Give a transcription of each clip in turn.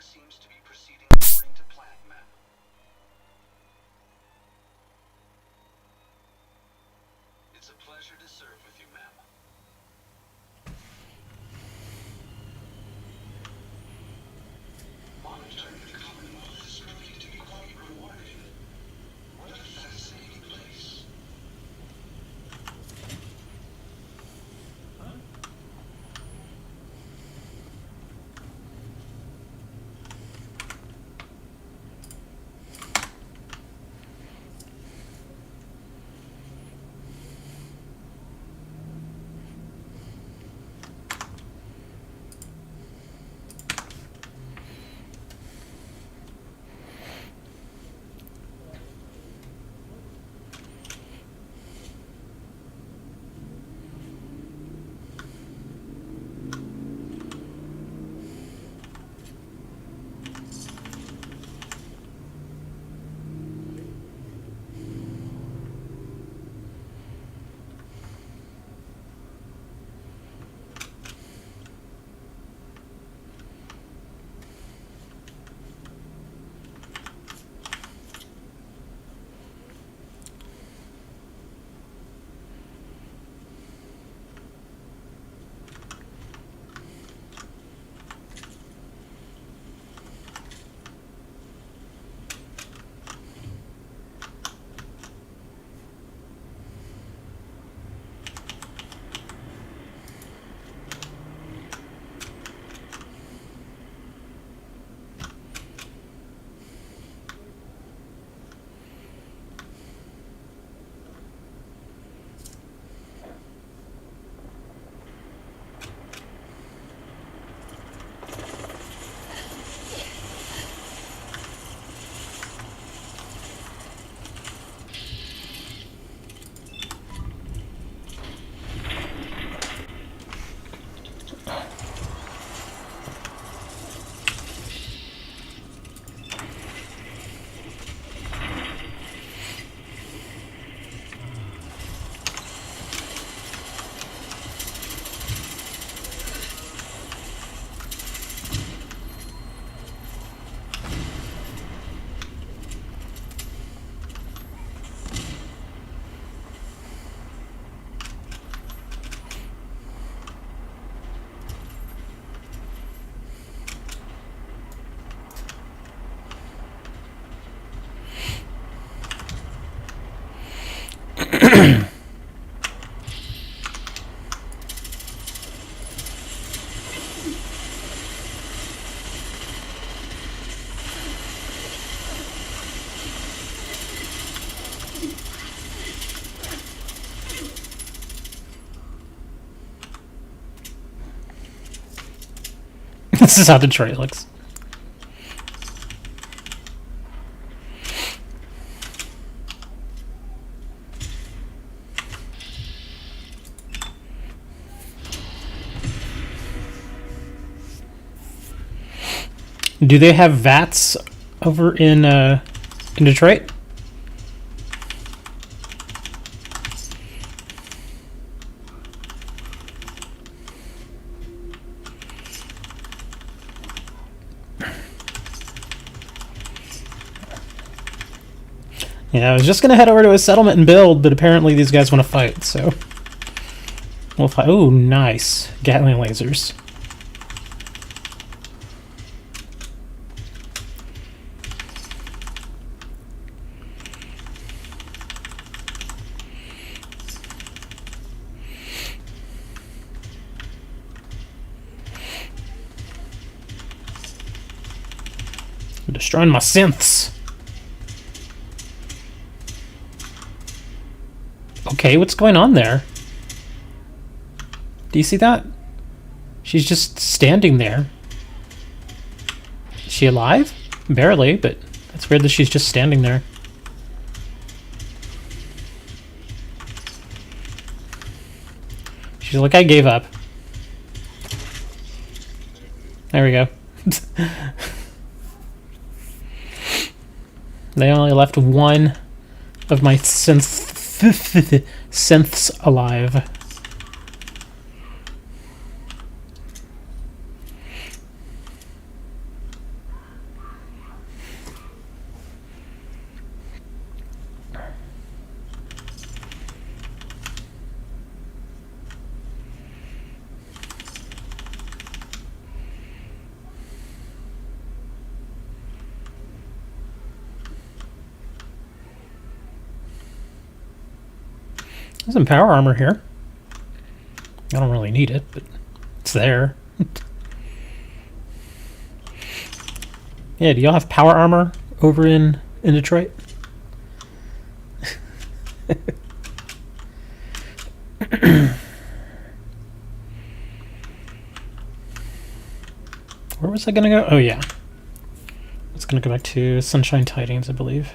seems to be proceeding according to plan, ma'am. It's a pleasure to serve with you, ma'am. Monitoring the Commonwealth is proving to be quite rewarding. What a fascinating place. This is how Detroit looks. Do they have VATS over in Detroit? Yeah, I was just gonna head over to a settlement and build, but apparently these guys want to fight, so we'll fight. Oh, nice Gatling lasers. I'm destroying my synths. Okay, what's going on there? Do you see that? She's just standing there. Is she alive? Barely, but that's weird that she's just standing there. She's like, I gave up. There we go. They only left one of my synths alive. There's some power armor here. I don't really need it, but it's there. Yeah, do y'all have power armor over in Detroit? Where was I gonna go? Oh yeah. It's gonna go back to Sunshine Tidings, I believe.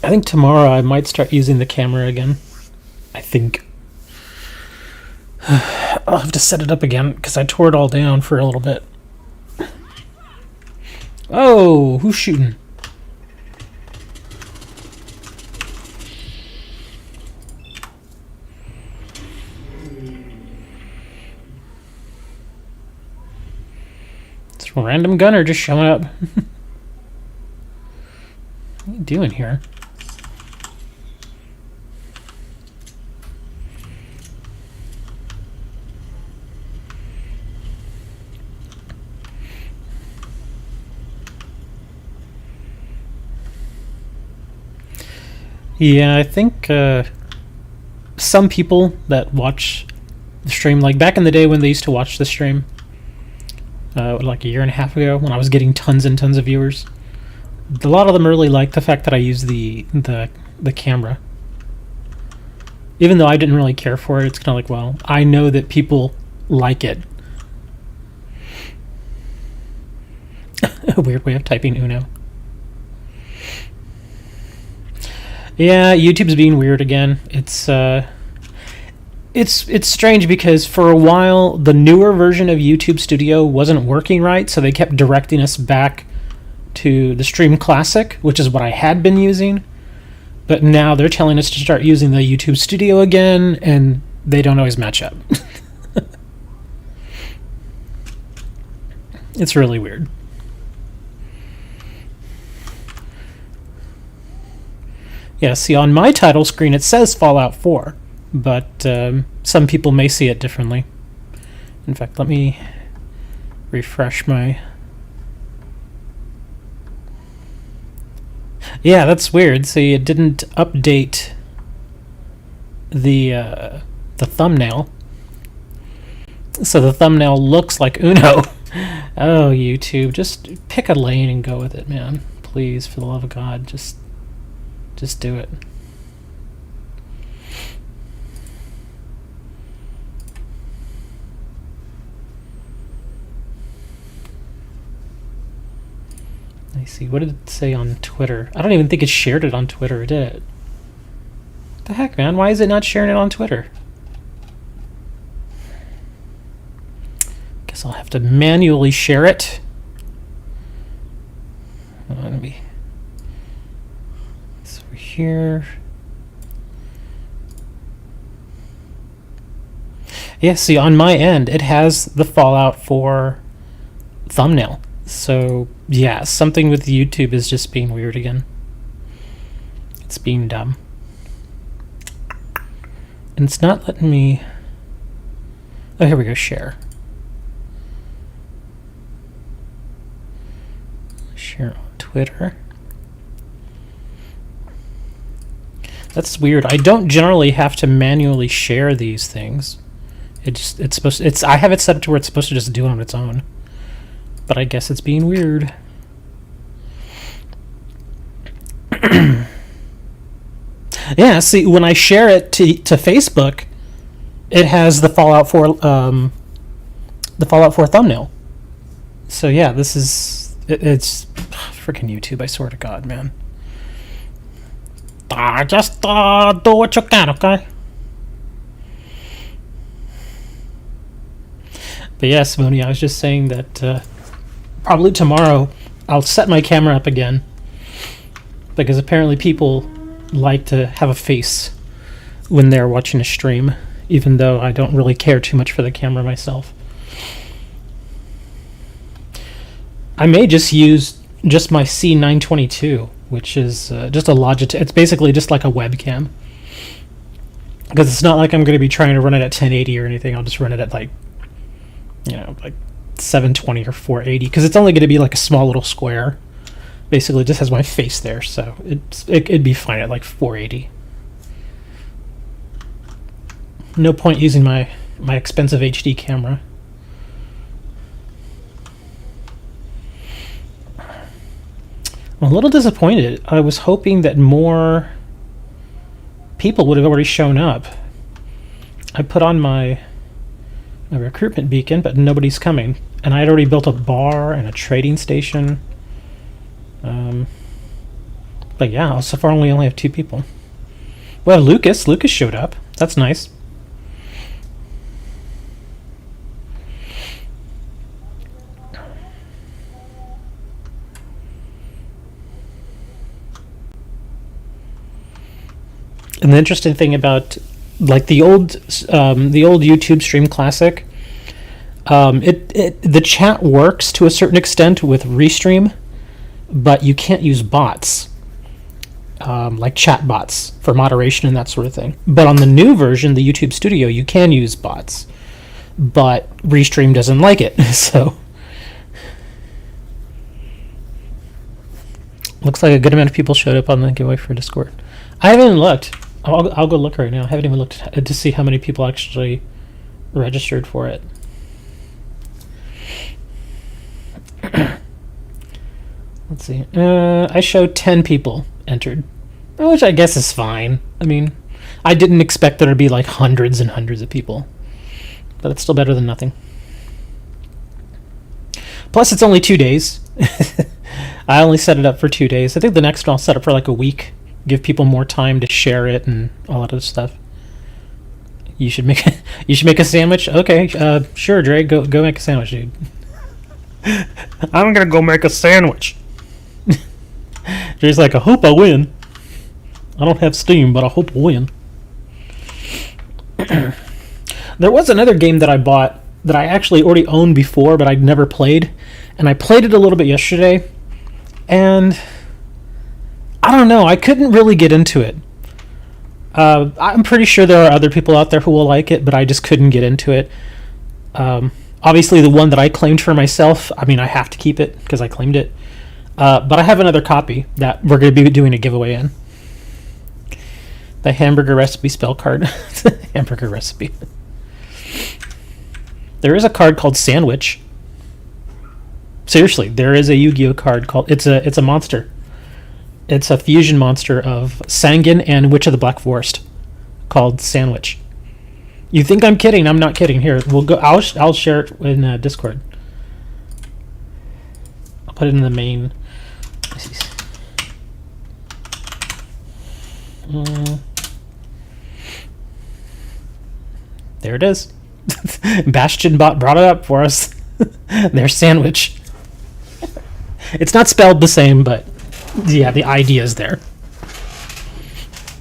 I think tomorrow I might start using the camera again. I think. I'll have to set it up again because I tore it all down for a little bit. Oh, who's shooting? It's a random gunner just showing up. What are you doing here? Yeah, I think some people that watch the stream, like back in the day when they used to watch the stream, like a year and a half ago when I was getting tons and tons of viewers, a lot of them really liked the fact that I used the camera. Even though I didn't really care for it, it's kind of like, well, I know that people like it. A weird way of typing Uno. Yeah, YouTube's being weird again. It's strange because for a while the newer version of YouTube Studio wasn't working right, so they kept directing us back to the Stream Classic, which is what I had been using. But now they're telling us to start using the YouTube Studio again, and they don't always match up. It's really weird. Yeah, see, on my title screen it says Fallout 4, but some people may see it differently. In fact, let me refresh my... Yeah, that's weird. See, it didn't update the thumbnail. So the thumbnail looks like Uno. Oh, YouTube, just pick a lane and go with it, man. Please, for the love of God, just do it. Let me see. What did it say on Twitter? I don't even think it shared it on Twitter, did it? What the heck, man? Why is it not sharing it on Twitter? Guess I'll have to manually share it. Let me... here. Yeah, see, on my end, it has the Fallout 4 thumbnail. So, yeah, something with YouTube is just being weird again. It's being dumb. And it's not letting me... Oh, here we go, share. Share on Twitter. That's weird. I don't generally have to manually share these things. I have it set to where it's supposed to just do it on its own. But I guess it's being weird. Yeah, see, when I share it to Facebook, it has the Fallout 4 thumbnail. So yeah, it's freaking YouTube, I swear to God, man. Just do what you can, okay? But yeah, Simone, I was just saying that probably tomorrow I'll set my camera up again, because apparently people like to have a face when they're watching a stream, even though I don't really care too much for the camera myself. I may just use just my C922, which is just a Logitech. It's basically just like a webcam. because it's not like I'm going to be trying to run it at 1080 or anything. I'll just run it at like 720 or 480 because it's only going to be like a small little square. Basically, it just has my face there, so it'd be fine at like 480. No point using my expensive HD camera. I'm a little disappointed. I was hoping that more people would have already shown up. I put on my recruitment beacon, but nobody's coming. And I had already built a bar and a trading station. But yeah, so far we only have 2 people. Well, Lucas showed up. That's nice. And the interesting thing about like the old YouTube Stream Classic, the chat works to a certain extent with Restream, but you can't use bots, like chat bots for moderation and that sort of thing. But on the new version, the YouTube Studio, you can use bots, but Restream doesn't like it. So looks like a good amount of people showed up on the giveaway for Discord. I haven't even looked. I'll go look right now. I haven't even looked to see how many people actually registered for it. Let's see. I showed 10 people entered, which I guess is fine. I mean, I didn't expect there to be like hundreds and hundreds of people, but it's still better than nothing. Plus, it's only 2 days. I only set it up for 2 days. I think the next one I'll set up for like a week. Give people more time to share it and all that other stuff. You should make a sandwich. Okay, sure, Dre. Go make a sandwich, dude. I'm gonna go make a sandwich. Dre's like, I hope I win. I don't have Steam, but I hope I win. There was another game that I bought that I actually already owned before, but I'd never played, and I played it a little bit yesterday, and I don't know. I couldn't really get into it. I'm pretty sure there are other people out there who will like it, but I just couldn't get into it. Obviously, the one that I claimed for myself, I mean, I have to keep it because I claimed it. But I have another copy that we're going to be doing a giveaway in. The hamburger recipe spell card. Hamburger recipe. There is a card called Sandwich. Seriously, there is a Yu-Gi-Oh card called... It's a monster. It's a fusion monster of Sangan and Witch of the Black Forest, called Sandwich. You think I'm kidding? I'm not kidding. Here, we'll go. I'll share it in Discord. I'll put it in the main. There it is. Bastion brought it up for us. There's Sandwich. It's not spelled the same, but yeah, the idea is there.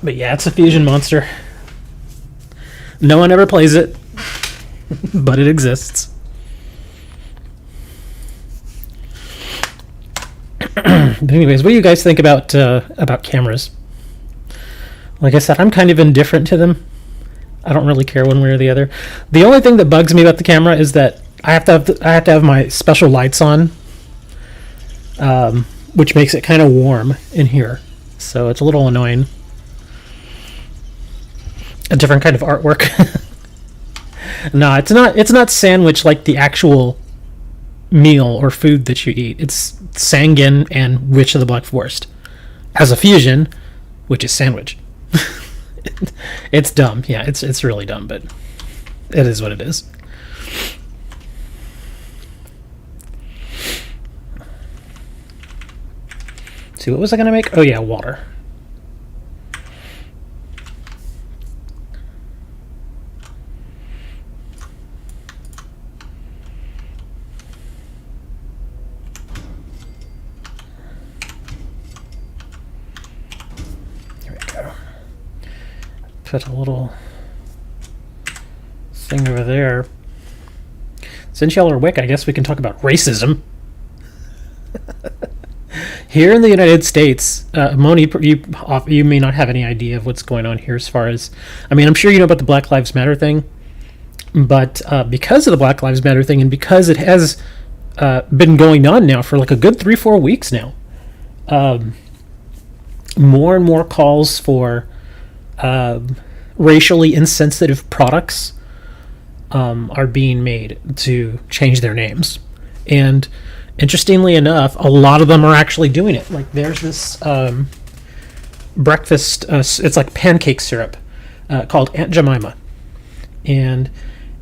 But yeah, it's a fusion monster. No one ever plays it, but it exists. But anyways, what do you guys think about cameras? Like I said, I'm kind of indifferent to them. I don't really care one way or the other. The only thing that bugs me about the camera is that I have to have my special lights on, which makes it kind of warm in here. So it's a little annoying. A different kind of artwork. No, it's not Sandwich like the actual meal or food that you eat. It's Sangan and Witch of the Black Forest as a fusion, which is Sandwich. It's dumb. Yeah, it's really dumb, but it is what it is. See, what was I gonna make? Oh yeah, water. Here we go. Put a little thing over there. Since y'all are Wick, I guess we can talk about racism. Here in the United States, Moni, you may not have any idea of what's going on here as far as, I mean, I'm sure you know about the Black Lives Matter thing, but because of the Black Lives Matter thing and because it has been going on now for like a good 3-4 weeks now, more and more calls for racially insensitive products are being made to change their names. And interestingly enough, a lot of them are actually doing it. Like there's this breakfast, it's like pancake syrup called Aunt Jemima. And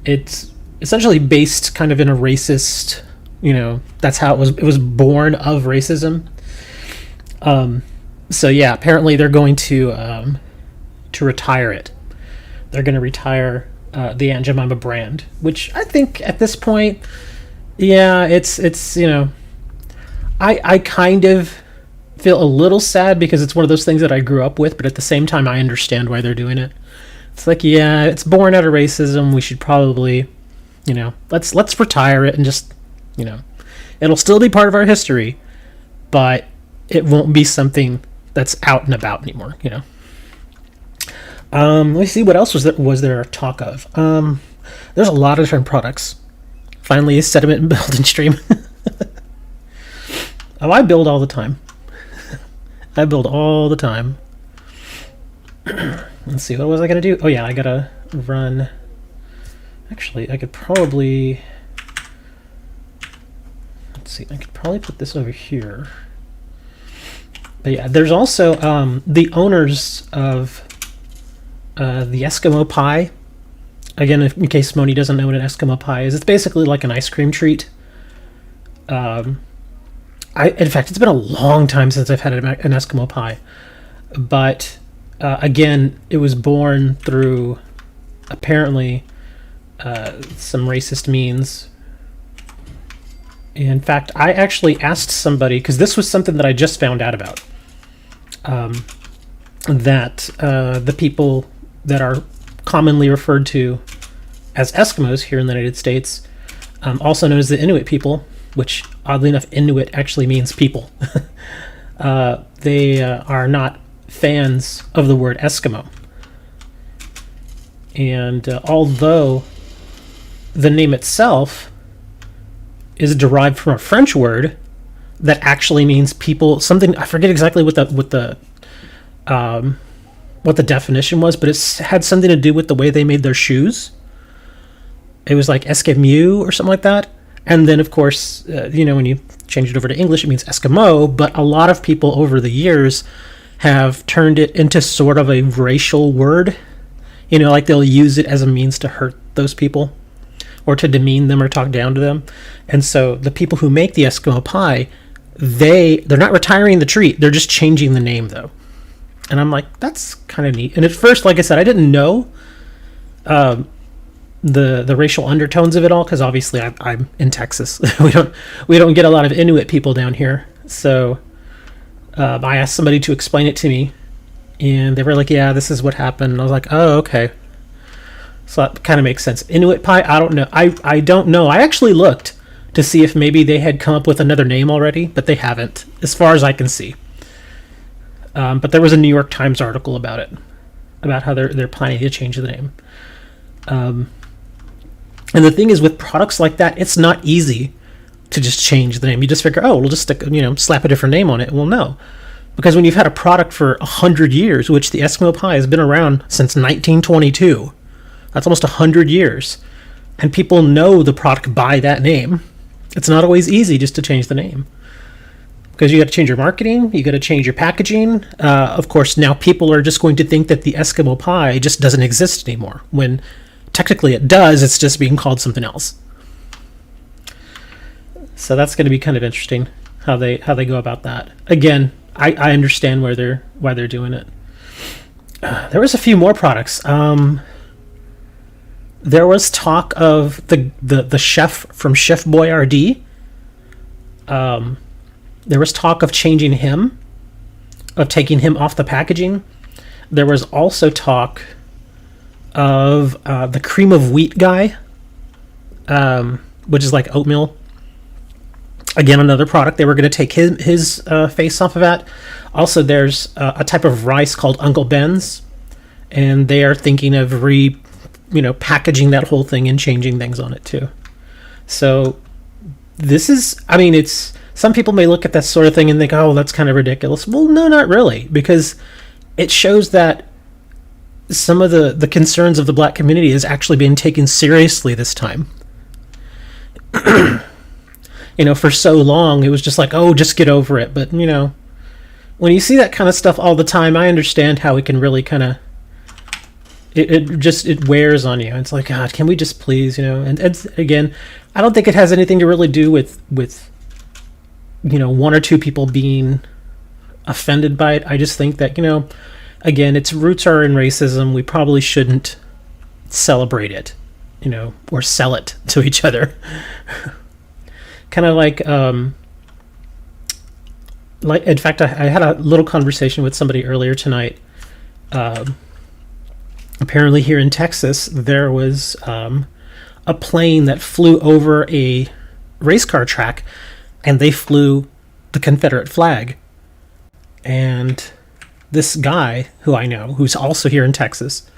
it's essentially based kind of in a racist, that's how it was born of racism. So yeah, apparently they're going to retire it. They're going to retire the Aunt Jemima brand, which I think at this point, yeah, it's I kind of feel a little sad because it's one of those things that I grew up with, but at the same time I understand why they're doing it. It's like, yeah, it's born out of racism. We should probably, let's retire it and just, it'll still be part of our history, but it won't be something that's out and about anymore, Let me see, what else was there talk of? There's a lot of different products. Finally, sediment and build and stream. Oh, I build all the time. I build all the time. Let's see, what was I going to do? Oh yeah, I got to run. Actually, I could probably... Let's see, I could probably put this over here. But yeah, there's also the owners of the Eskimo pie. Again, in case Moni doesn't know what an Eskimo pie is, it's basically like an ice cream treat. In fact, it's been a long time since I've had an Eskimo pie. But again, it was born through apparently some racist means. In fact, I actually asked somebody, because this was something that I just found out about, that the people that are commonly referred to as Eskimos here in the United States, also known as the Inuit people, which oddly enough, Inuit actually means people. They are not fans of the word Eskimo. And although the name itself is derived from a French word that actually means people, something, I forget exactly what the definition was, but it had something to do with the way they made their shoes. It was like Eskimo or something like that. And then, of course, when you change it over to English, it means Eskimo. But a lot of people over the years have turned it into sort of a racial word. Like they'll use it as a means to hurt those people or to demean them or talk down to them. And so the people who make the Eskimo pie, they're not retiring the treat. They're just changing the name, though. And I'm like, that's kind of neat. And at first, like I said, I didn't know the racial undertones of it all, because obviously I'm in Texas. we don't get a lot of Inuit people down here. So I asked somebody to explain it to me, and they were like, yeah, this is what happened. And I was like, oh, okay. So that kind of makes sense. Inuit pie, I don't know. I don't know. I actually looked to see if maybe they had come up with another name already, but they haven't, as far as I can see. But there was a New York Times article about it, about how they're planning to change the name. And the thing is, with products like that, it's not easy to just change the name. You just figure, oh, we'll just slap a different name on it. Well, no. Because when you've had a product for 100 years, which the Eskimo pie has been around since 1922, that's almost 100 years, and people know the product by that name, it's not always easy just to change the name. Because you got to change your marketing, you got to change your packaging. Of course, now people are just going to think that the Eskimo pie just doesn't exist anymore, when technically it does, it's just being called something else. So that's going to be kind of interesting how they go about that. Again, I understand why they're doing it. There was a few more products. There was talk of the chef from Chef Boyardee. There was talk of changing him, of taking him off the packaging. There was also talk of the cream of wheat guy, which is like oatmeal. Again, another product they were going to take his face off of that. Also, there's a type of rice called Uncle Ben's, and they are thinking of packaging that whole thing and changing things on it too. So this is, I mean, it's, some people may look at that sort of thing and think, oh, that's kind of ridiculous. Well, no, not really, because it shows that some of the concerns of the black community is actually being taken seriously this time. For so long, it was just like, oh, just get over it. But, when you see that kind of stuff all the time, I understand how it can really kind of, it wears on you. It's like, God, can we just please, and again, I don't think it has anything to really do with one or two people being offended by it. I just think that, again, its roots are in racism. We probably shouldn't celebrate it, or sell it to each other. Kind of like, in fact, I had a little conversation with somebody earlier tonight. Apparently here in Texas, there was a plane that flew over a race car track, and they flew the Confederate flag. And this guy who I know, who's also here in Texas,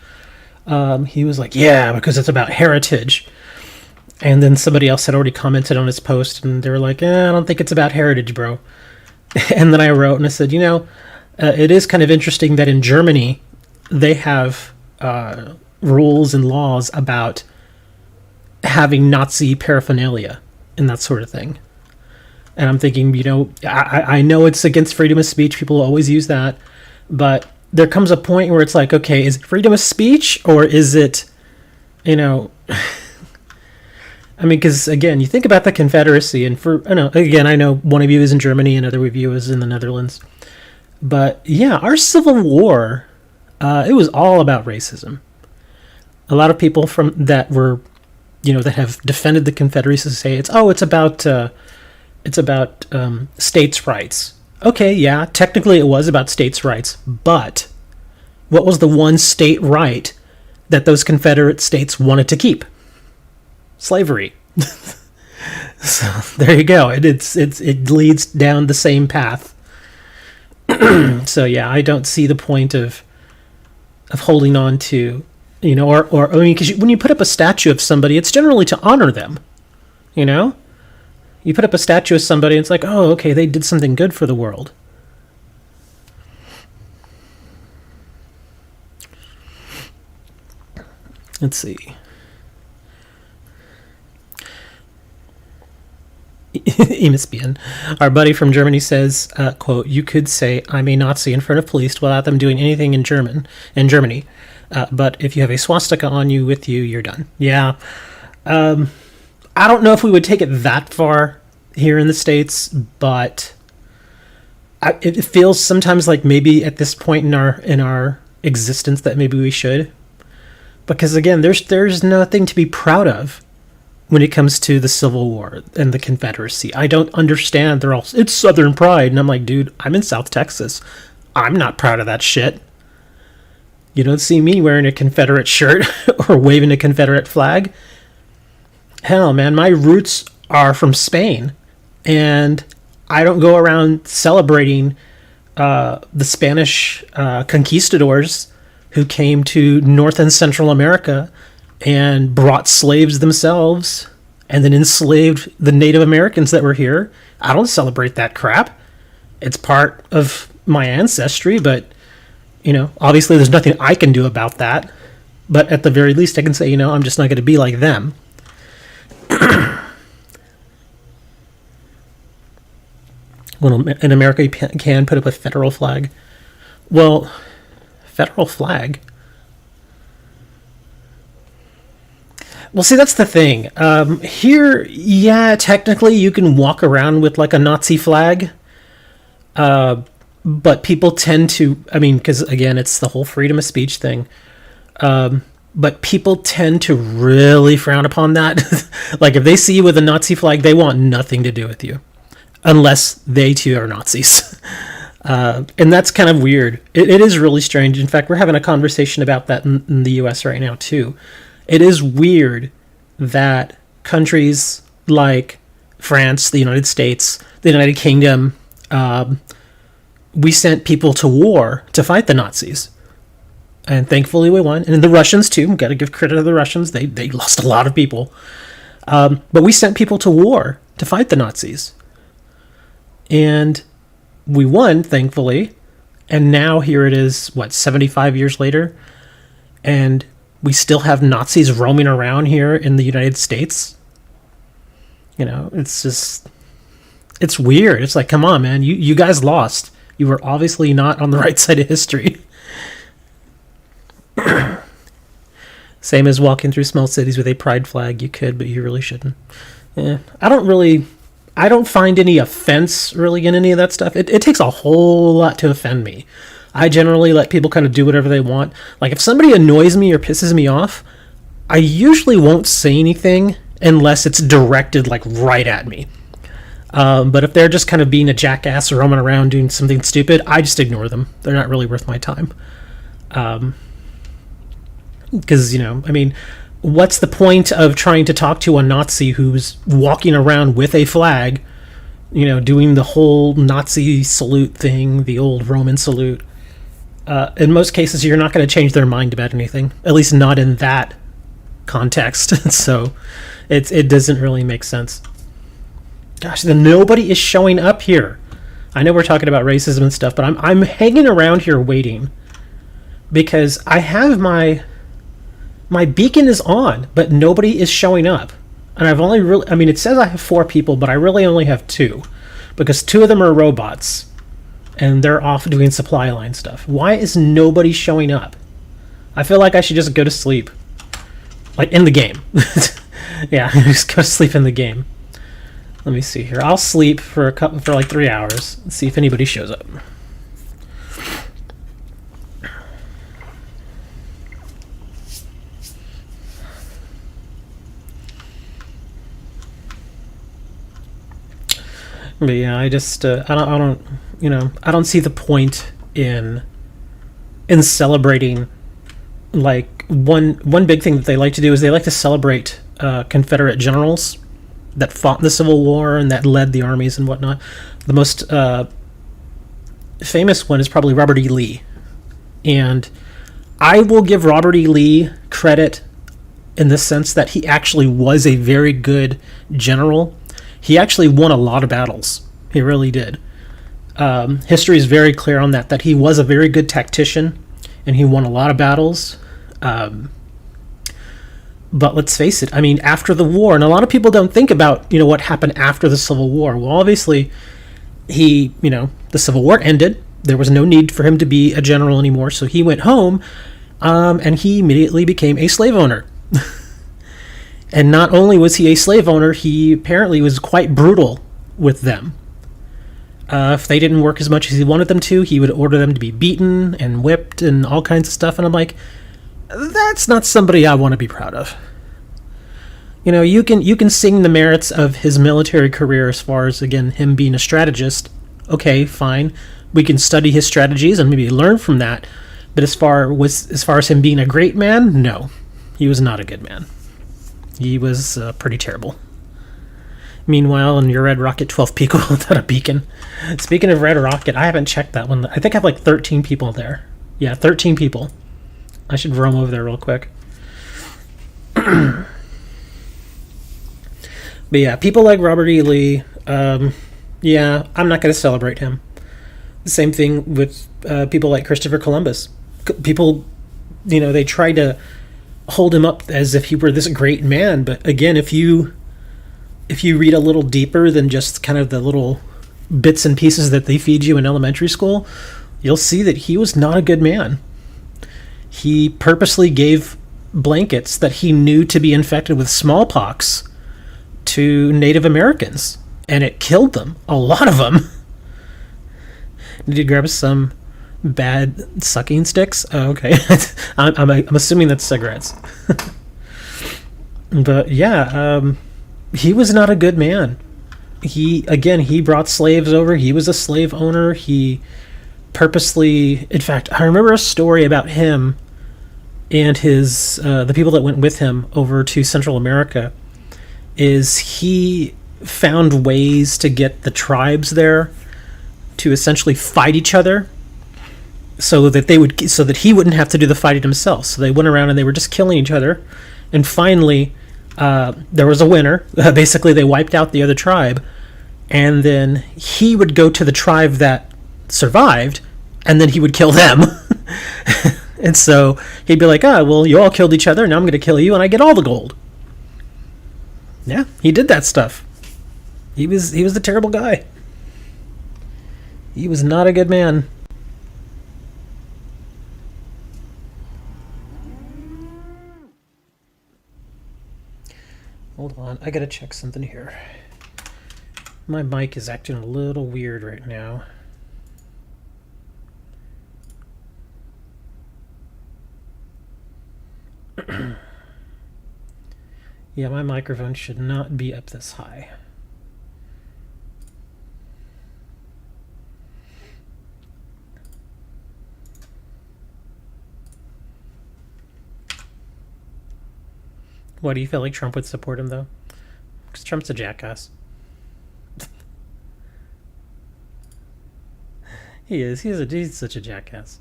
he was like, yeah, because it's about heritage. And then somebody else had already commented on his post, and they were like, I don't think it's about heritage, bro. And then I wrote and I said, it is kind of interesting that in Germany, they have rules and laws about having Nazi paraphernalia and that sort of thing. And I'm thinking, I know it's against freedom of speech. People always use that. But there comes a point where it's like, okay, is it freedom of speech, or is it, I mean, because, again, you think about the Confederacy, and I know one of you is in Germany, another of you is in the Netherlands. But, yeah, our Civil War, it was all about racism. A lot of people that have defended the Confederacy say it's about states' rights. Okay, yeah, technically it was about states' rights, but what was the one state right that those Confederate states wanted to keep? Slavery. So there you go. It leads down the same path. So yeah, I don't see the point of holding on to, or I mean, because when you put up a statue of somebody, it's generally to honor them. You put up a statue of somebody, and it's like, oh, okay, they did something good for the world. Let's see. Emisbian, our buddy from Germany, says, quote, you could say I'm a Nazi in front of police without them doing anything in Germany. But if you have a swastika on you with you, you're done. Yeah. I don't know if we would take it that far here in the States, but it feels sometimes like maybe at this point in our existence that maybe we should. Because again, there's nothing to be proud of when it comes to the Civil War and the Confederacy. I don't understand. It's Southern pride. And I'm like, dude, I'm in South Texas. I'm not proud of that shit. You don't see me wearing a Confederate shirt or waving a Confederate flag. Hell, man, my roots are from Spain. And I don't go around celebrating the Spanish conquistadors who came to North and Central America and brought slaves themselves and then enslaved the Native Americans that were here. I don't celebrate that crap. It's part of my ancestry, but, obviously there's nothing I can do about that. But at the very least, I can say, I'm just not going to be like them. Well, in America, you can put up a federal flag. Well, federal flag? Well, see, that's the thing. Here, yeah, technically you can walk around with like a Nazi flag. But people tend to, because again, it's the whole freedom of speech thing. But people tend to really frown upon that. Like if they see you with a Nazi flag, they want nothing to do with you. Unless they too are Nazis. And that's kind of weird. It is really strange. In fact, we're having a conversation about that in the US right now, too. It is weird that countries like, France, the United States, the United Kingdom, we sent people to war to fight the Nazis. And thankfully we won. And the Russians, too. Got to give credit to the Russians. They lost a lot of people. But we sent people to war to fight the Nazis. And we won, thankfully. And now here it is, 75 years later? And we still have Nazis roaming around here in the United States. It's just... It's weird. It's like, come on, man. You guys lost. You were obviously not on the right side of history. Same as walking through small cities with a pride flag. You could, but you really shouldn't. I don't find any offense really in any of that stuff. It takes a whole lot to offend me. I generally let people kind of do whatever they want. Like, if somebody annoys me or pisses me off, I usually won't say anything unless it's directed, like, right at me. But if they're just kind of being a jackass or roaming around doing something stupid, I just ignore them. They're not really worth my time. Because, what's the point of trying to talk to a Nazi who's walking around with a flag, doing the whole Nazi salute thing, the old Roman salute? In most cases, you're not going to change their mind about anything, at least not in that context. So it doesn't really make sense. Gosh, then nobody is showing up here. I know we're talking about racism and stuff, but I'm hanging around here waiting because I have my beacon is on, but nobody is showing up. And I've only really, it says I have 4 people, but I really only have 2 because 2 of them are robots and they're off doing supply line stuff. Why is nobody showing up? I feel like I should just go to sleep. Like in the game. Yeah, just go to sleep in the game. Let me see here. I'll sleep for like 3 hours and see if anybody shows up. But yeah, I just I don't see the point in celebrating. Like one big thing that they like to do is they like to celebrate Confederate generals that fought in the Civil War and that led the armies and whatnot. The most famous one is probably Robert E. Lee. And I will give Robert E. Lee credit in the sense that he actually was a very good general. He actually won a lot of battles. He really did. History is very clear on that he was a very good tactician and he won a lot of battles. But let's face it, after the war, and a lot of people don't think about, what happened after the Civil War. Well, obviously, the Civil War ended. There was no need for him to be a general anymore, so he went home, and he immediately became a slave owner. And not only was he a slave owner, he apparently was quite brutal with them. If they didn't work as much as he wanted them to, he would order them to be beaten and whipped and all kinds of stuff, and I'm like, that's not somebody I want to be proud of. You can sing the merits of his military career as far as, again, him being a strategist. Okay, fine. We can study his strategies and maybe learn from that. But as far as him being a great man, no. He was not a good man. He was pretty terrible. Meanwhile, in your Red Rocket, 12 people without a beacon. Speaking of Red Rocket, I haven't checked that one. I think I have like 13 people there. Yeah, 13 people. I should roam over there real quick. But yeah, people like Robert E. Lee, yeah, I'm not going to celebrate him. The same thing with people like Christopher Columbus. People, they try to hold him up as if he were this great man. But again, if you read a little deeper than just kind of the little bits and pieces that they feed you in elementary school, you'll see that he was not a good man. He purposely gave blankets that he knew to be infected with smallpox to Native Americans, and it killed them. A lot of them. Did you grab some bad sucking sticks? Oh, okay. I'm assuming that's cigarettes. But yeah, he was not a good man. He brought slaves over. He was a slave owner. He purposely, in fact, I remember a story about him and his the people that went with him over to Central America. Is he found ways to get the tribes there to essentially fight each other, so that he wouldn't have to do the fighting himself. So they went around and they were just killing each other, and finally, there was a winner. Basically, they wiped out the other tribe, and then he would go to the tribe that survived, and then he would kill them. And so he'd be like, "Ah, well, you all killed each other. Now I'm going to kill you, and I get all the gold." Yeah, he did that stuff. He was the terrible guy. He was not a good man. Hold on, I gotta check something here. My mic is acting a little weird right now. Yeah, my microphone should not be up this high. Why do you feel like Trump would support him, though? Because Trump's a jackass. He is. He's such a jackass.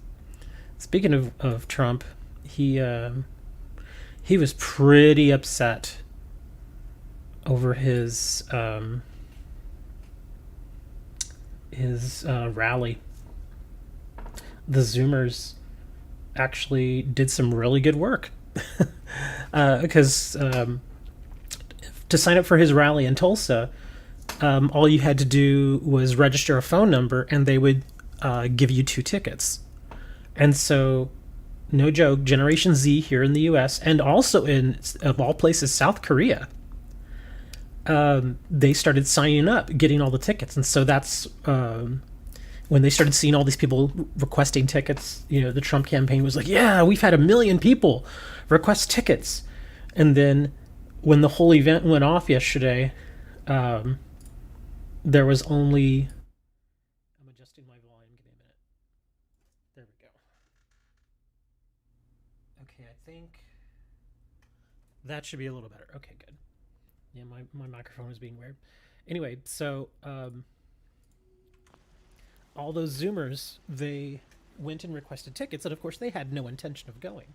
Speaking of Trump, he was pretty upset over his rally. The Zoomers actually did some really good work, because to sign up for his rally in Tulsa, all you had to do was register a phone number, and they would give you 2 tickets. And so, no joke, Generation Z here in the U.S. and also in, of all places, South Korea, they started signing up, getting all the tickets. And so that's when they started seeing all these people requesting tickets. The Trump campaign was like, "Yeah, we've had 1 million people request tickets." And then when the whole event went off yesterday, there was only... I'm adjusting my volume. Give me a minute. There we go. Okay, I think that should be a little better. Okay, good. Yeah, my microphone was being weird. Anyway, so all those Zoomers, they went and requested tickets, and of course they had no intention of going.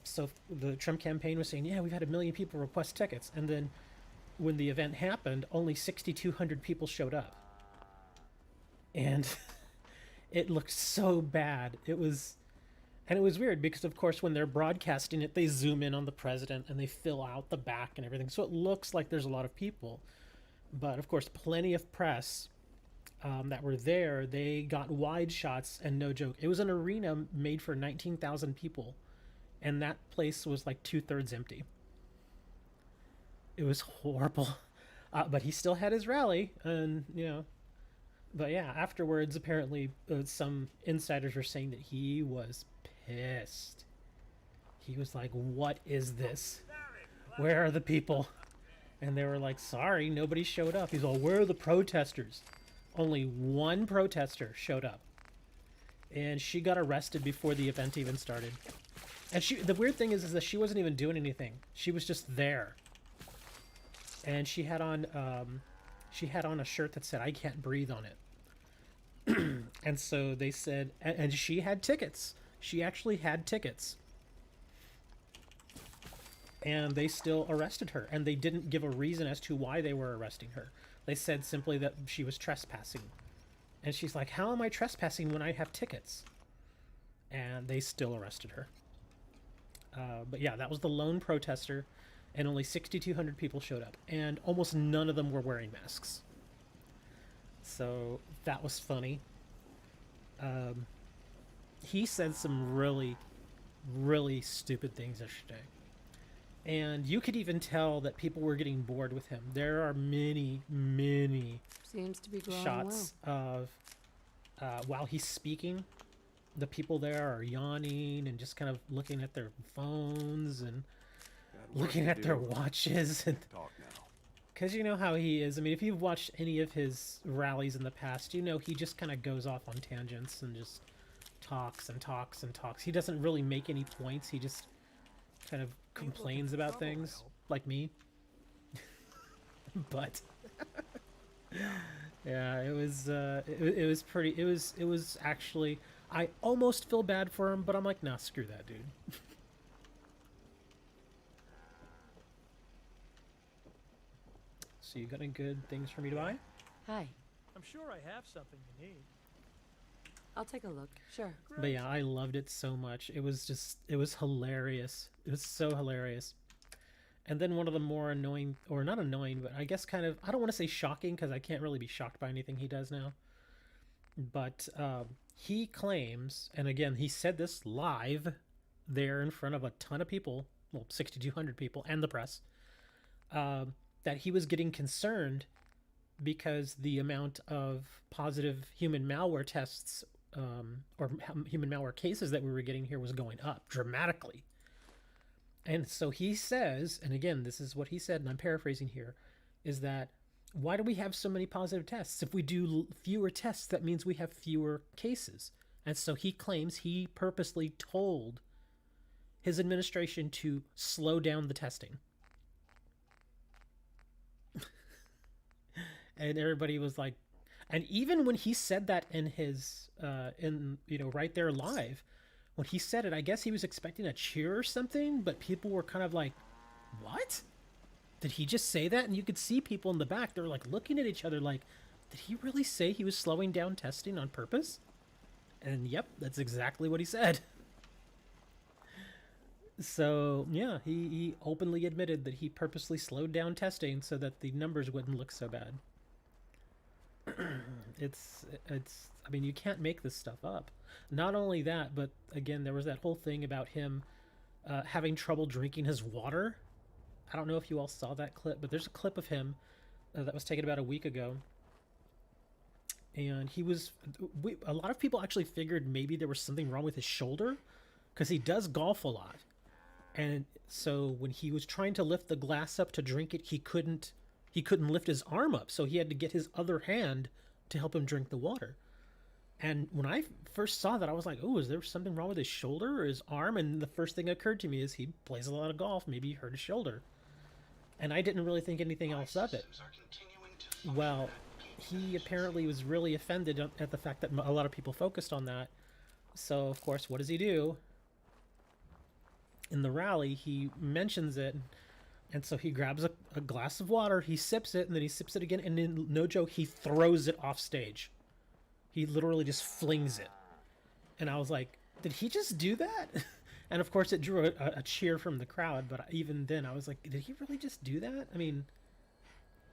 So the Trump campaign was saying, "Yeah, we've had 1 million people request tickets," and then when the event happened, only 6,200 people showed up, and it looked so bad. It was weird because, of course, when they're broadcasting it, they zoom in on the president and they fill out the back and everything, so it looks like there's a lot of people. But of course, plenty of press that were there. They got wide shots, and no joke, it was an arena made for 19,000 people, and that place was like 2/3 empty. It was horrible. But he still had his rally, and But yeah, afterwards, apparently, some insiders were saying that he was pissed. He was like, "What is this? Where are the people?" And they were like, "Sorry, nobody showed up." He's all, "Where are the protesters?" Only one protester showed up, and she got arrested before the event even started. And the weird thing is that she wasn't even doing anything. She was just there. And she had on a shirt that said, "I can't breathe" on it. And so they said, and she had tickets. She actually had tickets. And they still arrested her. And they didn't give a reason as to why they were arresting her. They said simply that she was trespassing. And she's like, "How am I trespassing when I have tickets?" And they still arrested her. But yeah, that was the lone protester. And only 6,200 people showed up. And almost none of them were wearing masks. So that was funny. He said some really, really stupid things yesterday. And you could even tell that people were getting bored with him. There are many, many Seems to be growing shots of while he's speaking, the people there are yawning and just kind of looking at their phones and looking at their watches. And because you know how he is. I mean, if you've watched any of his rallies in the past, you know he just kind of goes off on tangents and just talks and talks and talks. He doesn't really make any points. He just kind of complains about things, like me. but yeah, it was pretty. It was actually. I almost feel bad for him, but I'm like, nah, screw that, dude. So you got any good things for me to buy? Hi. I'm sure I have something you need. I'll take a look. Sure. Great. But yeah, I loved it so much. It was hilarious. It was so hilarious. And then one of the more annoying, or not annoying, but I guess kind of, I don't want to say shocking because I can't really be shocked by anything he does now. But he claims, and again, he said this live there in front of a ton of people, well, 6,200 people and the press, that he was getting concerned because the amount of positive human malware tests or human malware cases that we were getting here was going up dramatically. And so he says, and again, this is what he said, and I'm paraphrasing here, is that why do we have so many positive tests? If we do fewer tests, that means we have fewer cases. And so he claims he purposely told his administration to slow down the testing. And everybody was like, and even when he said that in his, right there live, when he said it, I guess he was expecting a cheer or something, but people were kind of like, what? Did he just say that? And you could see people in the back, they're like looking at each other like, did he really say he was slowing down testing on purpose? And yep, that's exactly what he said. So yeah, he openly admitted that he purposely slowed down testing so that the numbers wouldn't look so bad. It's I mean, you can't make this stuff up. Not only that, but again, there was that whole thing about him having trouble drinking his water. I don't know if you all saw that clip, but there's a clip of him that was taken about a week ago. And a lot of people actually figured maybe there was something wrong with his shoulder because he does golf a lot. And so when he was trying to lift the glass up to drink it, he couldn't lift his arm up, so he had to get his other hand to help him drink the water. And when I first saw that, I was like, oh, is there something wrong with his shoulder or his arm? And the first thing that occurred to me is he plays a lot of golf. Maybe he hurt his shoulder. And I didn't really think anything else of it. Well, he apparently was really offended at the fact that a lot of people focused on that. So, of course, what does he do? In the rally, he mentions it. And so he grabs a glass of water, he sips it, and then he sips it again, and then, no joke, he throws it off stage. He literally just flings it. And I was like, did he just do that? And of course it drew a cheer from the crowd, but even then I was like, did he really just do that? I mean,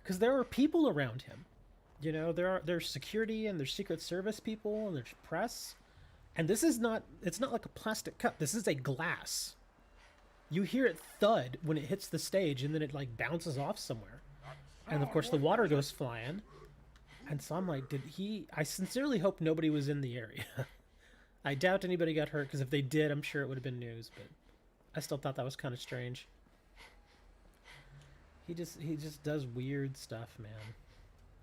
because there are people around him. You know, there's security and there's Secret Service people and there's press. And it's not like a plastic cup. This is a glass. You hear it thud when it hits the stage, and then it like bounces off somewhere. And of course the water goes flying. And so I'm like, I sincerely hope nobody was in the area. I doubt anybody got hurt, because if they did, I'm sure it would have been news, but I still thought that was kind of strange. He just does weird stuff, man.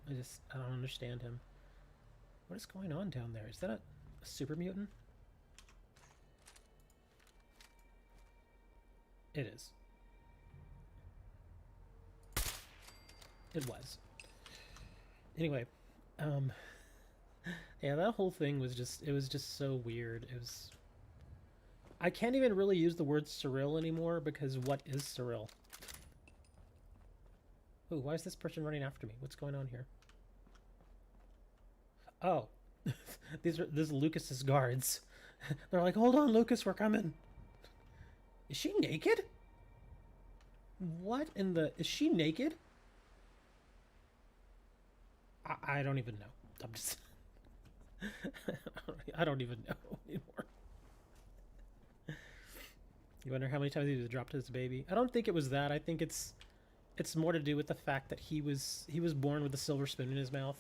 I don't understand him. What is going on down there? Is that a super mutant? It is. It was. Anyway, yeah, that whole thing was just so weird. I can't even really use the word surreal anymore, because what is surreal? Ooh, why is this person running after me? What's going on here? Oh, this is Lucas's guards. They're like, hold on, Lucas, we're coming. Is she naked? What in the... Is she naked? I don't even know. I'm just... I don't even know anymore. You wonder how many times he was dropped his baby? I don't think it was that. I think it's more to do with the fact that he was born with a silver spoon in his mouth.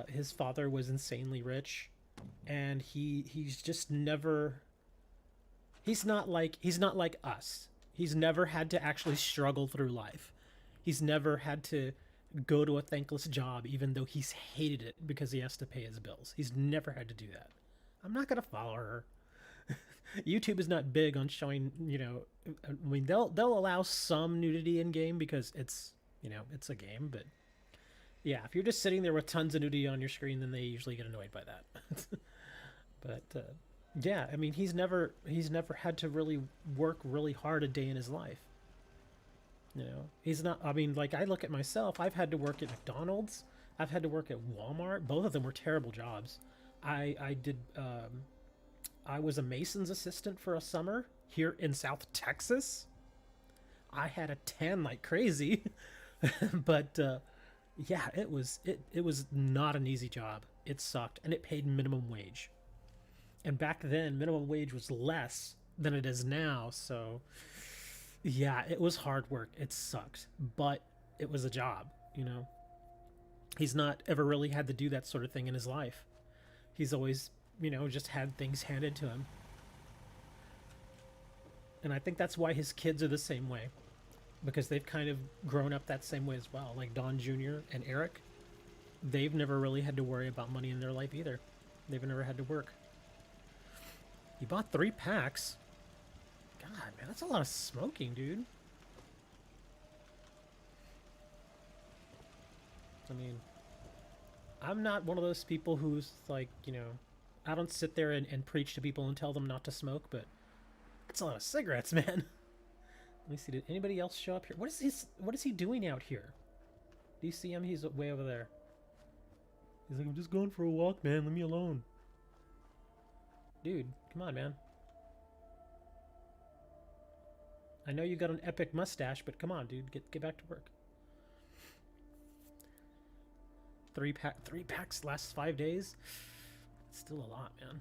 His father was insanely rich, and he's just never... He's not like us. He's never had to actually struggle through life. He's never had to go to a thankless job, even though he's hated it because he has to pay his bills. He's never had to do that. I'm not gonna follow her. YouTube is not big on showing, I mean, they'll allow some nudity in game because it's You know, it's a game, but yeah, if you're just sitting there with tons of nudity on your screen, then they usually get annoyed by that. But yeah, I mean, he's never had to really work really hard a day in his life. You know, he's not. I mean, like I look at myself. I've had to work at McDonald's. I've had to work at Walmart. Both of them were terrible jobs. I did. I was a mason's assistant for a summer here in South Texas. I had a tan like crazy, but yeah, it was not an easy job. It sucked, and it paid minimum wage. And back then, minimum wage was less than it is now. So yeah, it was hard work. It sucked, but it was a job. You know, he's not ever really had to do that sort of thing in his life. He's always, you know, just had things handed to him. And I think that's why his kids are the same way. Because they've kind of grown up that same way as well. Like Don Jr. and Eric, they've never really had to worry about money in their life either. They've never had to work. You bought 3 packs? God, man, that's a lot of smoking, dude. I mean, I'm not one of those people who's like, you know, I don't sit there and preach to people and tell them not to smoke, but that's a lot of cigarettes, man. Let me see, did anybody else show up here? What is he doing out here? Do you see him? He's way over there. He's like, I'm just going for a walk, man. Leave me alone. Dude, come on, man. I know you got an epic mustache, but come on, dude. Get back to work. 3 packs last 5 days? It's still a lot, man.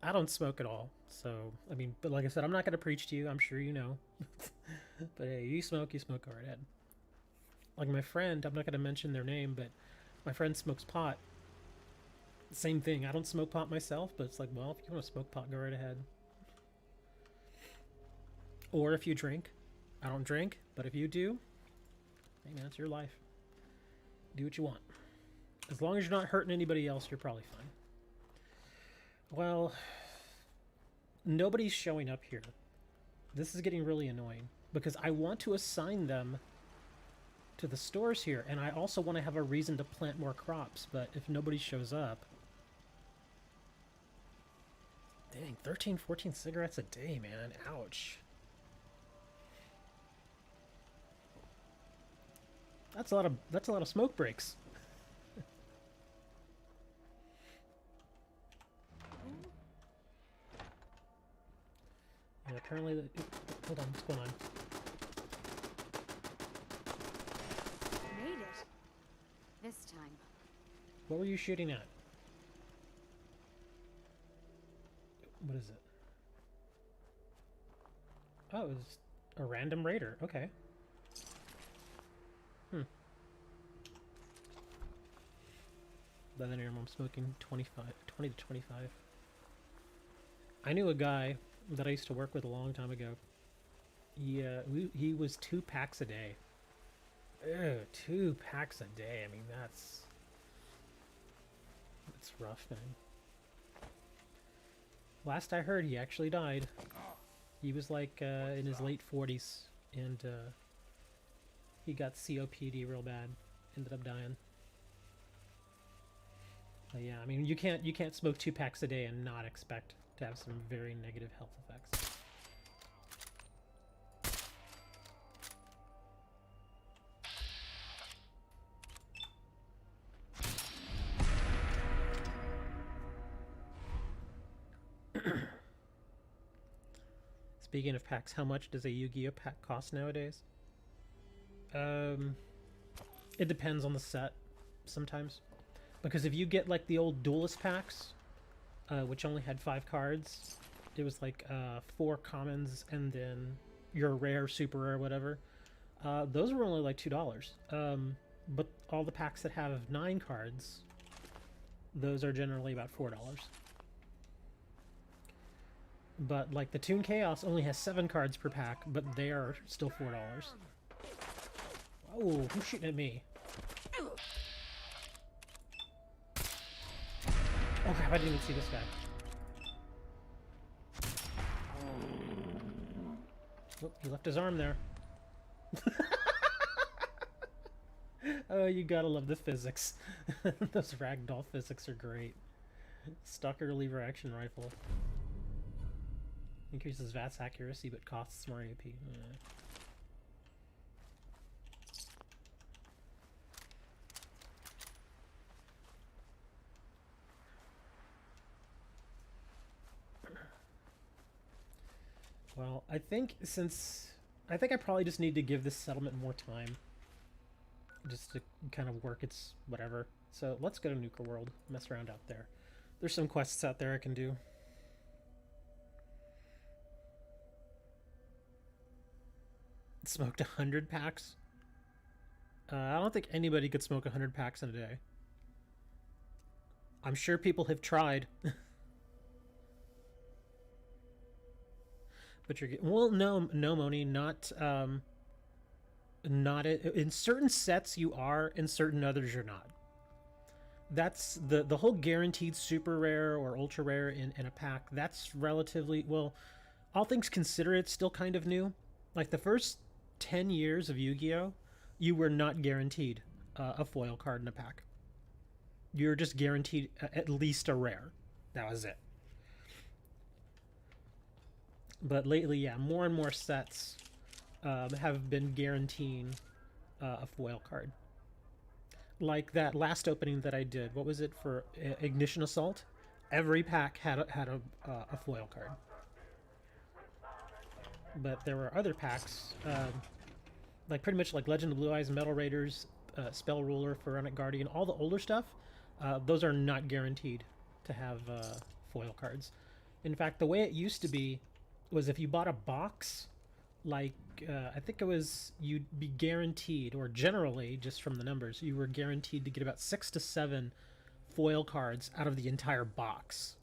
I don't smoke at all, so, I mean, but like I said, I'm not going to preach to you, I'm sure you know. But hey, you smoke, go right ahead. Like my friend, I'm not going to mention their name, but my friend smokes pot. Same thing, I don't smoke pot myself, but it's like, well, if you want to smoke pot, go right ahead. Or if you drink. I don't drink, but if you do, hey man, it's your life. Do what you want. As long as you're not hurting anybody else, you're probably fine. Well, nobody's showing up here. This is getting really annoying because I want to assign them to the stores here, and I also want to have a reason to plant more crops, but if nobody shows up... Dang, 13, 14 cigarettes a day, man. Ouch. That's a lot of smoke breaks. And apparently, hold on, what's going on? Made it. This time. What were you shooting at? What is it? Oh, it was a random raider. Okay. Then I'm smoking 20 to 25. I knew a guy that I used to work with a long time ago. He was 2 packs a day. Ew, 2 packs a day. I mean, that's rough, man. Last I heard, he actually died. He was like in his late 40s, and he got COPD real bad. Ended up dying. But yeah, I mean, you can't smoke 2 packs a day and not expect to have some very negative health effects. Speaking of packs, how much does a Yu-Gi-Oh pack cost nowadays? It depends on the set, sometimes. Because if you get like the old Duelist packs, which only had 5 cards, it was like 4 commons and then your rare, super rare, whatever. Those were only like $2. But all the packs that have 9 cards, those are generally about $4. But like the Toon Chaos only has 7 cards per pack, but they are still $4. Oh, who's shooting at me? Oh crap, I didn't even see this guy. Oh, he left his arm there. Oh, you gotta love the physics. Those ragdoll physics are great. Stalker lever action rifle. Increases VATS accuracy but costs more AP. Well, I think I probably just need to give this settlement more time. Just to kind of work its whatever. So let's go to Nuka World. Mess around out there. There's some quests out there I can do. Smoked 100 packs? I don't think anybody could smoke 100 packs in a day. I'm sure people have tried. But you're well, no, Moni, not in certain sets you are, in certain others you're not. That's the whole guaranteed super rare or ultra rare in a pack. That's relatively, well, all things considered, it's still kind of new. Like the first 10 years of Yu-Gi-Oh, you were not guaranteed a foil card in a pack. You were just guaranteed at least a rare. That was it. But lately, yeah, more and more sets have been guaranteeing a foil card. Like that last opening that I did. What was it for Ignition Assault? Every pack had a foil card. But there were other packs, like pretty much like Legend of Blue Eyes, Metal Raiders, Spell Ruler, Pharaonic Guardian, all the older stuff. Those are not guaranteed to have foil cards. In fact, the way it used to be was if you bought a box, like I think it was, you'd be guaranteed, or generally just from the numbers, you were guaranteed to get about 6 to 7 foil cards out of the entire box.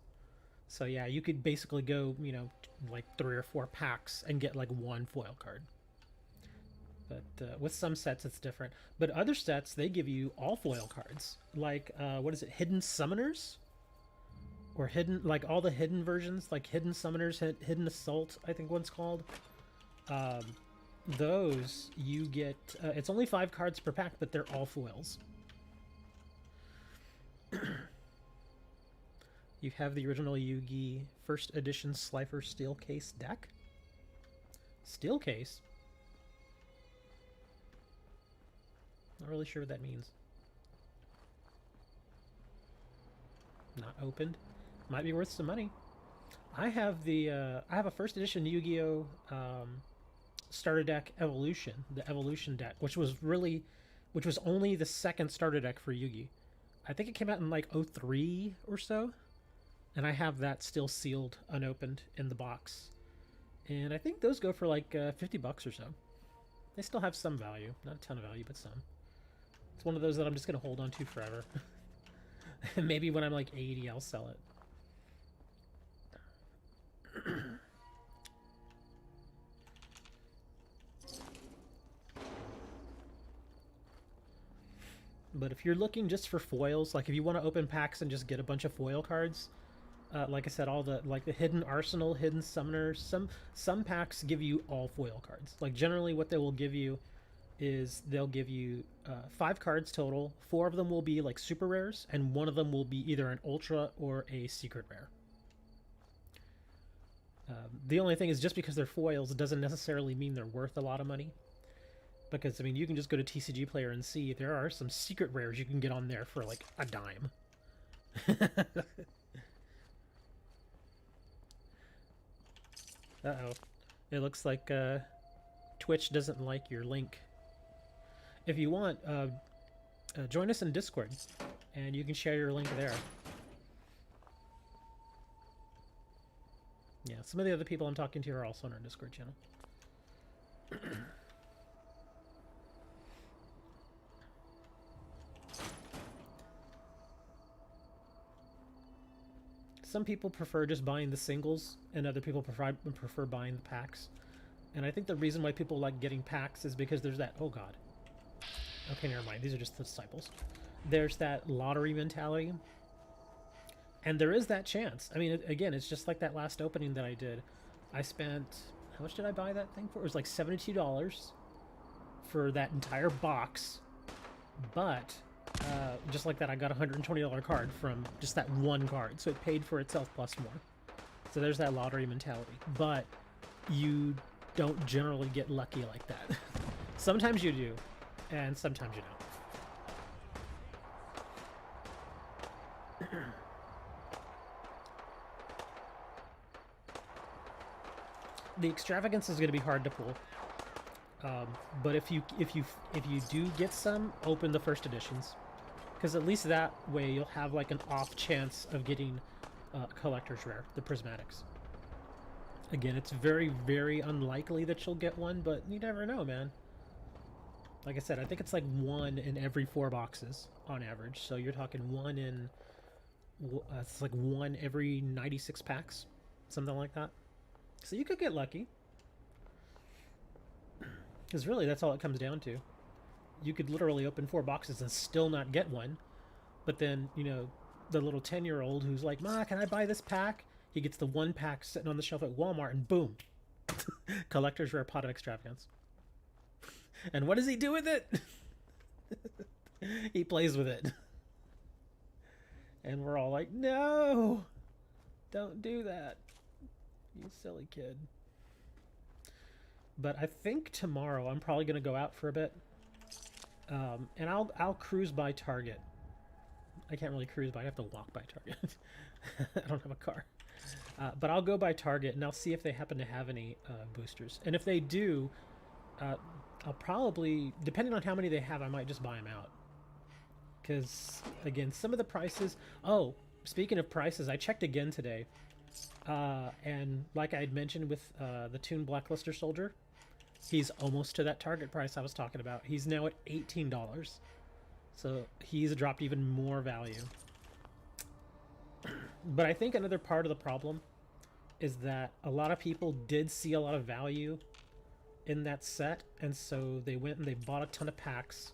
So yeah, you could basically go, you know, like 3 or 4 packs and get like 1 foil card. But with some sets it's different. But other sets, they give you all foil cards. Like what is it, Hidden Summoners? Or hidden, like all the hidden versions, like Hidden Summoners, Hidden Assault, I think one's called. Those you get, it's only 5 cards per pack, but they're all foils. You have the original Yu-Gi first edition Slifer Steel Case deck. Steel Case? Not really sure what that means. Not opened. Might be worth some money. I have the I have a first edition Yu-Gi-Oh starter deck Evolution, the Evolution deck, which was only the second starter deck for Yu-Gi. I think it came out in like 03 or so, and I have that still sealed, unopened in the box. And I think those go for like 50 bucks or so. They still have some value, not a ton of value, but some. It's one of those that I'm just gonna hold on to forever. Maybe when I'm like 80, I'll sell it. But if you're looking just for foils, like if you want to open packs and just get a bunch of foil cards, like I said, all the like the Hidden Arsenal, Hidden Summoners, some packs give you all foil cards. Like generally what they will give you is they'll give you 5 cards total. 4 of them will be like super rares, and 1 of them will be either an ultra or a secret rare. The only thing is, just because they're foils doesn't necessarily mean they're worth a lot of money. Because, I mean, you can just go to TCG Player and see there are some secret rares you can get on there for like a dime. Uh-oh. It looks like Twitch doesn't like your link. If you want, join us in Discord, and you can share your link there. Yeah, some of the other people I'm talking to are also on our Discord channel. Some people prefer just buying the singles, and other people prefer buying the packs. And I think the reason why people like getting packs is because there's that... Oh, God. Okay, never mind. These are just the disciples. There's that lottery mentality. And there is that chance. I mean, again, it's just like that last opening that I did. I spent... How much did I buy that thing for? It was like $72 for that entire box. But just like that, I got a $120 card from just that one card, so it paid for itself plus more. So there's that lottery mentality. But you don't generally get lucky like that. Sometimes you do, and sometimes you don't. The extravagance is going to be hard to pull, but if you do get some, open the first editions, because at least that way you'll have like an off chance of getting collector's rare, the prismatics. Again, it's very, very unlikely that you'll get one, but you never know, man. Like I said, I think it's like 1 in every 4 boxes on average, so you're talking 1 in it's like 1 every 96 packs, something like that. So you could get lucky. Because really, that's all it comes down to. You could literally open 4 boxes and still not get one. But then, you know, the little 10-year-old who's like, Ma, can I buy this pack? He gets the 1 pack sitting on the shelf at Walmart, and boom. Collector's rare pot of extravagance. And what does he do with it? He plays with it. And we're all like, no! Don't do that. You silly kid. But I think tomorrow I'm probably going to go out for a bit. And I'll cruise by Target. I can't really cruise by, I have to walk by Target. I don't have a car. But I'll go by Target and I'll see if they happen to have any boosters. And if they do, I'll probably, depending on how many they have, I might just buy them out. Because, again, some of the prices... Oh, speaking of prices, I checked again today. And like I had mentioned with the Toon Blackluster Soldier, he's almost to that target price I was talking about. He's now at $18. So he's dropped even more value. But I think another part of the problem is that a lot of people did see a lot of value in that set, and so they went and they bought a ton of packs,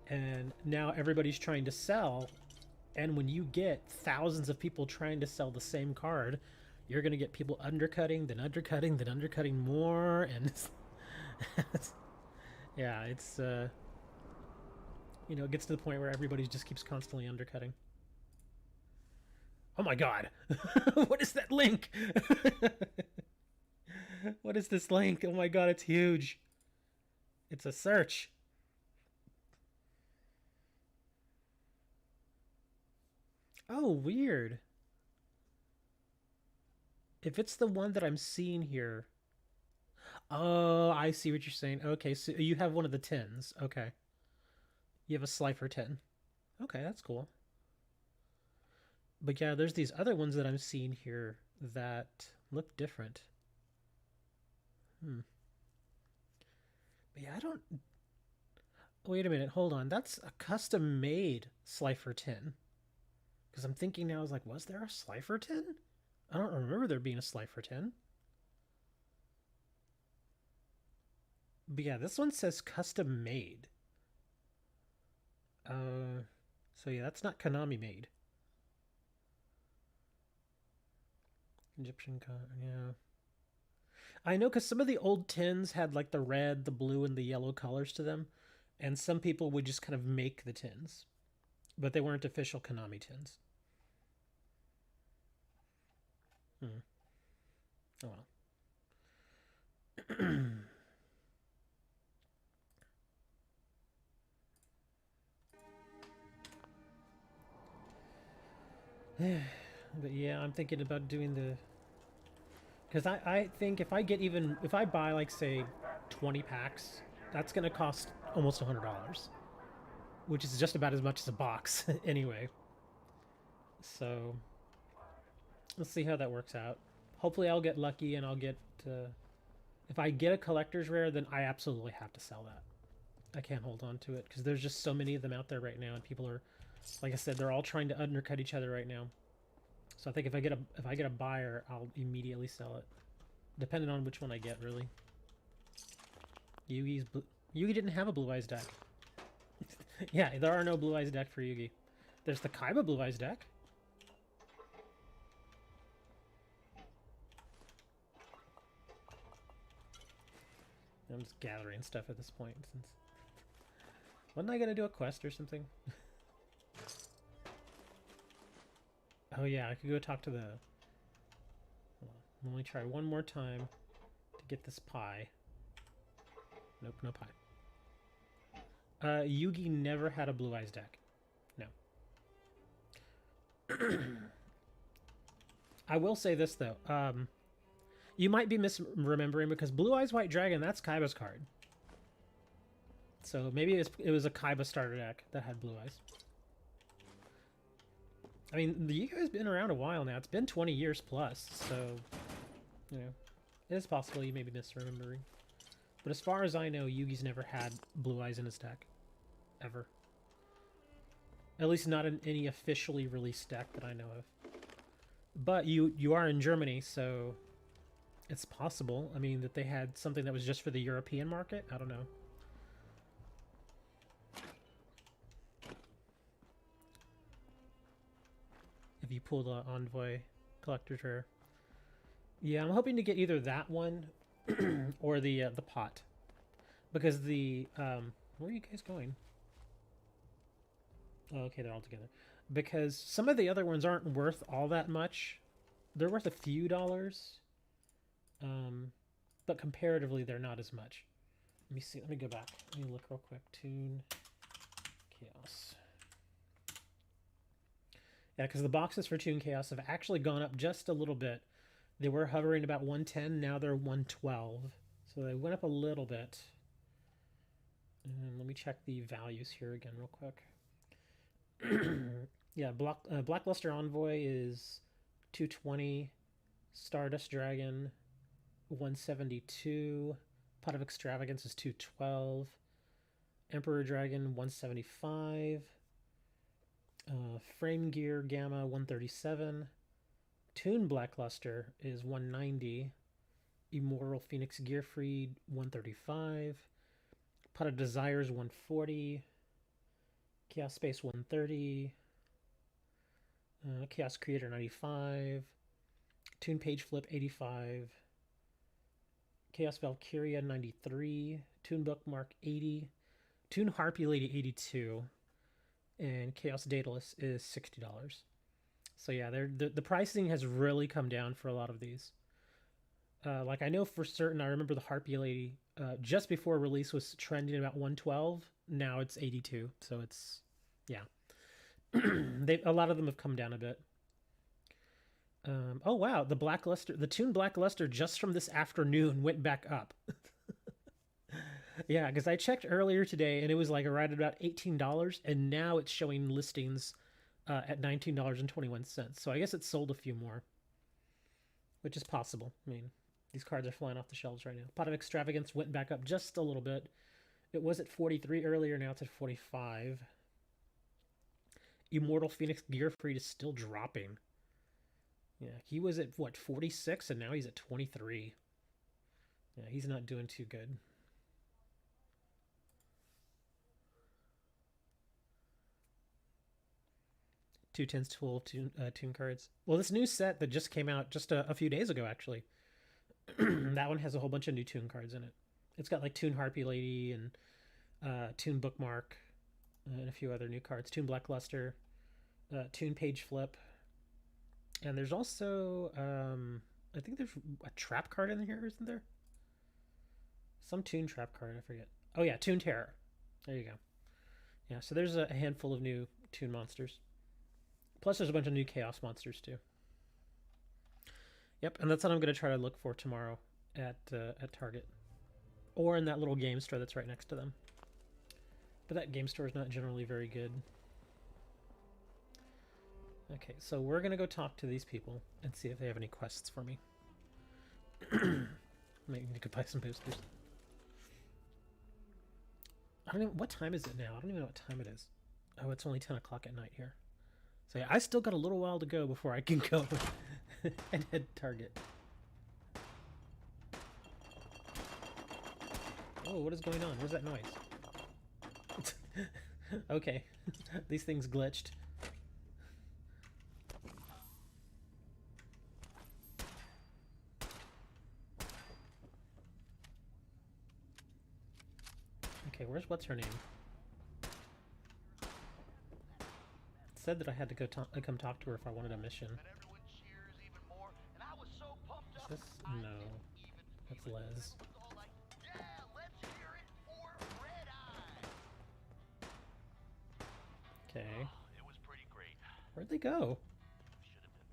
and now everybody's trying to sell. And when you get thousands of people trying to sell the same card, you're going to get people undercutting, then undercutting, then undercutting more, and yeah, it's you know, it gets to the point where everybody just keeps constantly undercutting. Oh my god! What is that link? What is this link? Oh my god, it's huge. It's a search. Oh, weird. If it's the one that I'm seeing here... Oh, I see what you're saying. Okay, so you have one of the 10s. Okay. You have a Slifer 10. Okay, that's cool. But yeah, there's these other ones that I'm seeing here that look different. But yeah, I don't... Wait a minute, hold on. That's a custom-made Slifer 10. Because I'm thinking now, I was like, was there a Slifer 10? I don't remember there being a Slifer 10. But yeah, this one says custom made. So yeah, that's not Konami made. Egyptian card, yeah. I know, because some of the old tins had like the red, the blue, and the yellow colors to them. And some people would just kind of make the tins. But they weren't official Konami tins. Oh well. But yeah, I'm thinking about doing the... Because I think if I get even... If I buy, like, say, 20 packs, that's going to cost almost $100. Which is just about as much as a box, anyway. So... Let's see how that works out. Hopefully I'll get lucky and I'll get... if I get a collector's rare, then I absolutely have to sell that. I can't hold on to it, because there's just so many of them out there right now, and people are... Like I said, they're all trying to undercut each other right now. So I think if I get a buyer, I'll immediately sell it. Depending on which one I get, really. Yugi's Yugi didn't have a Blue Eyes deck. Yeah, there are no Blue Eyes deck for Yugi. There's the Kaiba Blue Eyes deck. I'm just gathering stuff at this point since Wasn't I gonna do a quest or something? Oh yeah, I could go talk to the... Hold on. Let me try one more time to get this pie. Nope, no pie. Yugi never had a Blue Eyes deck. No. I will say this, though. You might be misremembering because Blue Eyes White Dragon, that's Kaiba's card. So maybe it was a Kaiba starter deck that had Blue Eyes. I mean, the Yu-Gi-Oh has been around a while now. It's been 20 years plus, so, you know, it is possible you may be misremembering. But as far as I know, Yugi's never had Blue Eyes in his deck. Ever. At least not in any officially released deck that I know of. But you are in Germany, so it's possible. I mean, that they had something that was just for the European market? I don't know. If you pull the Envoy Collector's Rare. Yeah, I'm hoping to get either that one or the pot. Because the... where are you guys going? Oh, okay, they're all together. Because some of the other ones aren't worth all that much. They're worth a few dollars. But comparatively, they're not as much. Let me see. Let me go back. Let me look real quick. Toon Chaos. Yeah, because the boxes for Toon Chaos have actually gone up just a little bit. They were hovering about 110. Now they're 112. So they went up a little bit. And let me check the values here again real quick. Yeah, Blackluster Envoy is 220. Stardust Dragon 172. Pot of Extravagance is 212. Emperor Dragon 175. Frame Gear Gamma 137. Toon Blackluster is 190. Immortal Phoenix Gearfried 135. Pot of Desires 140. Chaos Space 130. Chaos Creator 95. Toon Page Flip 85. Chaos Valkyria 93. Toon Bookmark 80. Toon Harpy Lady 82. And Chaos Daedalus is $60. So yeah, the pricing has really come down for a lot of these. Like I know for certain, I remember the Harpy Lady just before release was trending about 112. Now it's 82. So it's, yeah. A lot of them have come down a bit. Oh wow, the Toon Blackluster just from this afternoon went back up. Yeah, because I checked earlier today and it was like right at about $18, and now it's showing listings at $19.21. So I guess it sold a few more, which is possible. I mean, these cards are flying off the shelves right now. Pot of Extravagance went back up just a little bit. It was at 43 earlier, now it's at 45. Immortal Phoenix Gearfried is still dropping. Yeah, he was at, what, 46, and now he's at 23. Yeah, he's not doing too good. Two tens to 12 toon cards. Well, this new set that just came out just a few days ago, actually. That one has a whole bunch of new toon cards in it. It's got like Toon Harpy Lady and Toon Bookmark and a few other new cards. Toon Blackluster, Toon Page Flip. And there's also, I think there's a trap card in here, isn't there? Some Toon trap card, I forget. Oh yeah, Toon Terror. There you go. Yeah, so there's a handful of new Toon monsters. Plus there's a bunch of new Chaos monsters too. Yep, and that's what I'm going to try to look for tomorrow at Target. Or in that little game store that's right next to them. But that game store is not generally very good. Okay, so we're going to go talk to these people and see if they have any quests for me. Maybe we could buy some boosters. I don't even... What time is it now? I don't even know what time it is. Oh, it's only 10 o'clock at night here. So yeah, I still got a little while to go before I can go and head to Target. Oh, what is going on? Where's that noise? Okay, these things glitched. Okay, what's her name? said that I had to go come talk to her if I wanted a mission. And everyone cheers even more, and I was so pumped up. This? I No. didn't even That's feel it. Les. It was all like, yeah, let's hear it for Red Eye. Okay. It was pretty great. Where'd they go? Should have been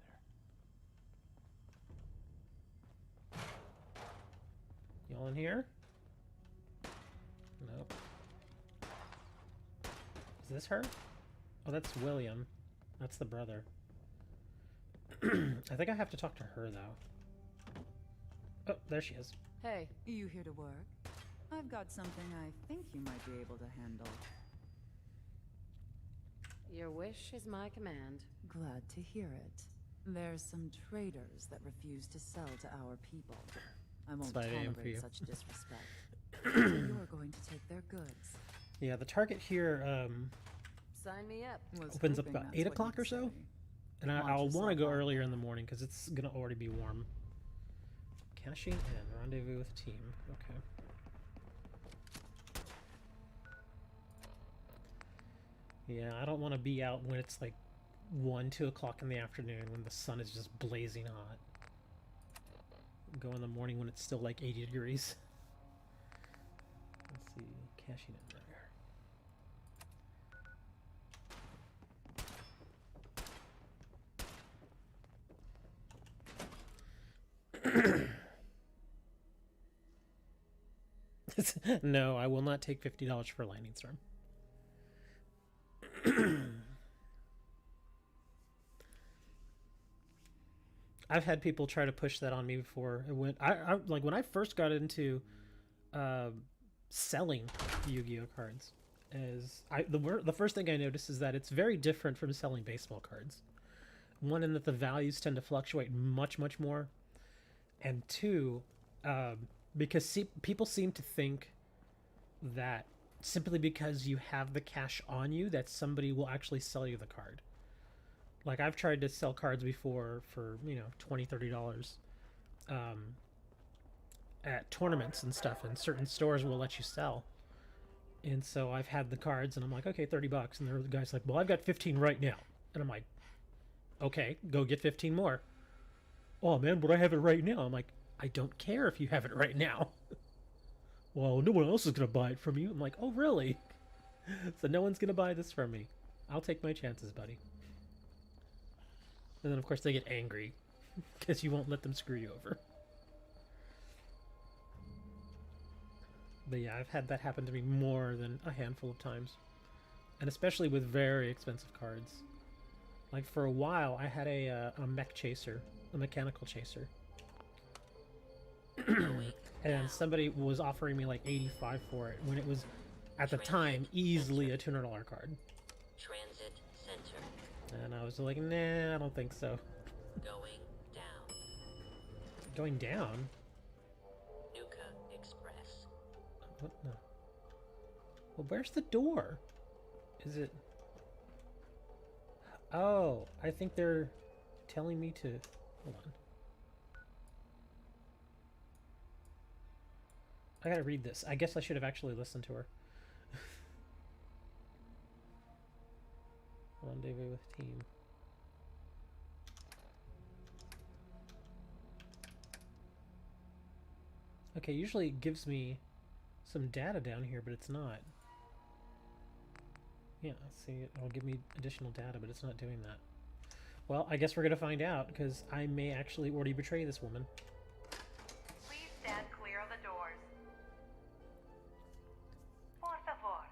there. Y'all in here? Nope. Is this her? Oh, that's William. That's the brother. I think I have to talk to her, though. Oh, there she is. Hey, You here to work? I've got something I think you might be able to handle. your wish is my command. Glad to hear it. There's some traders that refuse to sell to our people. I won't That's my name for you. tolerate such disrespect. You're going to take their goods. Yeah, the target here Sign me up. Was opens up hoping about that's 8 what o'clock you'd or so. say. And Launch I'll want to yourself go out. earlier in the morning because it's going to already be warm. Caching in. Rendezvous with team. Okay. Yeah, I don't want to be out when it's like 1, 2 o'clock in the afternoon when the sun is just blazing hot. Go in the morning when it's still like 80 degrees. Let's see. Caching in there. No, I will not take $50 for a lightning storm. I've had people try to push that on me before. I like when I first got into selling Yu-Gi-Oh cards. The first thing I noticed is that it's very different from selling baseball cards. One, in that the values tend to fluctuate much more, and two, because people seem to think that simply because you have the cash on you, that somebody will actually sell you the card. Like, I've tried to sell cards before for, $20, $30 at tournaments and stuff, and certain stores will let you sell. And so I've had the cards, and I'm like, okay, $30. And the guy's like, well, I've got 15 right now. And I'm like, okay, go get 15 more. Oh, man, but I have it right now. I'm like, I don't care if you have it right now. Well, no one else is going to buy it from you. I'm like, oh, really? So no one's going to buy this from me. I'll take my chances, buddy. And then, of course, they get angry because you won't let them screw you over. But yeah, I've had that happen to me more than a handful of times. And especially with very expensive cards. Like, for a while, I had a mech chaser, a mechanical chaser. And somebody was offering me like 85 for it when it was, at the time, easily a $200 card. Transit Center. And I was like, nah, I don't think so. Going down. Going down? Nuka Express. What? No. Well, where's the door? Is it... Oh, I think they're telling me to... Hold on. I gotta read this. I guess I should have actually listened to her. Rendezvous with team. Okay, usually it gives me some data down here, but it's not. Yeah, see, it'll give me additional data, but it's not doing that. Well, I guess we're gonna find out, because I may actually already betray this woman. Please stand clear of the doors. Por favor,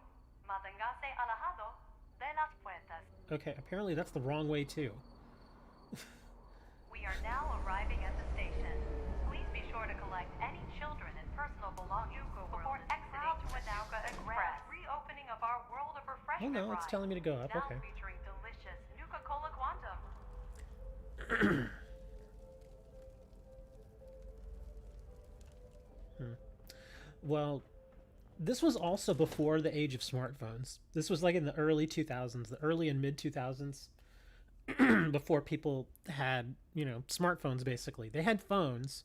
manténgase alejado de las puertas. Okay, apparently that's the wrong way too. We are now arriving at the station. Please be sure to collect any children and personal belongings before exiting to Nuka Express. Reopening of our World of Oh Refreshment no, it's ride. telling me to go up, Now okay. featuring delicious Nuka-Cola Quantum. Well, this was also before the age of smartphones. This was like in the early 2000s, the early and mid 2000s, before people had, smartphones basically. They had phones,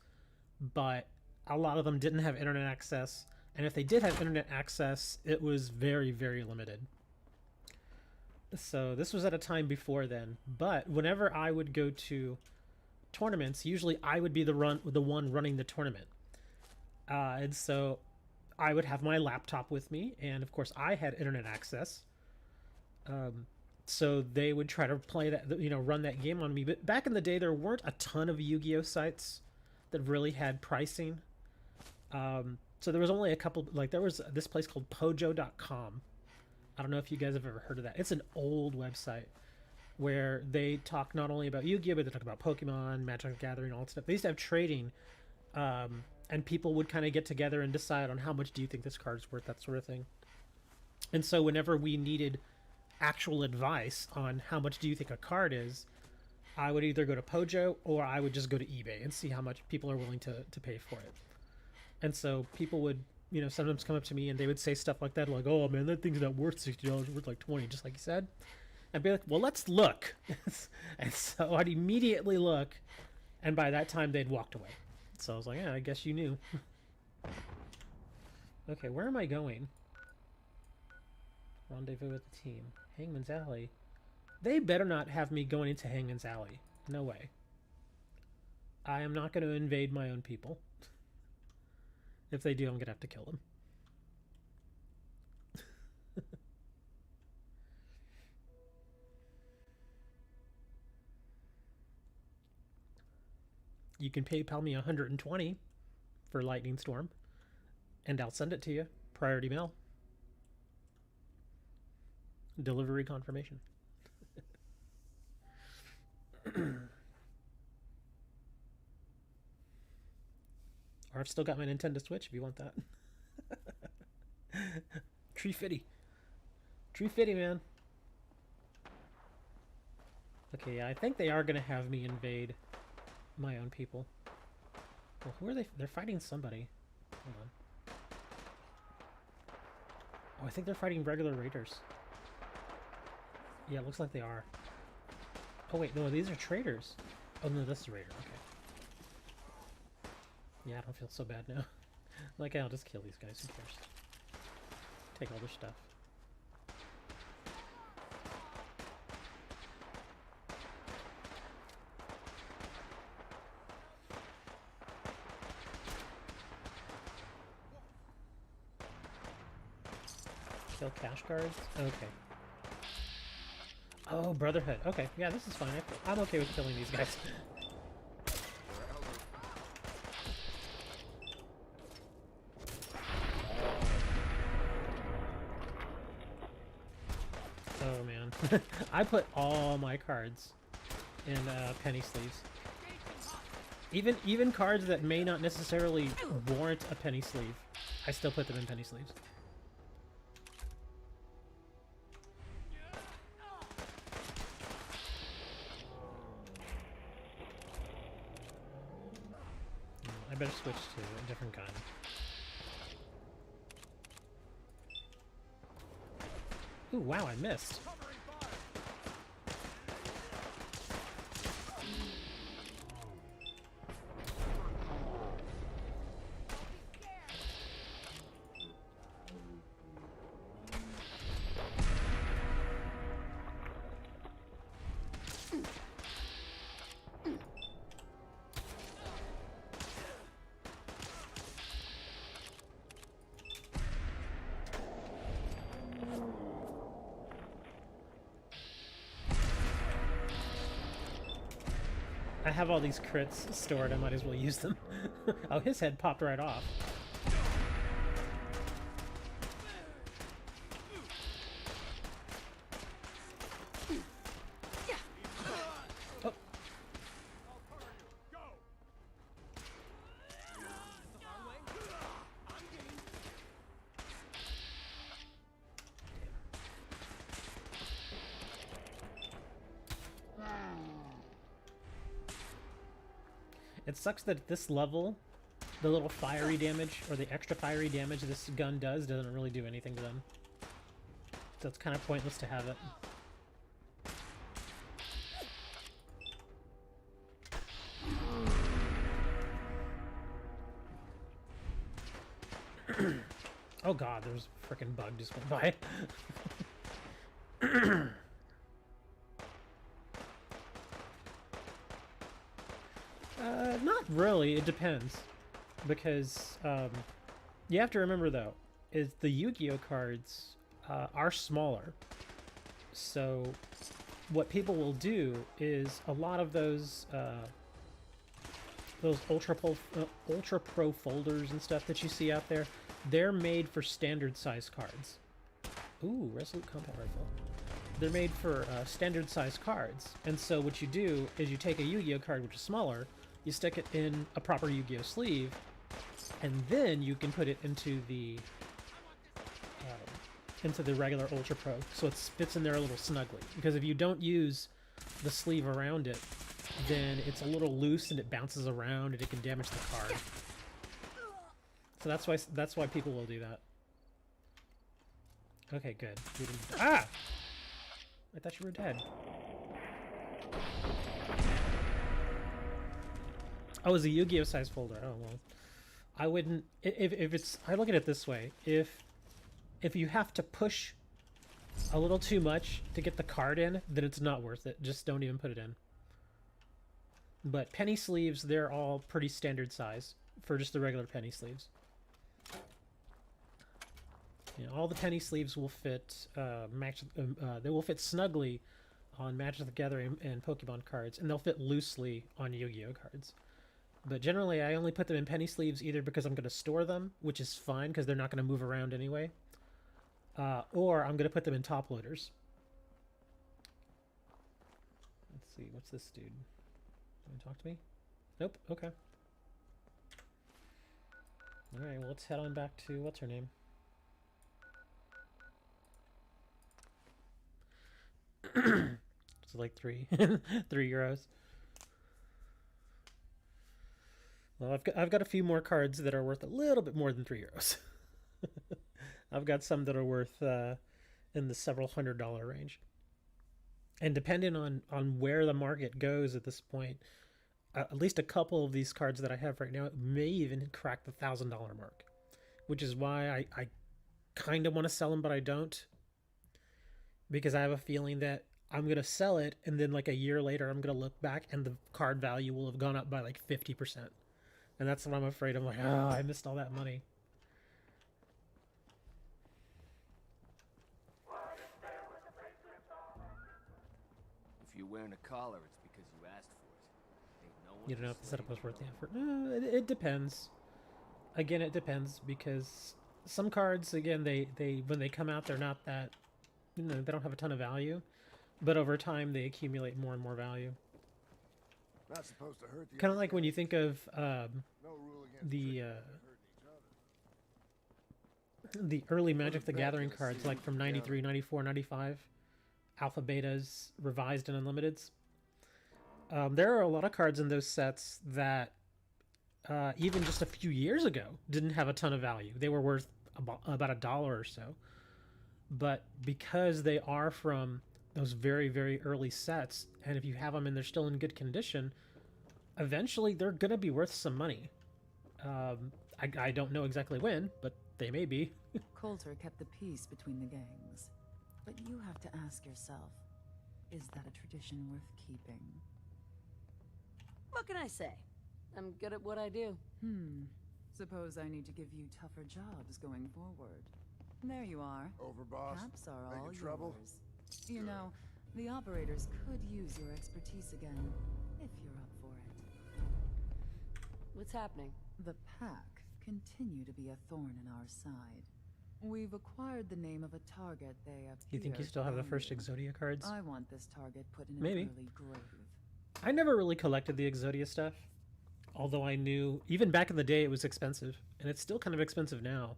but a lot of them didn't have internet access. And if they did have internet access, it was very, very limited. So this was at a time before then. But whenever I would go to tournaments, usually I would be the one running the tournament. And so I would have my laptop with me, and of course I had internet access. So they would try to play that, run that game on me. But back in the day, there weren't a ton of Yu-Gi-Oh sites that really had pricing. So there was only a couple. Like there was this place called Pojo.com. I don't know if you guys have ever heard of that. It's an old website where they talk not only about Yu-Gi-Oh, but they talk about Pokemon, Magic the Gathering, all that stuff. They used to have trading, and people would kind of get together and decide on how much do you think this card is worth, that sort of thing. And so whenever we needed actual advice on how much do you think a card is, I would either go to Pojo or I would just go to eBay and see how much people are willing to pay for it. And so people would, sometimes come up to me and they would say stuff like that, like, "Oh man, that thing's not worth $60, it's worth like 20, just like you said." I'd be like, "Well, let's look." And so I'd immediately look, and by that time they'd walked away. So I was like, "Yeah, I guess you knew." Okay, where am I going? Rendezvous with the team. Hangman's Alley. They better not have me going into Hangman's Alley. No way. I am not going to invade my own people. If they do, I'm going to have to kill them. You can PayPal me 120 for Lightning Storm, and I'll send it to you. Priority mail. Delivery confirmation. Or I've still got my Nintendo Switch if you want that. Tree Fitty. Tree Fitty, man. Okay, yeah, I think they are going to have me invade my own people. Well, who are they? They're fighting somebody. Hold on. Oh, I think they're fighting regular raiders. Yeah, it looks like they are. Oh, wait, no, these are traders. Oh, no, this is a raider. Okay. Yeah, I don't feel so bad now. Like, I'll just kill these guys. Who cares? Take all their stuff. Kill cash cards? Okay. Oh, Brotherhood. Okay, yeah, this is fine. I'm okay with killing these guys. Oh, man. I put all my cards in penny sleeves. Even cards that may not necessarily warrant a penny sleeve, I still put them in penny sleeves. I better switch to a different gun. Ooh, wow, I missed. I have all these crits stored, I might as well use them. Oh, his head popped right off. Oh. It sucks that at this level, the little fiery damage, or the extra fiery damage this gun does, doesn't really do anything to them. So it's kind of pointless to have it. Oh god, there was a freaking bug just went by. Not really. It depends, because you have to remember though, is the Yu-Gi-Oh cards are smaller. So what people will do is a lot of those Ultra Pro folders and stuff that you see out there, they're made for standard size cards. Ooh, Resolute Combat Rifle. They're made for standard size cards, and so what you do is you take a Yu-Gi-Oh card which is smaller, you stick it in a proper Yu-Gi-Oh sleeve, and then you can put it into the regular Ultra Pro, so it fits in there a little snugly. Because if you don't use the sleeve around it, then it's a little loose and it bounces around and it can damage the card. So that's why people will do that. Okay, good. We didn't... Ah! I thought you were dead. Oh, it's a Yu-Gi-Oh size folder. Oh well, I wouldn't. If it's, I look at it this way: if you have to push a little too much to get the card in, then it's not worth it. Just don't even put it in. But penny sleeves, they're all pretty standard size for just the regular penny sleeves. You know, all the penny sleeves will fit they will fit snugly on Magic the Gathering and Pokemon cards, and they'll fit loosely on Yu-Gi-Oh cards. But generally, I only put them in penny sleeves either because I'm going to store them, which is fine because they're not going to move around anyway, or I'm going to put them in top loaders. Let's see, what's this dude? Want to talk to me? Nope. Okay. All right. Well, let's head on back to what's her name. It's like €3. Well, I've got a few more cards that are worth a little bit more than €3. I've got some that are worth in the several $100 range. And depending on where the market goes at this point, at least a couple of these cards that I have right now may even crack the $1,000 mark, which is why I kind of want to sell them, but I don't. Because I have a feeling that I'm going to sell it, and then like a year later, I'm going to look back, and the card value will have gone up by like 50%. And that's what I'm afraid. I'm like, oh, I missed all that money. If you're wearing a collar, it's because you asked for it. Ain't no one You don't know if the slave. setup was worth the effort. It depends. Again, it depends, because some cards, again, they when they come out, they're not that, you know, they don't have a ton of value, but over time they accumulate more and more value. Not supposed to hurt the Kind of other like when guy. you think of No rule against the tricking or hurting each other. the early Magic the back Gathering to the cards, scene like from of 93, 94, 95, Alpha, Betas, Revised, and Unlimiteds. There are a lot of cards in those sets that even just a few years ago didn't have a ton of value. They were worth about $1 or so. But because they are from those very, very early sets, and if you have them and they're still in good condition, eventually they're going to be worth some money. I don't know exactly when, but they may be. Coulter kept the peace between the gangs. But you have to ask yourself, is that a tradition worth keeping? What can I say? I'm good at what I do. Suppose I need to give you tougher jobs going forward. There you are. Over, boss. Caps are Making all trouble? yours. You know, the operators could use your expertise again, if you're up for it. What's happening? The Pack continue to be a thorn in our side. We've acquired the name of a target they appear You think you still have the first value. Exodia cards? I want this target put in Maybe. an early grave. I never really collected the Exodia stuff, although I knew even back in the day it was expensive, and it's still kind of expensive now.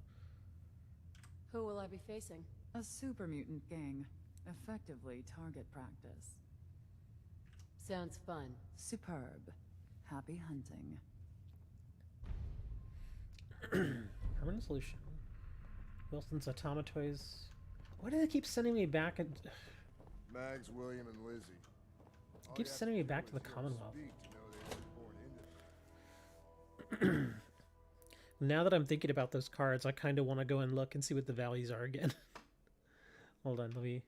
Who will I be facing? A super mutant gang. Effectively target practice. Sounds fun. Superb. Happy hunting. Permanent solution. Wilson's Automatoys. Why do they keep sending me back? And Mags, William, and Lizzie. All keeps you have sending to me do back to is the hear 'em Commonwealth. speak to know they weren't born into it. Now that I'm thinking about those cards, I kind of want to go and look and see what the values are again. Hold on,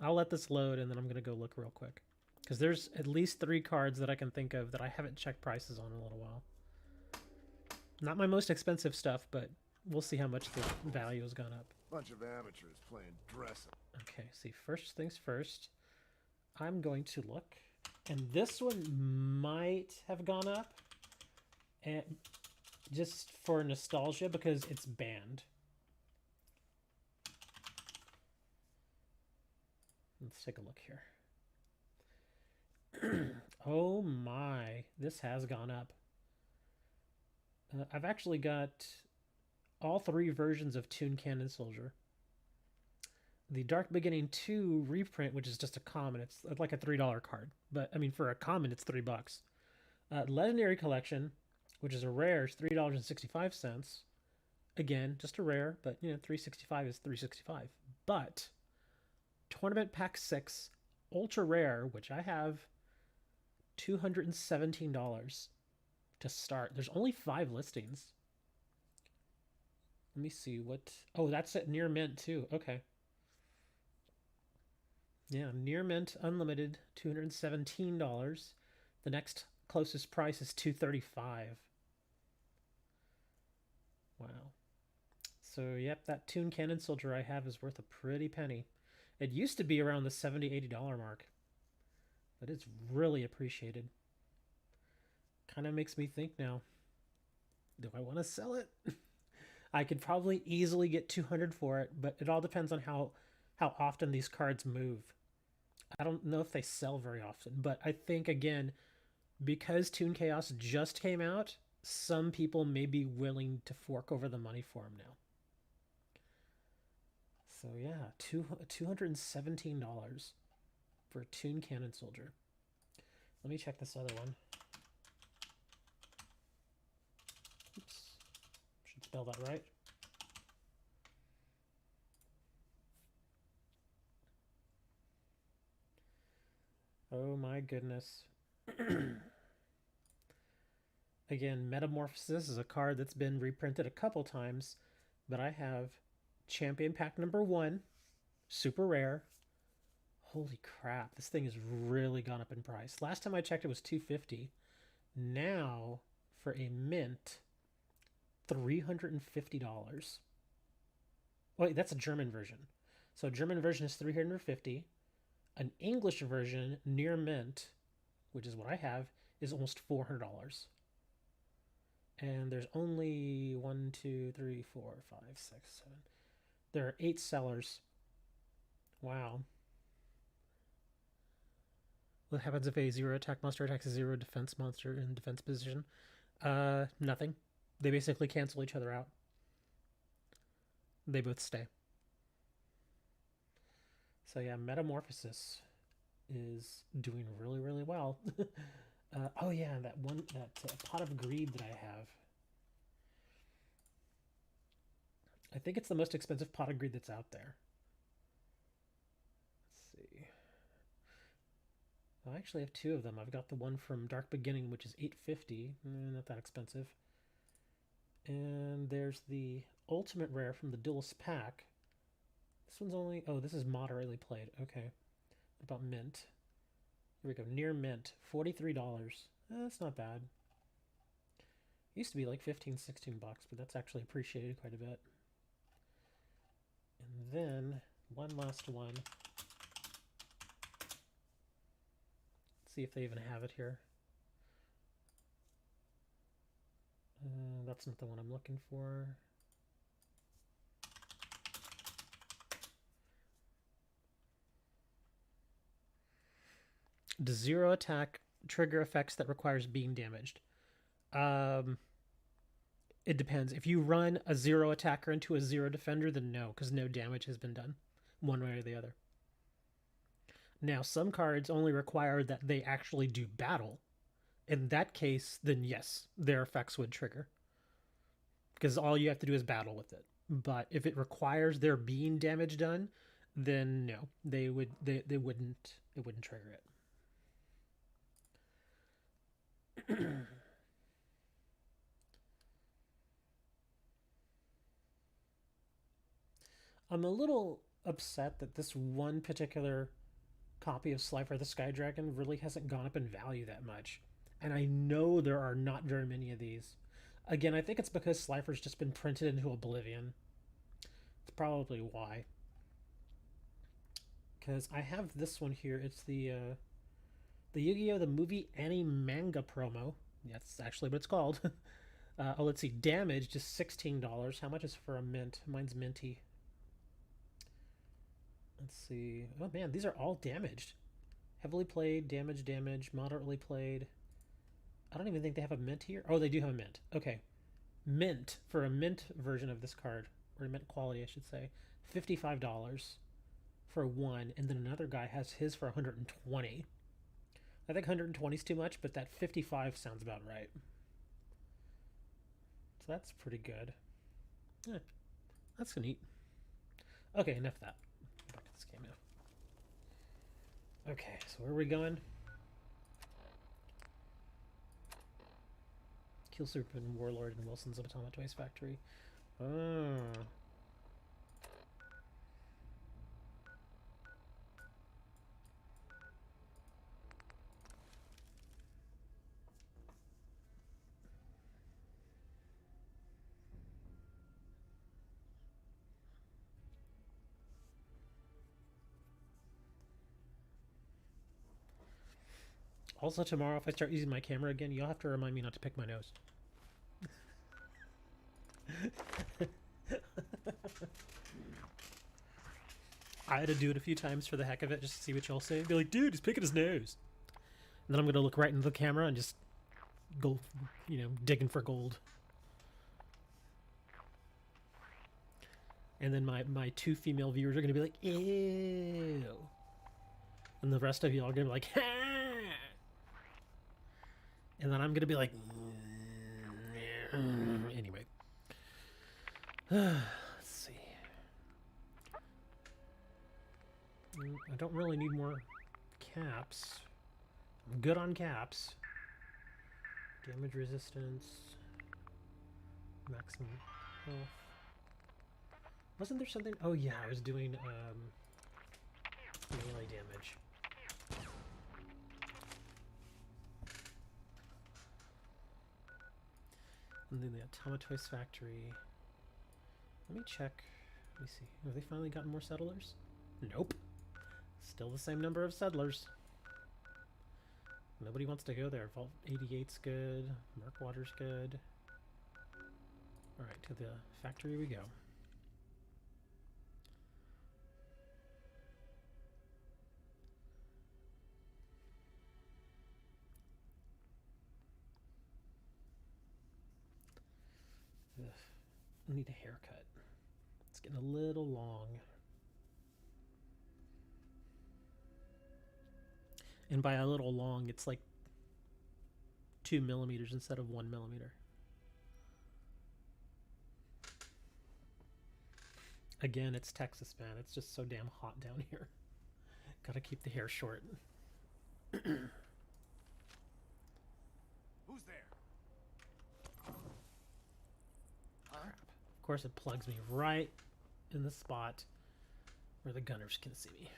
I'll let this load, and then I'm gonna go look real quick. Because there's at least 3 cards that I can think of that I haven't checked prices on in a little while. Not my most expensive stuff, but we'll see how much the value has gone up. Bunch of amateurs playing dress up. Okay, see, first things first. I'm going to look, and this one might have gone up, and just for nostalgia because it's banned. Let's take a look here. Oh my, this has gone up. I've actually got all 3 versions of Toon Cannon Soldier. The Dark Beginning 2 reprint, which is just a common, it's like a $3 card. But, I mean, for a common, it's $3. Legendary Collection, which is a rare, is $3.65. Again, just a rare, but, you know, $3.65 is $3.65. But Tournament Pack 6, Ultra Rare, which I have, $217 to start. There's only 5 listings. Let me see what... Oh, that's at Near Mint, too. Okay. Yeah, Near Mint Unlimited, $217. The next closest price is $235. Wow. So, yep, that Toon Cannon Soldier I have is worth a pretty penny. It used to be around the $70, $80 mark. But it's really appreciated. Kind of makes me think now, do I want to sell it? I could probably easily get $200 for it, but it all depends on how often these cards move. I don't know if they sell very often, but I think, again, because Toon Chaos just came out, some people may be willing to fork over the money for them now. So yeah, $217 for a Toon Cannon Soldier. Let me check this other one. Oops. Should spell that right. Oh my goodness. Again, Metamorphosis is a card that's been reprinted a couple times, but I have Champion Pack number 1, super rare. Holy crap, this thing has really gone up in price. Last time I checked it was $250. Now, for a mint, $350. Wait, that's a German version. So German version is $350. An English version, near mint, which is what I have, is almost $400. And there's only 1, 2, 3, 4, 5, 6, 7. There are 8 sellers. Wow. What happens if a 0 attack monster attacks a 0 defense monster in defense position? Nothing. They basically cancel each other out. They both stay. So yeah, Metamorphosis is doing really, really well. Oh yeah, that Pot of Greed that I have. I think it's the most expensive Pot of Greed that's out there. Let's see. I actually have 2 of them. I've got the one from Dark Beginning, which is $850. Not that expensive. And there's the Ultimate Rare from the Duelist Pack. This one's only... Oh, this is moderately played. Okay. What about Mint? Here we go. Near Mint. $43. That's not bad. It used to be like 15, 16 bucks, but that's actually appreciated quite a bit. And then, one last one. Let's see if they even have it here. That's not the one I'm looking for. The 0 attack trigger effects that requires being damaged. It depends. If you run a 0 attacker into a 0 defender, then no, because no damage has been done, one way or the other. Now, some cards only require that they actually do battle. In that case, then yes, their effects would trigger, because all you have to do is battle with it. But if it requires there being damage done, then no, they wouldn't. It wouldn't trigger it. I'm a little upset that this one particular copy of Slifer the Sky Dragon really hasn't gone up in value that much. And I know there are not very many of these. Again, I think it's because Slifer's just been printed into oblivion. It's probably why. Because I have this one here. It's the Yu-Gi-Oh! The Movie Manga promo. That's actually what it's called. Oh, let's see. Damage, just $16. How much is for a mint? Mine's minty. Let's see. Oh, man, these are all damaged. Heavily played, damage, moderately played. I don't even think they have a mint here. Oh, they do have a mint. Okay. Mint, for a mint version of this card, or a mint quality, I should say, $55 for one, and then another guy has his for 120. I think 120 is too much, but that 55 sounds about right. So that's pretty good. Yeah, that's neat. Okay, enough of that. Back to this game now. Okay, so where are we going? Killsoup and Warlord and Wilson's Atomic Toys Factory. Oh. Also, tomorrow, if I start using my camera again, you'll have to remind me not to pick my nose. I had to do it a few times for the heck of it, just to see what y'all say. Be like, dude, he's picking his nose. And then I'm going to look right into the camera and just go, you know, digging for gold. And then my two female viewers are going to be like, ew. And the rest of y'all are going to be like, ha! And then I'm going to be like, anyway. Let's see. I don't really need more caps. I'm good on caps. Damage resistance. Maximum health. Wasn't there something? Oh yeah, I was doing melee damage. And then the Atomic Toys Factory. Let me check. Let me see. Have they finally gotten more settlers? Nope. Still the same number of settlers. Nobody wants to go there. Vault 88's good. Murkwater's good. Alright, to the factory we go. Ugh. I need a haircut. It's getting a little long. And by a little long, it's like 2 millimeters instead of 1 millimeter. Again, it's Texas, man. It's just so damn hot down here. Gotta keep the hair short. Who's there? Crap. Of course, it plugs me right in the spot where the gunners can see me.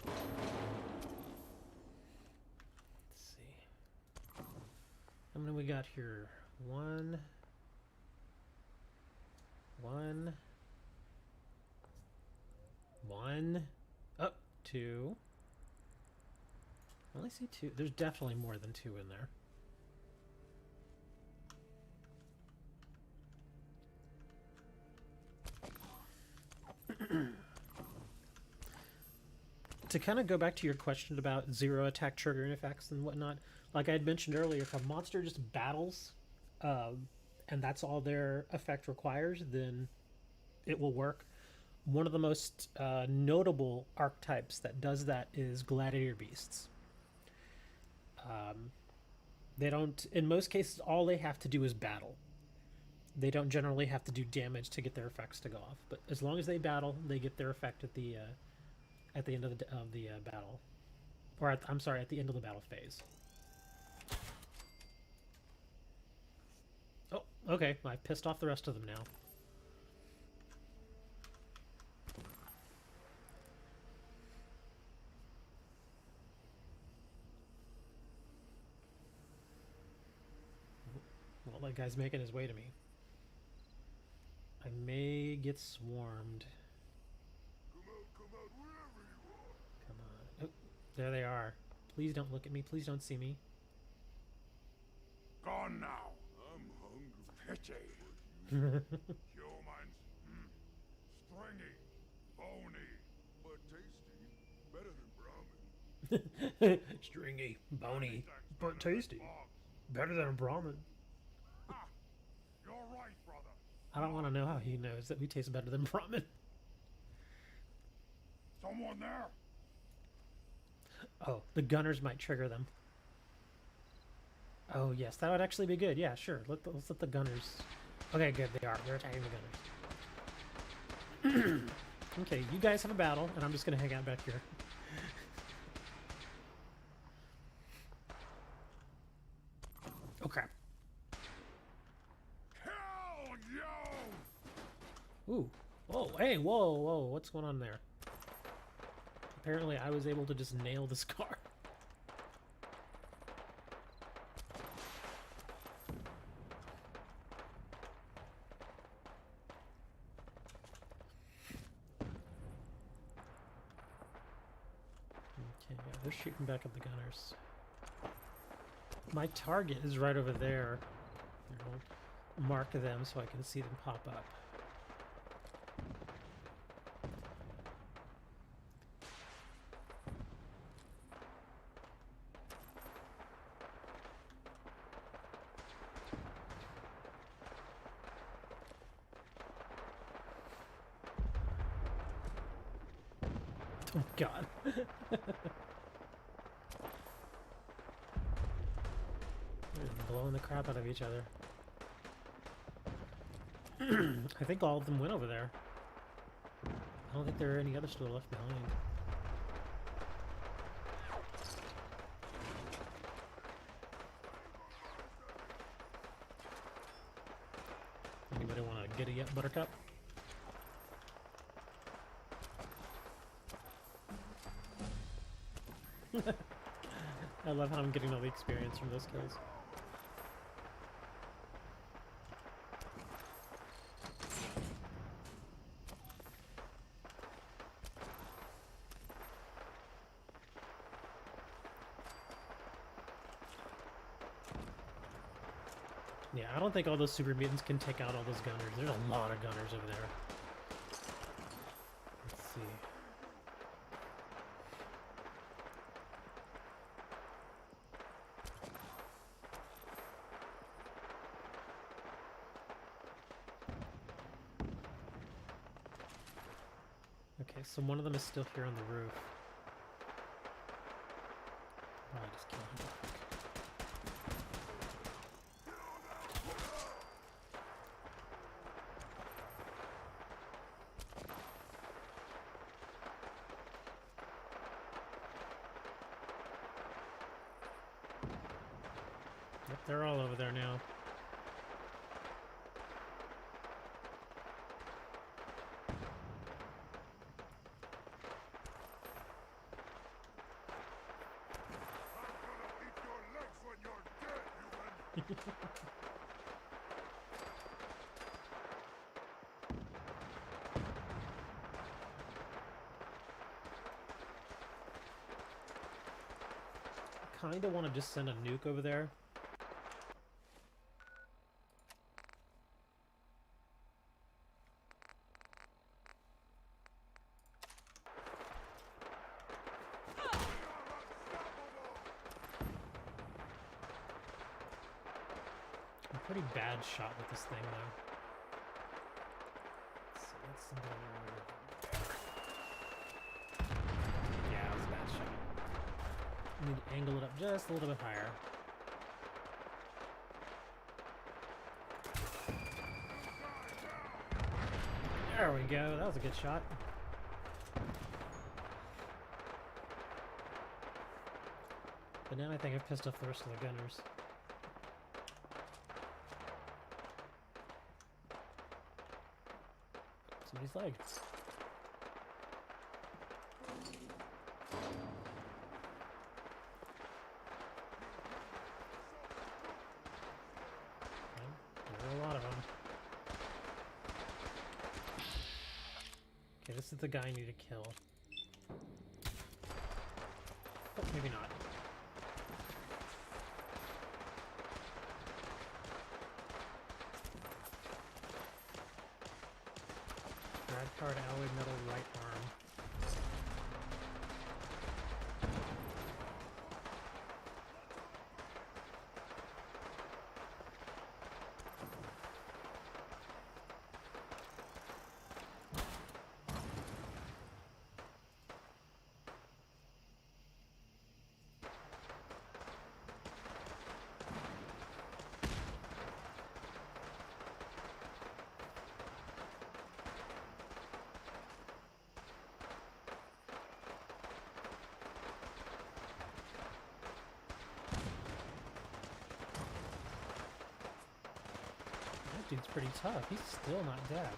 Let's see. How many we got here? One. Oh, two. I only see two. There's definitely more than two in there. To kind of go back to your question about zero attack triggering effects and whatnot, like I had mentioned earlier, if a monster just battles and that's all their effect requires, then it will work. One of the most notable archetypes that does that is Gladiator Beasts. They don't, in most cases, all they have to do is battle. They don't generally have to do damage to get their effects to go off. But as long as they battle, they get their effect at the end of the battle, or I'm sorry, at the end of the battle phase. Oh, okay. I pissed off the rest of them now. that guy's making his way to me. I may get swarmed. Come out wherever you are. Come on. Oh, there they are. Please don't look at me. Please don't see me. Gone now. I'm hungry. Humans. Stringy. Bony. But tasty. Better than Brahmin. Stringy, bony, but tasty. Better than a Brahmin. Ah, you're right, brother. I don't want to know how he knows that we taste better than Brahmin. Someone there? Oh, the gunners might trigger them. Oh, yes, that would actually be good. Yeah, sure. Let's let the gunners... Okay, good, they are. They're attacking the gunners. Okay, you guys have a battle, and I'm just going to hang out back here. Oh, crap. Hell, yo! Ooh. Whoa, hey, whoa, whoa, what's going on there? Apparently I was able to just nail this car. Okay, yeah, they're shooting back at the gunners. My target is right over there. I'll mark them so I can see them pop up. Oh god. They're just blowing the crap out of each other. I think all of them went over there. I don't think there are any others still left behind. Anybody want to giddy up, Buttercup? I love how I'm getting all the experience from those kills. Yeah, I don't think all those super mutants can take out all those gunners. There's a lot of gunners over there. Let's see. Okay, so one of them is still here on the roof. Oh, I just killed him. Yep, they're all over there now. Kinda want to just send a nuke over there. I'm a pretty bad shot with this thing though. Let's send it over. Yeah, that was a bad shot. I need to angle it up just a little bit higher. There we go, that was a good shot. But now I think I've pissed off the rest of the gunners. Somebody's leg. this is the guy I need to kill. Oh, maybe not. Grad card alloy metal right arm. That dude's pretty tough. He's still not dead.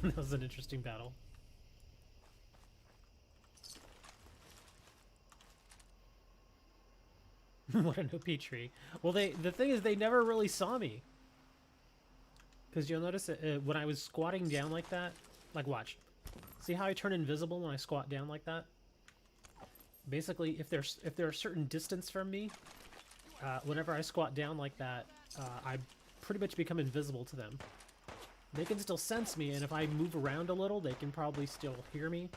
That was an interesting battle. What an OP tree. Well, the thing is, they never really saw me. Because you'll notice that when I was squatting down like that, like watch. See how I turn invisible when I squat down like that? Basically, if they're a certain distance from me, whenever I squat down like that, I pretty much become invisible to them. They can still sense me, and if I move around a little, they can probably still hear me.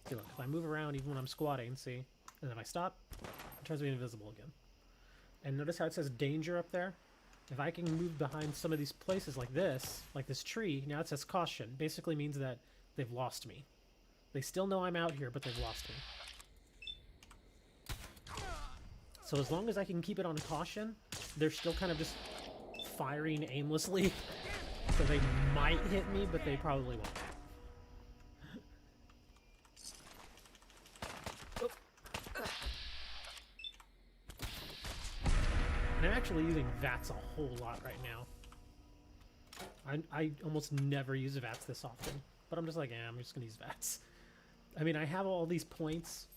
See, look, if I move around even when I'm squatting, see? And then if I stop, it turns me invisible again. And notice how it says danger up there? If I can move behind some of these places like this tree, now it says caution. Basically means that they've lost me. They still know I'm out here, but they've lost me. So as long as I can keep it on caution, they're still kind of just firing aimlessly. So they might hit me, but they probably won't. And I'm actually using VATS a whole lot right now. I almost never use VATS this often. But I'm just like, I'm just going to use VATS. I mean, I have all these points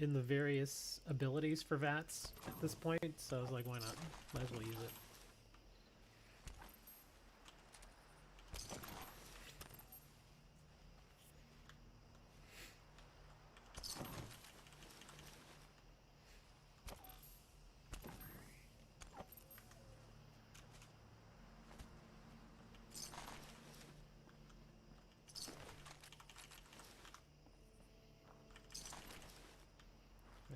in the various abilities for VATS at this point, so I was like, why not? Might as well use it.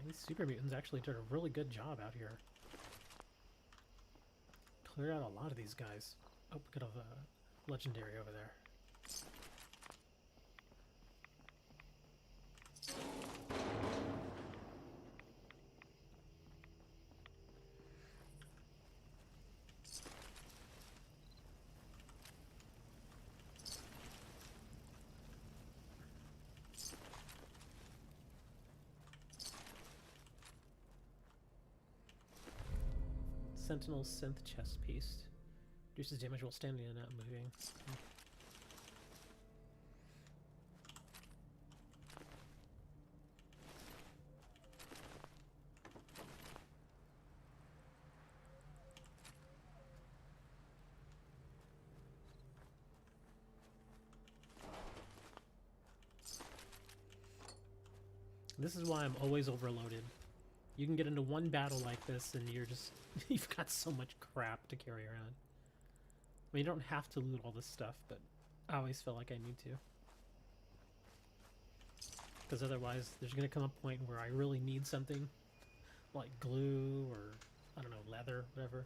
These super mutants actually did a really good job out here. Cleared out a lot of these guys. Oh, we got a legendary over there. Sentinel synth chest piece. Reduces damage while standing and not moving. This is why I'm always overloaded. You can get into one battle like this and you're just... you've got so much crap to carry around. I mean, you don't have to loot all this stuff, but I always feel like I need to. Because otherwise, there's going to come a point where I really need something, like glue or, I don't know, leather, whatever.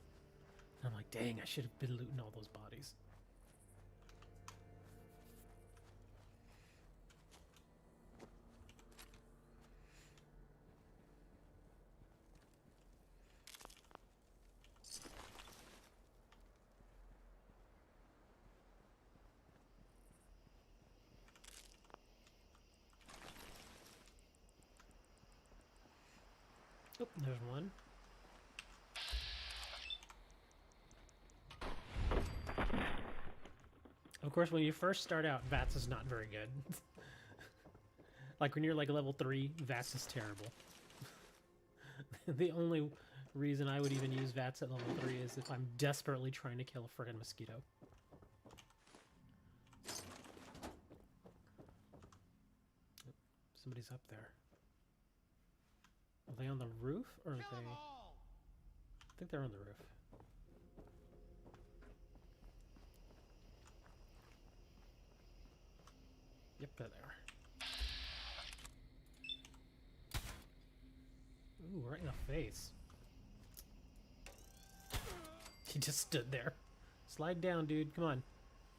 And I'm like, dang, I should have been looting all those bodies. Oh, there's one. Of course, when you first start out, VATS is not very good. Like, when you're like level 3, VATS is terrible. The only reason I would even use VATS at level 3 is if I'm desperately trying to kill a friggin' mosquito. Oh, somebody's up there. Are they on the roof, or are they... I think they're on the roof. Yep, they're there. Ooh, right in the face. He just stood there. Slide down, dude. Come on.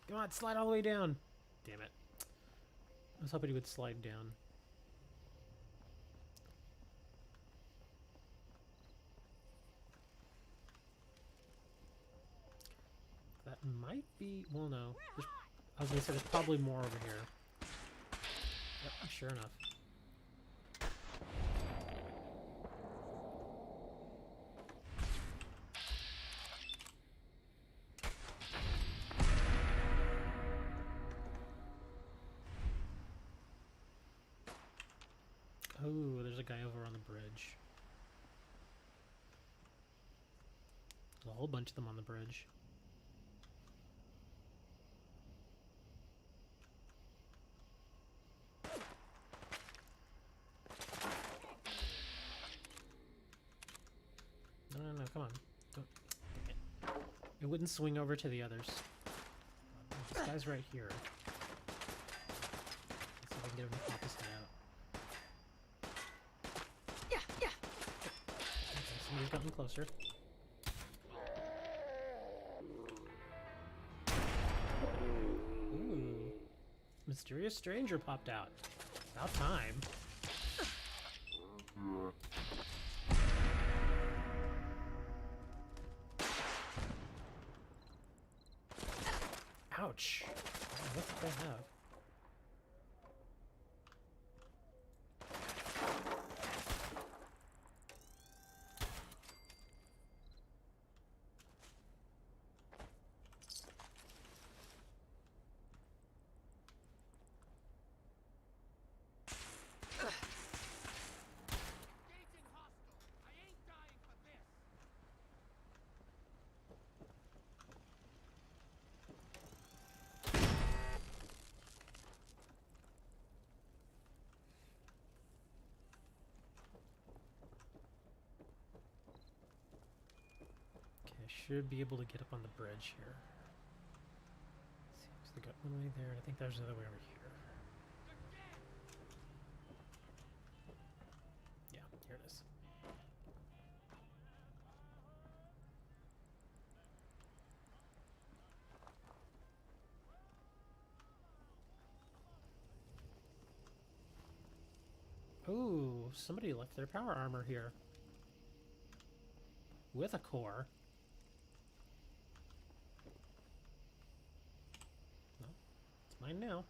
Come on, slide all the way down. Damn it. I was hoping he would slide down. That might be... well, no. I was gonna say there's probably more over here. Yep, sure enough. Oh, there's a guy over on the bridge. There's a whole bunch of them on the bridge. No, come on. Don't. It wouldn't swing over to the others. This guy's right here. Let's see if I can get him to pop his head out. Yeah. Okay, somebody's gotten closer. Ooh. Mysterious stranger popped out. About time. Ouch. What did they have? should be able to get up on the bridge here. Let's see, so they got one way there, and I think there's another way over here. Yeah, here it is. Ooh, somebody left their power armor here. With a core. No, it's mine now.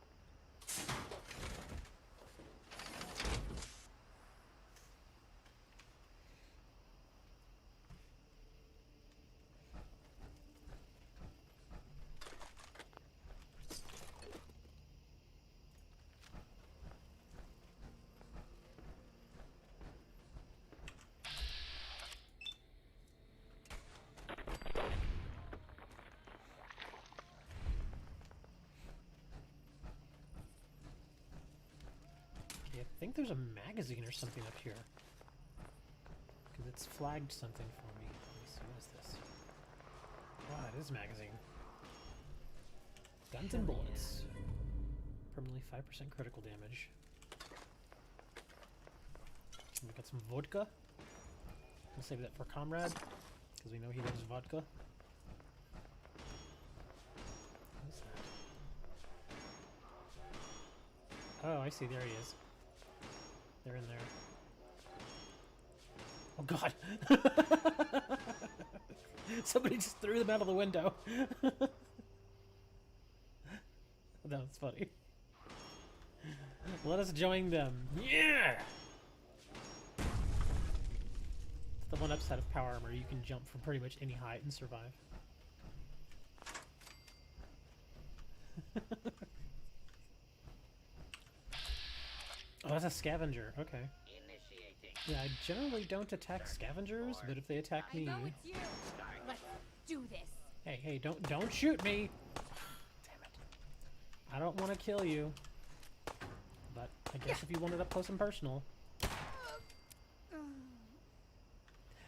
I think there's a magazine or something up here. Because it's flagged something for me. Let me see, what is this? Wow, it is a magazine. Guns and bullets. Permanently 5% critical damage. And we got some vodka. We'll save that for Comrade, because we know he loves vodka. What is that? Oh, I see, there he is. They're in there. Oh god! Somebody just threw them out of the window. That was funny. Let us join them. Yeah! It's the one upside of power armor. You can jump from pretty much any height and survive. Oh, that's a scavenger. Okay. Initiating. Yeah, I generally don't attack scavengers, but if they attack me... I know it's you. Let's do this. Hey, don't shoot me! Damn it. I don't want to kill you. But I guess if you want it up close and personal.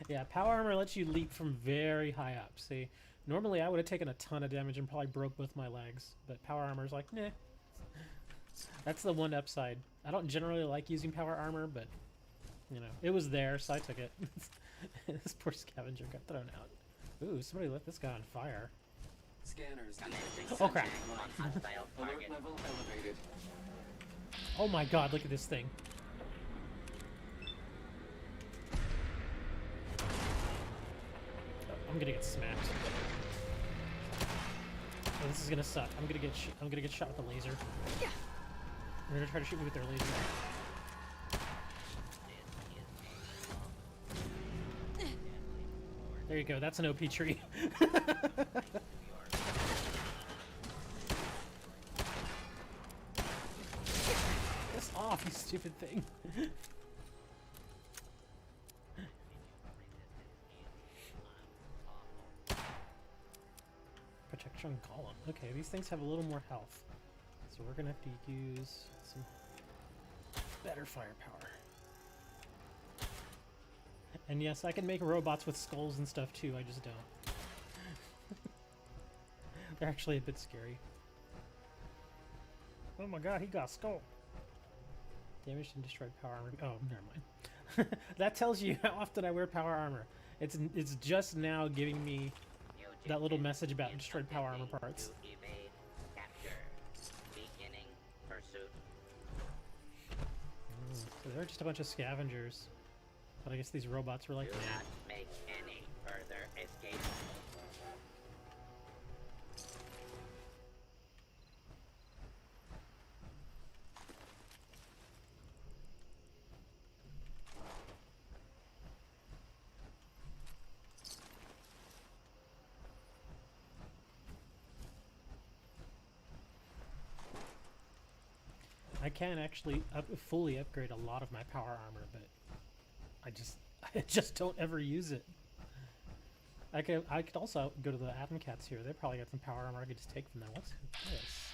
Yeah, power armor lets you leap from very high up. See, normally I would have taken a ton of damage and probably broke both my legs. But power armor's like, nah. That's the one upside. I don't generally like using power armor, but, you know, it was there, so I took it. This poor scavenger got thrown out. Ooh, somebody lit this guy on fire. Scanners. Oh, crap. Alert level elevated. Oh my god, look at this thing. I'm gonna get smacked. Oh, this is gonna suck. I'm gonna get shot with a laser. They're gonna try to shoot me with their laser. There you go. That's an OP tree. Piss off, you stupid thing. Protection column. Okay, these things have a little more health. So we're gonna have to use some better firepower. And yes, I can make robots with skulls and stuff too, I just don't. They're actually a bit scary. Oh my god, he got a skull. Damaged and destroyed power armor. Oh, never mind. That tells you how often I wear power armor. It's just now giving me that little message about destroyed power armor parts. Evade, capture, beginning pursuit. So they're just a bunch of scavengers. But I guess these robots were like Do that. not make any further escape. I can actually fully upgrade a lot of my power armor, but I just don't ever use it. I could also go to the Atom Cats here. They probably got some power armor I could just take from them. What's this?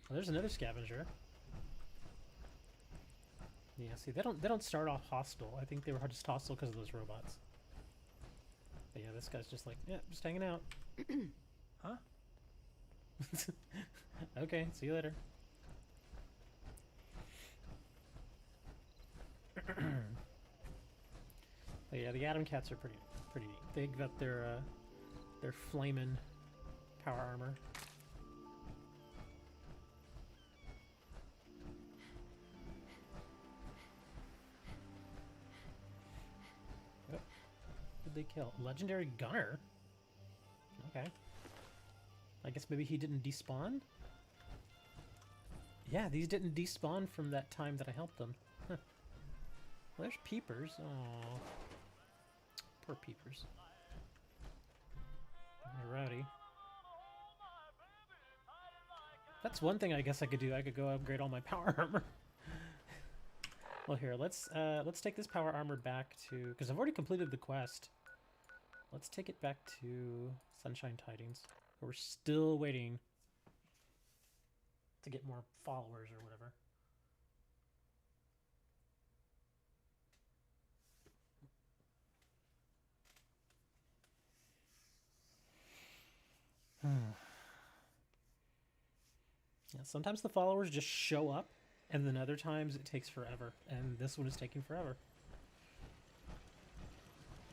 Oh, there's another scavenger. Yeah, see, they don't start off hostile. I think they were just hostile because of those robots. But yeah, this guy's just like, yeah, just hanging out. Huh? Okay, see you later. But yeah, the Atom Cats are pretty neat. They got their flamin' power armor. Oh, who'd they kill? Legendary Gunner? Okay. I guess maybe he didn't despawn? Yeah, these didn't despawn from that time that I helped them. Huh. Well, there's Peepers. Aww. Poor Peepers. Rowdy. That's one thing I guess I could do. I could go upgrade all my power armor. Well, here, let's take this power armor back to... Because I've already completed the quest. Let's take it back to Sunshine Tidings. We're still waiting to get more followers or whatever. Yeah, sometimes the followers just show up, and then other times it takes forever. And this one is taking forever.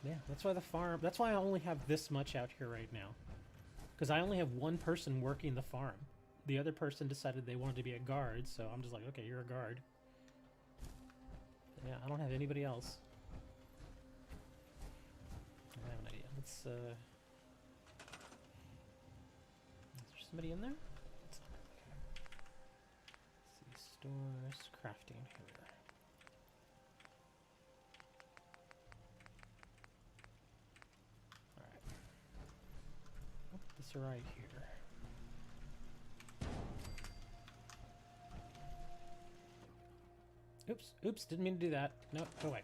Yeah, that's why the farm... That's why I only have this much out here right now. Because I only have one person working the farm. The other person decided they wanted to be a guard, so I'm just like, okay, you're a guard. But yeah, I don't have anybody else. I have an idea. Let's, Is there somebody in there? Okay. Let's see, stores, crafting, here we are. Alright. Put this right here. Oops, oops, didn't mean to do that. No, go away.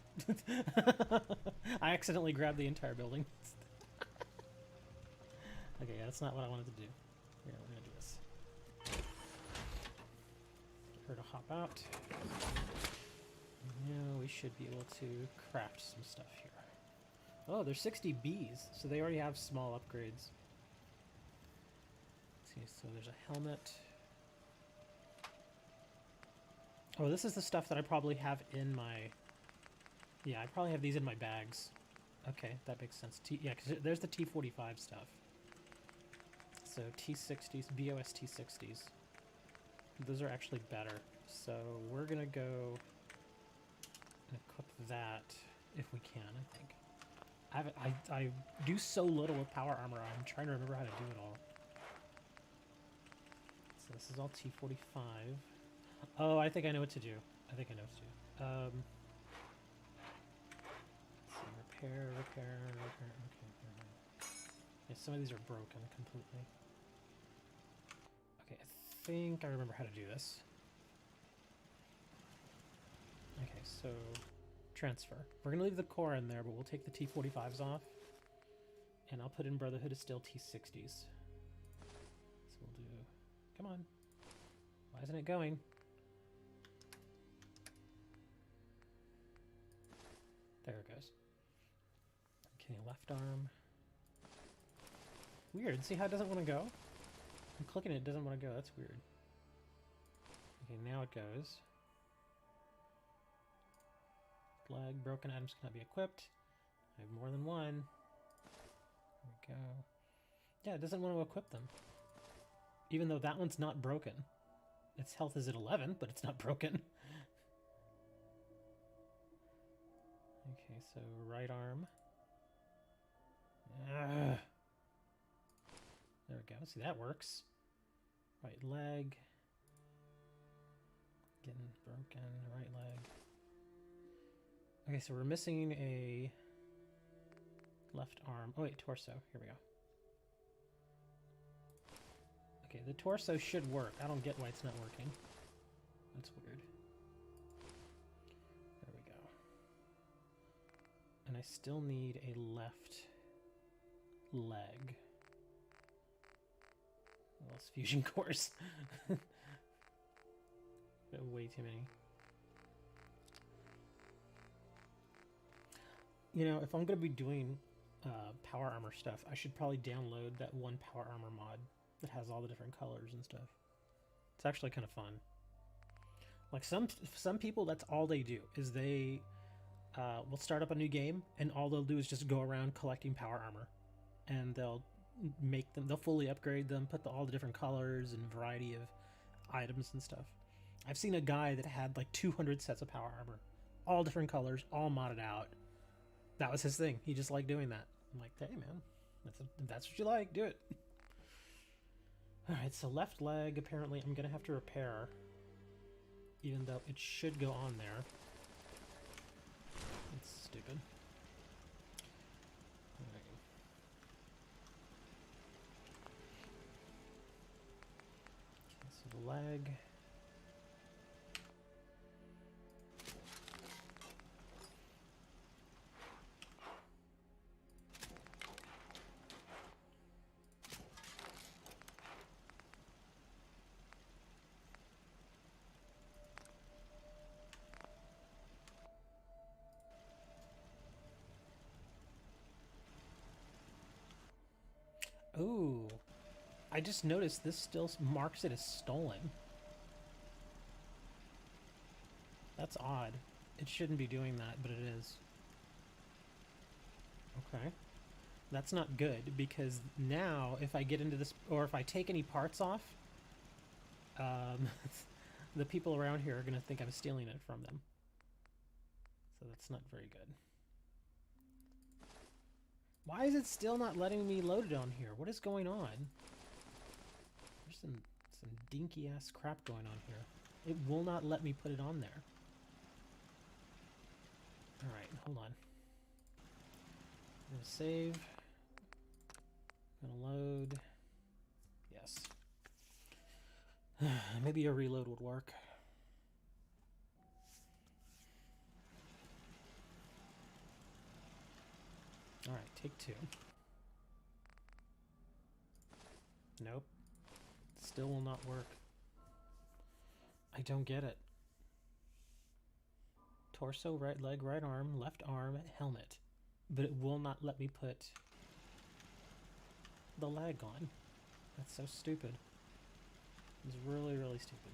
I accidentally grabbed the entire building. Okay, yeah, that's not what I wanted to do. Here, we're gonna do this. Get her to hop out. And now we should be able to craft some stuff here. Oh, there's 60 bees, so they already have small upgrades. Let's see, so there's a helmet. Oh, this is the stuff that I probably have in my... Yeah, I probably have these in my bags. Okay, that makes sense. Yeah, because there's the T45 stuff. So T60s, BOS T60s. Those are actually better. So we're going to go and equip that if we can, I think. I do so little with power armor, I'm trying to remember how to do it all. So this is all T45. Oh, I think I know what to do. I think I know what to do. Let's see, repair. Okay. Yeah, some of these are broken completely. Okay, I think I remember how to do this. Okay, so transfer. We're gonna leave the core in there, but we'll take the T45s off, and I'll put in Brotherhood of Steel T60s. So we'll do. Come on. Why isn't it going? There it goes. Okay, left arm. Weird. See how it doesn't want to go? I'm clicking it doesn't want to go. That's weird. Okay, now it goes. Flag. Broken items cannot be equipped. I have more than one. There we go. Yeah, it doesn't want to equip them. Even though that one's not broken. Its health is at 11, but it's not broken. Okay, so right arm. Ugh. There we go. See, that works. Right leg. Getting broken. Right leg. Okay, so we're missing a left arm. Oh, wait, torso. Here we go. Okay, the torso should work. I don't get why it's not working. That's weird. There we go. And I still need a left leg. Well, it's fusion cores. Way too many. You know, if I'm going to be doing power armor stuff, I should probably download that one power armor mod that has all the different colors and stuff. It's actually kind of fun. Like some people, that's all they do is they will start up a new game and all they'll do is just go around collecting power armor, and they'll fully upgrade them, put all the different colors and variety of items and stuff. I've seen a guy that had like 200 sets of power armor, all different colors, all modded out. That was his thing. He just liked doing that. I'm like, hey man, if that's what you like, do it. Alright, so left leg, apparently I'm gonna have to repair, even though it should go on there. It's stupid. Alright. Okay, so the leg. Ooh, I just noticed this still marks it as stolen. That's odd. It shouldn't be doing that, but it is. Okay. That's not good, because now if I get into this, or if I take any parts off, the people around here are going to think I'm stealing it from them. So that's not very good. Why is it still not letting me load it on here? What is going on? There's some dinky ass crap going on here. It will not let me put it on there. Alright, hold on. I'm gonna save. I'm gonna load. Yes. Maybe a reload would work. Alright, take two. Nope. Still will not work. I don't get it. Torso, right leg, right arm, left arm, helmet. But it will not let me put the leg on. That's so stupid. It's really, really stupid.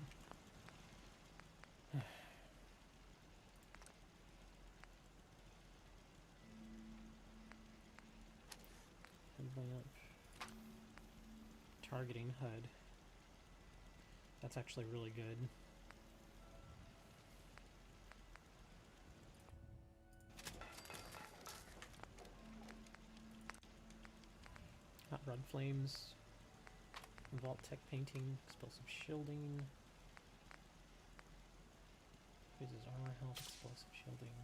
Up. Targeting HUD. That's actually really good. Hot rod flames. Vault tech painting. Explosive shielding. Increases armor health. Explosive shielding.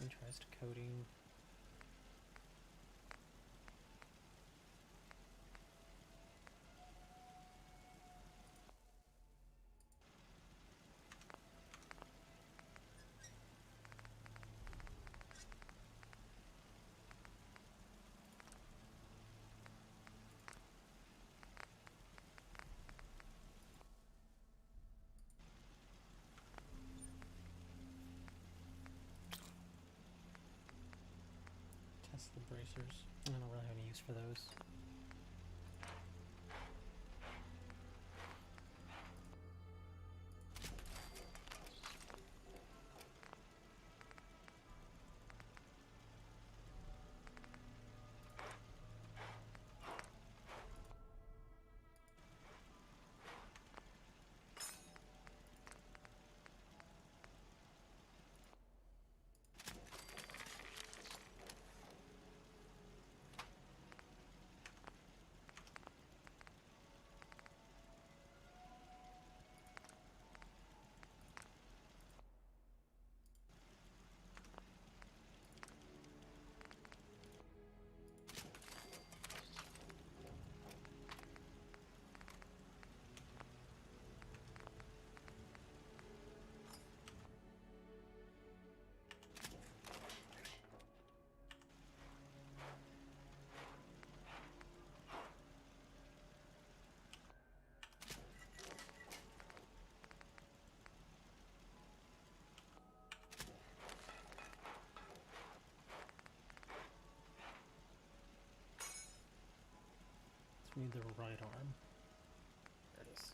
Interest coating. The bracers. I don't really have any use for those. Need the right arm. There it is.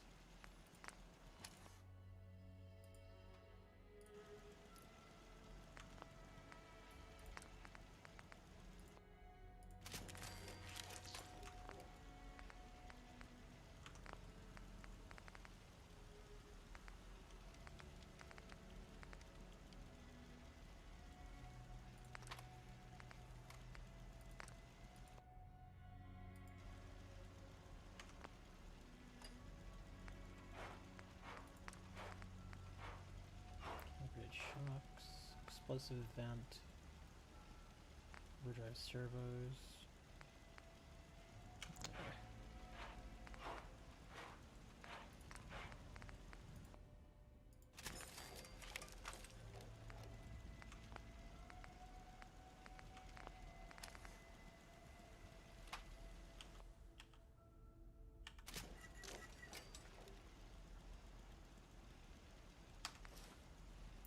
Shocks, explosive vent, overdrive servos.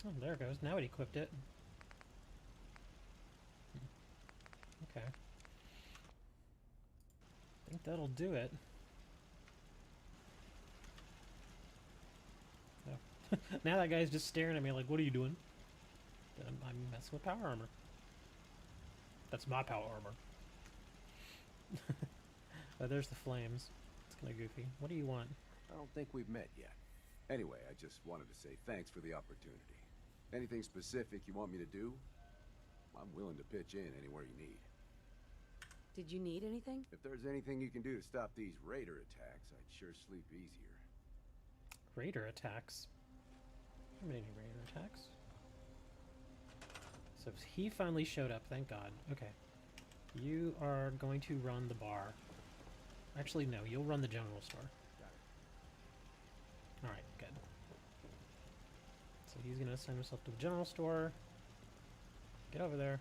Oh, there it goes. Now it equipped it. Okay. I think that'll do it. Oh. Now that guy's just staring at me like, what are you doing? I'm messing with power armor. That's my power armor. Oh, there's the flames. It's kind of goofy. What do you want? I don't think we've met yet. Anyway, I just wanted to say thanks for the opportunity. Anything specific you want me to do? I'm willing to pitch in anywhere you need. Did you need anything? If there's anything you can do to stop these raider attacks, I'd sure sleep easier. Raider attacks? How many raider attacks? So he finally showed up, thank God. Okay. You are going to run the bar. Actually, no, you'll run the general store. Got it. Alright, good. So he's going to assign himself to the general store. Get over there.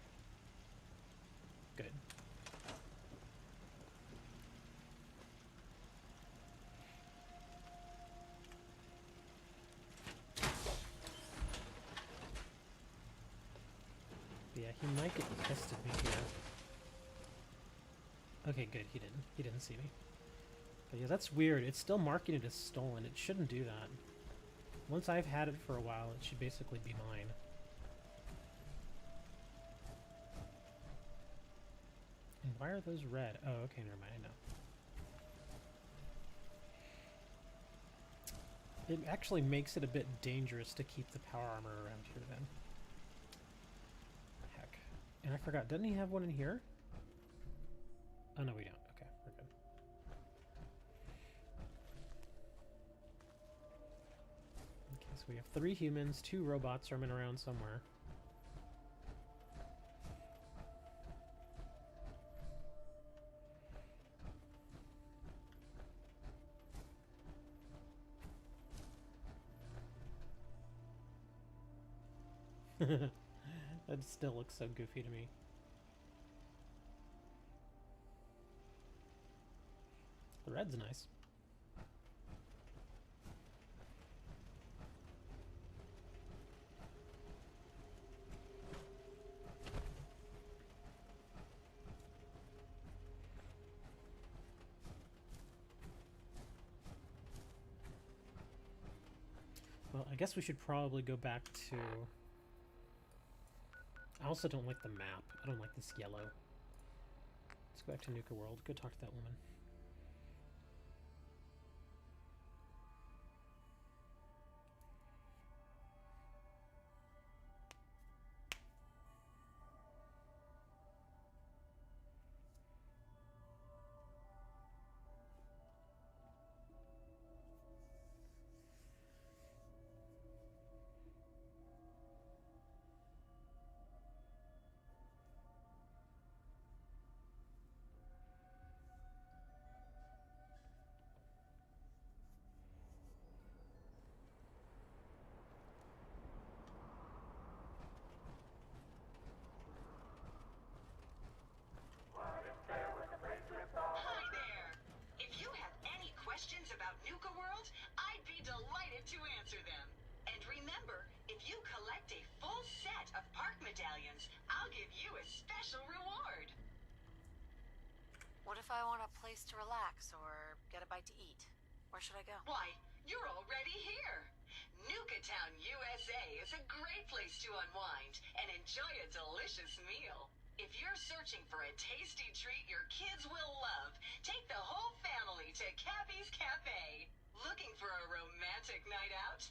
Good. Yeah, he might get pissed at me here. Okay, good. He didn't. He didn't see me. But yeah, that's weird. It's still marking it as stolen. It shouldn't do that. Once I've had it for a while, it should basically be mine. And why are those red? Oh, okay, never mind. I know. It actually makes it a bit dangerous to keep the power armor around here then. Heck. And I forgot, doesn't he have one in here? Oh, no, we don't. Okay, we're good. Okay, so we have 3 humans, 2 robots roaming around somewhere. That still looks so goofy to me. The red's nice. Well, I guess we should probably go back to... I also don't like the map. I don't like this yellow. Let's go back to Nuka World. Go talk to that woman. Hi there! If you have any questions about Nuka World, I'd be delighted to answer them. And remember, if you collect a full set of park medallions, I'll give you a special reward. What if I want a place to relax or get a bite to eat? Where should I go? Why, you're already here. Nuka Town, USA is a great place to unwind and enjoy a delicious meal. If you're searching for a tasty treat your kids will love, take the whole family to Cappy's Cafe. Looking for a romantic night out?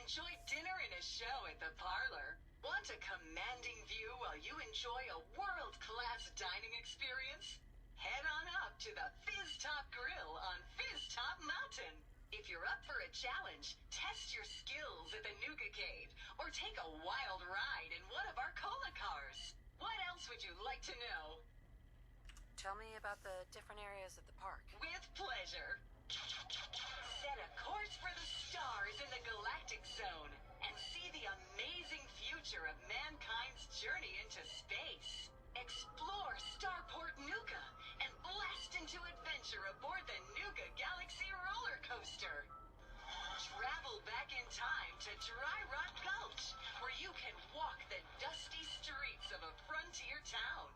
Enjoy dinner and a show at the parlor. Want a commanding view while you enjoy a world-class dining experience? Head on up to the Fizz Top Grill on Fizz Top Mountain. If you're up for a challenge, test your skills at the Nuka-Cade or take a wild ride in one of our cola cars. What else would you like to know? Tell me about the different areas of the park. With pleasure. Set a course for the stars in the Galactic Zone and see the amazing future of mankind's journey into space. Explore Starport Nuka and blast into adventure aboard the Nuka Galaxy roller coaster. Travel back in time to Dry Rock Gulch, where you can walk the dusty streets of a frontier town.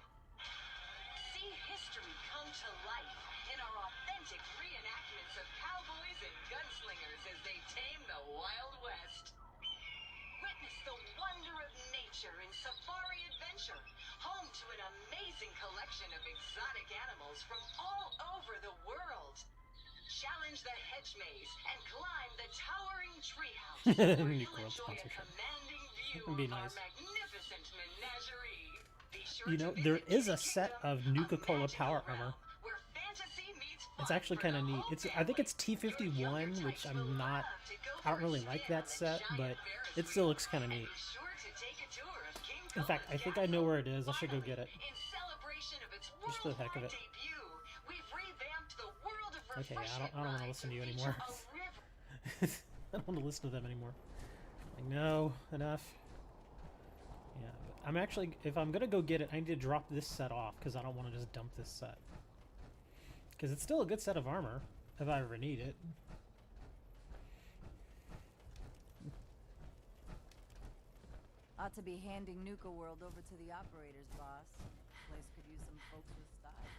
See history come to life in our authentic reenactments of cowboys and gunslingers as they tame the Wild West. Witness the wonder of nature in Safari Adventure, home to an amazing collection of exotic animals from all over the world. Challenge the hedge maze and climb the towering treehouse, where you Nuka World enjoy a sponsorship. commanding view That would be of nice. our magnificent menagerie. Be sure You to know, visit there is a Disney set Kingdom, of Nuka a Cola magical power realm armor. where fantasy meets It's fun actually for kind of the neat. whole It's I think it's family. Your younger T51, which types will I'm not. love to go I don't for a really like spin that on the set, giant but Ferris it still wheel. looks kind of And neat. be sure to take a tour of King In fact, I Cobra's think I know castle. where it is. I should go get it. In celebration of its Just for the heck of worldwide it. debut, we've revamped the World of Okay, I Refreshment don't want to ride listen to you feature anymore. a river I don't want to listen to them anymore. Like, no, enough. Yeah, but I'm actually, if I'm gonna go get it, I need to drop this set off because I don't want to just dump this set. Because it's still a good set of armor if I ever need it. Ought to be handing Nuka World over to the operators, boss. Place could use some folks with style.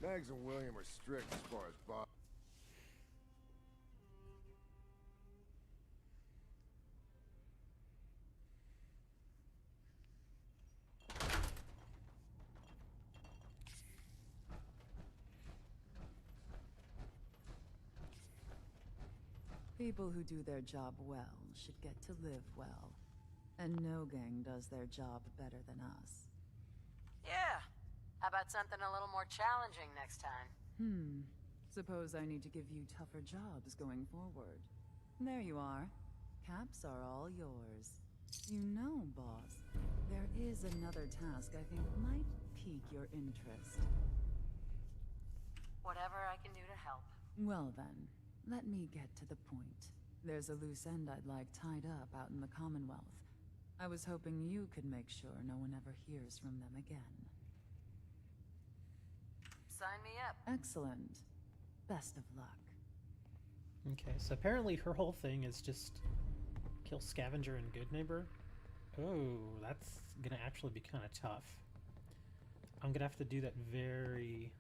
Mags and William are strict as far as Bob. People who do their job well should get to live well. And no gang does their job better than us. Yeah. How about something a little more challenging next time? Suppose I need to give you tougher jobs going forward. There you are. Caps are all yours. You know, boss, there is another task I think might pique your interest. Whatever I can do to help. Well then, let me get to the point. There's a loose end I'd like tied up out in the Commonwealth. I was hoping you could make sure no one ever hears from them again. Sign me up. Excellent. Best of luck. Okay, so apparently her whole thing is just kill Scavenger and Good Neighbor. Oh, that's gonna actually be kind of tough. I'm gonna have to do that very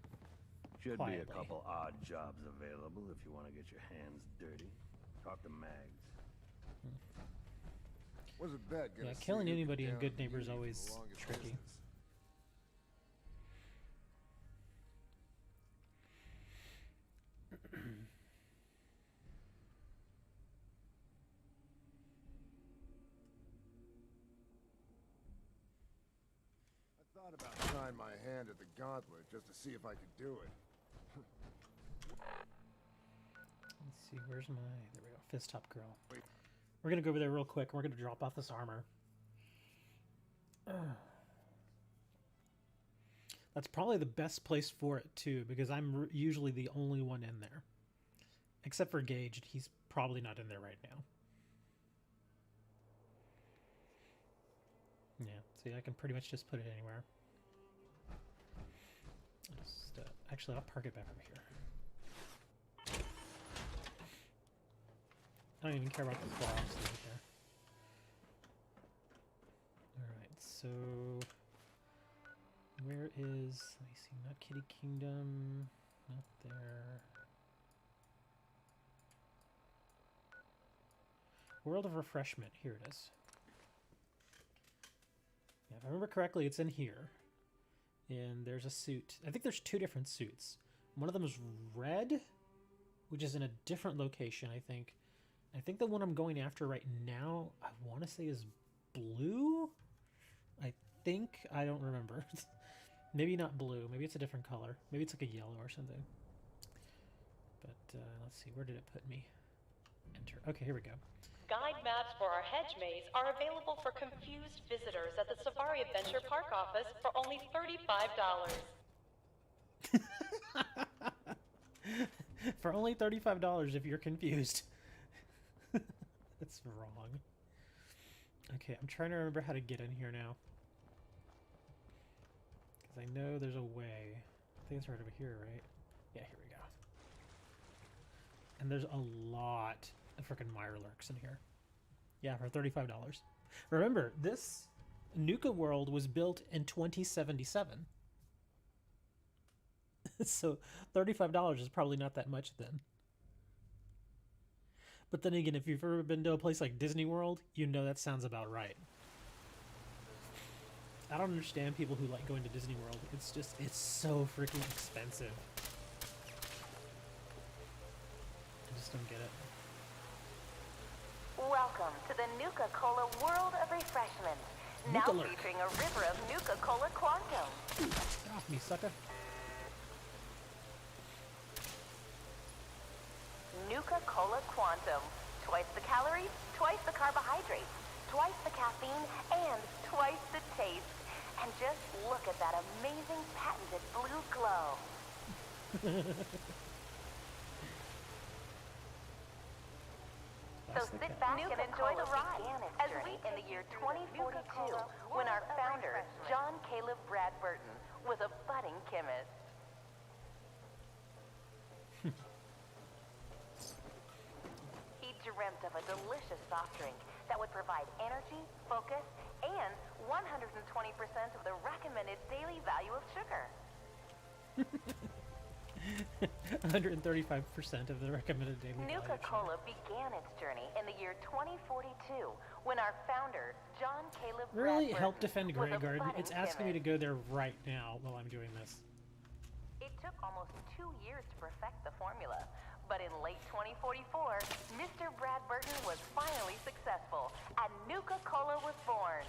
Should quietly. be a couple odd jobs available if you want to get your hands dirty. Talk to Mags. Was a bet gonna Yeah, see killing who could anybody in down Good the Neighbor is Muni for the always longest tricky. distance. I thought about trying my hand at the gauntlet just to see if I could do it. Let's see, where's my... There we go, Fist Top Grill. We're gonna go over there real quick, and we're gonna drop off this armor. That's probably the best place for it, too, because I'm usually the only one in there. Except for Gage, he's probably not in there right now. Yeah, see, I can pretty much just put it anywhere. Just, actually, I'll park it back over here. I don't even care about the claws right there. Alright, so... is, let me see, not Kitty Kingdom, not there. World of Refreshment, here it is. Yeah, if I remember correctly, it's in here. And there's a suit. I think there's two different suits. One of them is red, which is in a different location, I think. I think the one I'm going after right now, I want to say is blue? I think, I don't remember. Maybe not blue, maybe it's a different color. Maybe it's like a yellow or something. But let's see, where did it put me? Enter. Okay, here we go. Guide maps for our hedge maze are available for confused visitors at the Safari Adventure Park office for only $35. For only $35 if you're confused. That's wrong. Okay, I'm trying to remember how to get in here now. Because I know there's a way. I think it's right over here, right? Yeah, here we go. And there's a lot of frickin' Mirelurks in here. Yeah, for $35. Remember, this Nuka World was built in 2077. So $35 is probably not that much then. But then again, if you've ever been to a place like Disney World, you know that sounds about right. I don't understand people who like going to Disney World. It's just, it's so freaking expensive. I just don't get it. Welcome to the Nuka-Cola World of Refreshment. Now Nuka-Lurk. featuring a river of Nuka-Cola Quantum. Get off me, sucker. Nuka-Cola Quantum. Twice the calories, twice the carbohydrates, twice the caffeine, and twice the taste. And just look at that amazing patented blue glow. So sit back and enjoy the ride as we, in the year 2042, when our founder, John Caleb Bradburton, was a budding chemist. He dreamt of a delicious soft drink that would provide energy, focus, and 120% of the recommended daily value of sugar. 135% of the recommended daily value. Nuka-Cola began its journey in the year 2042 when our founder, John Caleb Really Bradburton, help defend was Grey a Garden. budding It's asking me to chemist. go there right now while I'm doing this. It took almost 2 years to perfect the formula, but in late 2044, Mr. Bradburton was finally successful, and Nuka-Cola was born.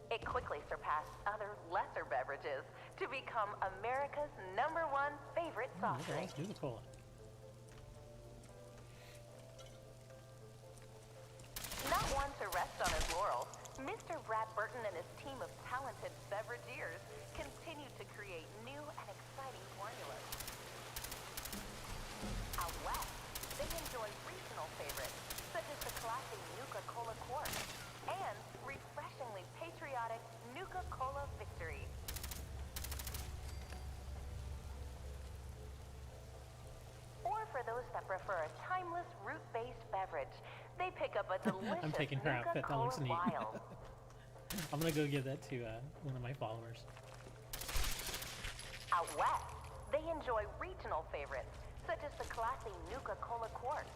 It quickly surpassed other lesser beverages to become America's #1 favorite soft Okay, drink. let's do the cola. Not one to rest on his laurels, Mr. Bradburton and his team of talented beverageers continue to create new and exciting formulas. Out west, they enjoy regional favorites, such as the classic Nuka-Cola Quartz and refreshingly patriotic Nuka-Cola Victory. Or for those that prefer a timeless root-based beverage, they pick up a delicious I'm taking her outfit. That looks Nuka-Cola neat. Wild. I'm gonna go give that to one of my followers. Out west, they enjoy regional favorites, such as the classy Nuka-Cola Quartz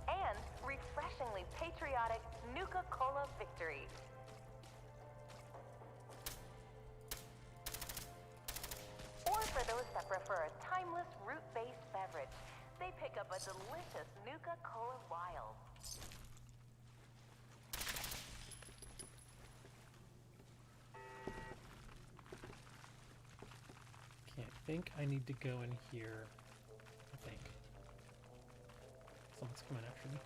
and refreshingly patriotic Nuka-Cola Victory. Or for those that prefer a timeless root-based beverage, they pick up a delicious Nuka-Cola Wild. Okay, I think I need to go in here. I think. Someone's coming after me.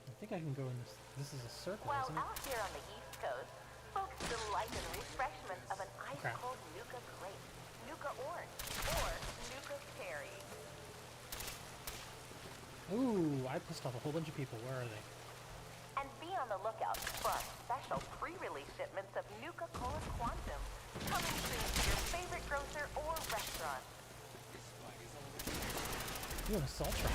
I think I can go in this. This is a circle, While isn't it? out here on the East Coast, folks delight in refreshment of an ice-cold Nuka grape, Nuka orange, or Nuka cherry. Ooh, I pissed off a whole bunch of people. Where are they? And be on the lookout for our special pre-release shipments of Nuka-Cola Quantum, coming soon to your favorite grocer or restaurant. Ooh, an Assaultron.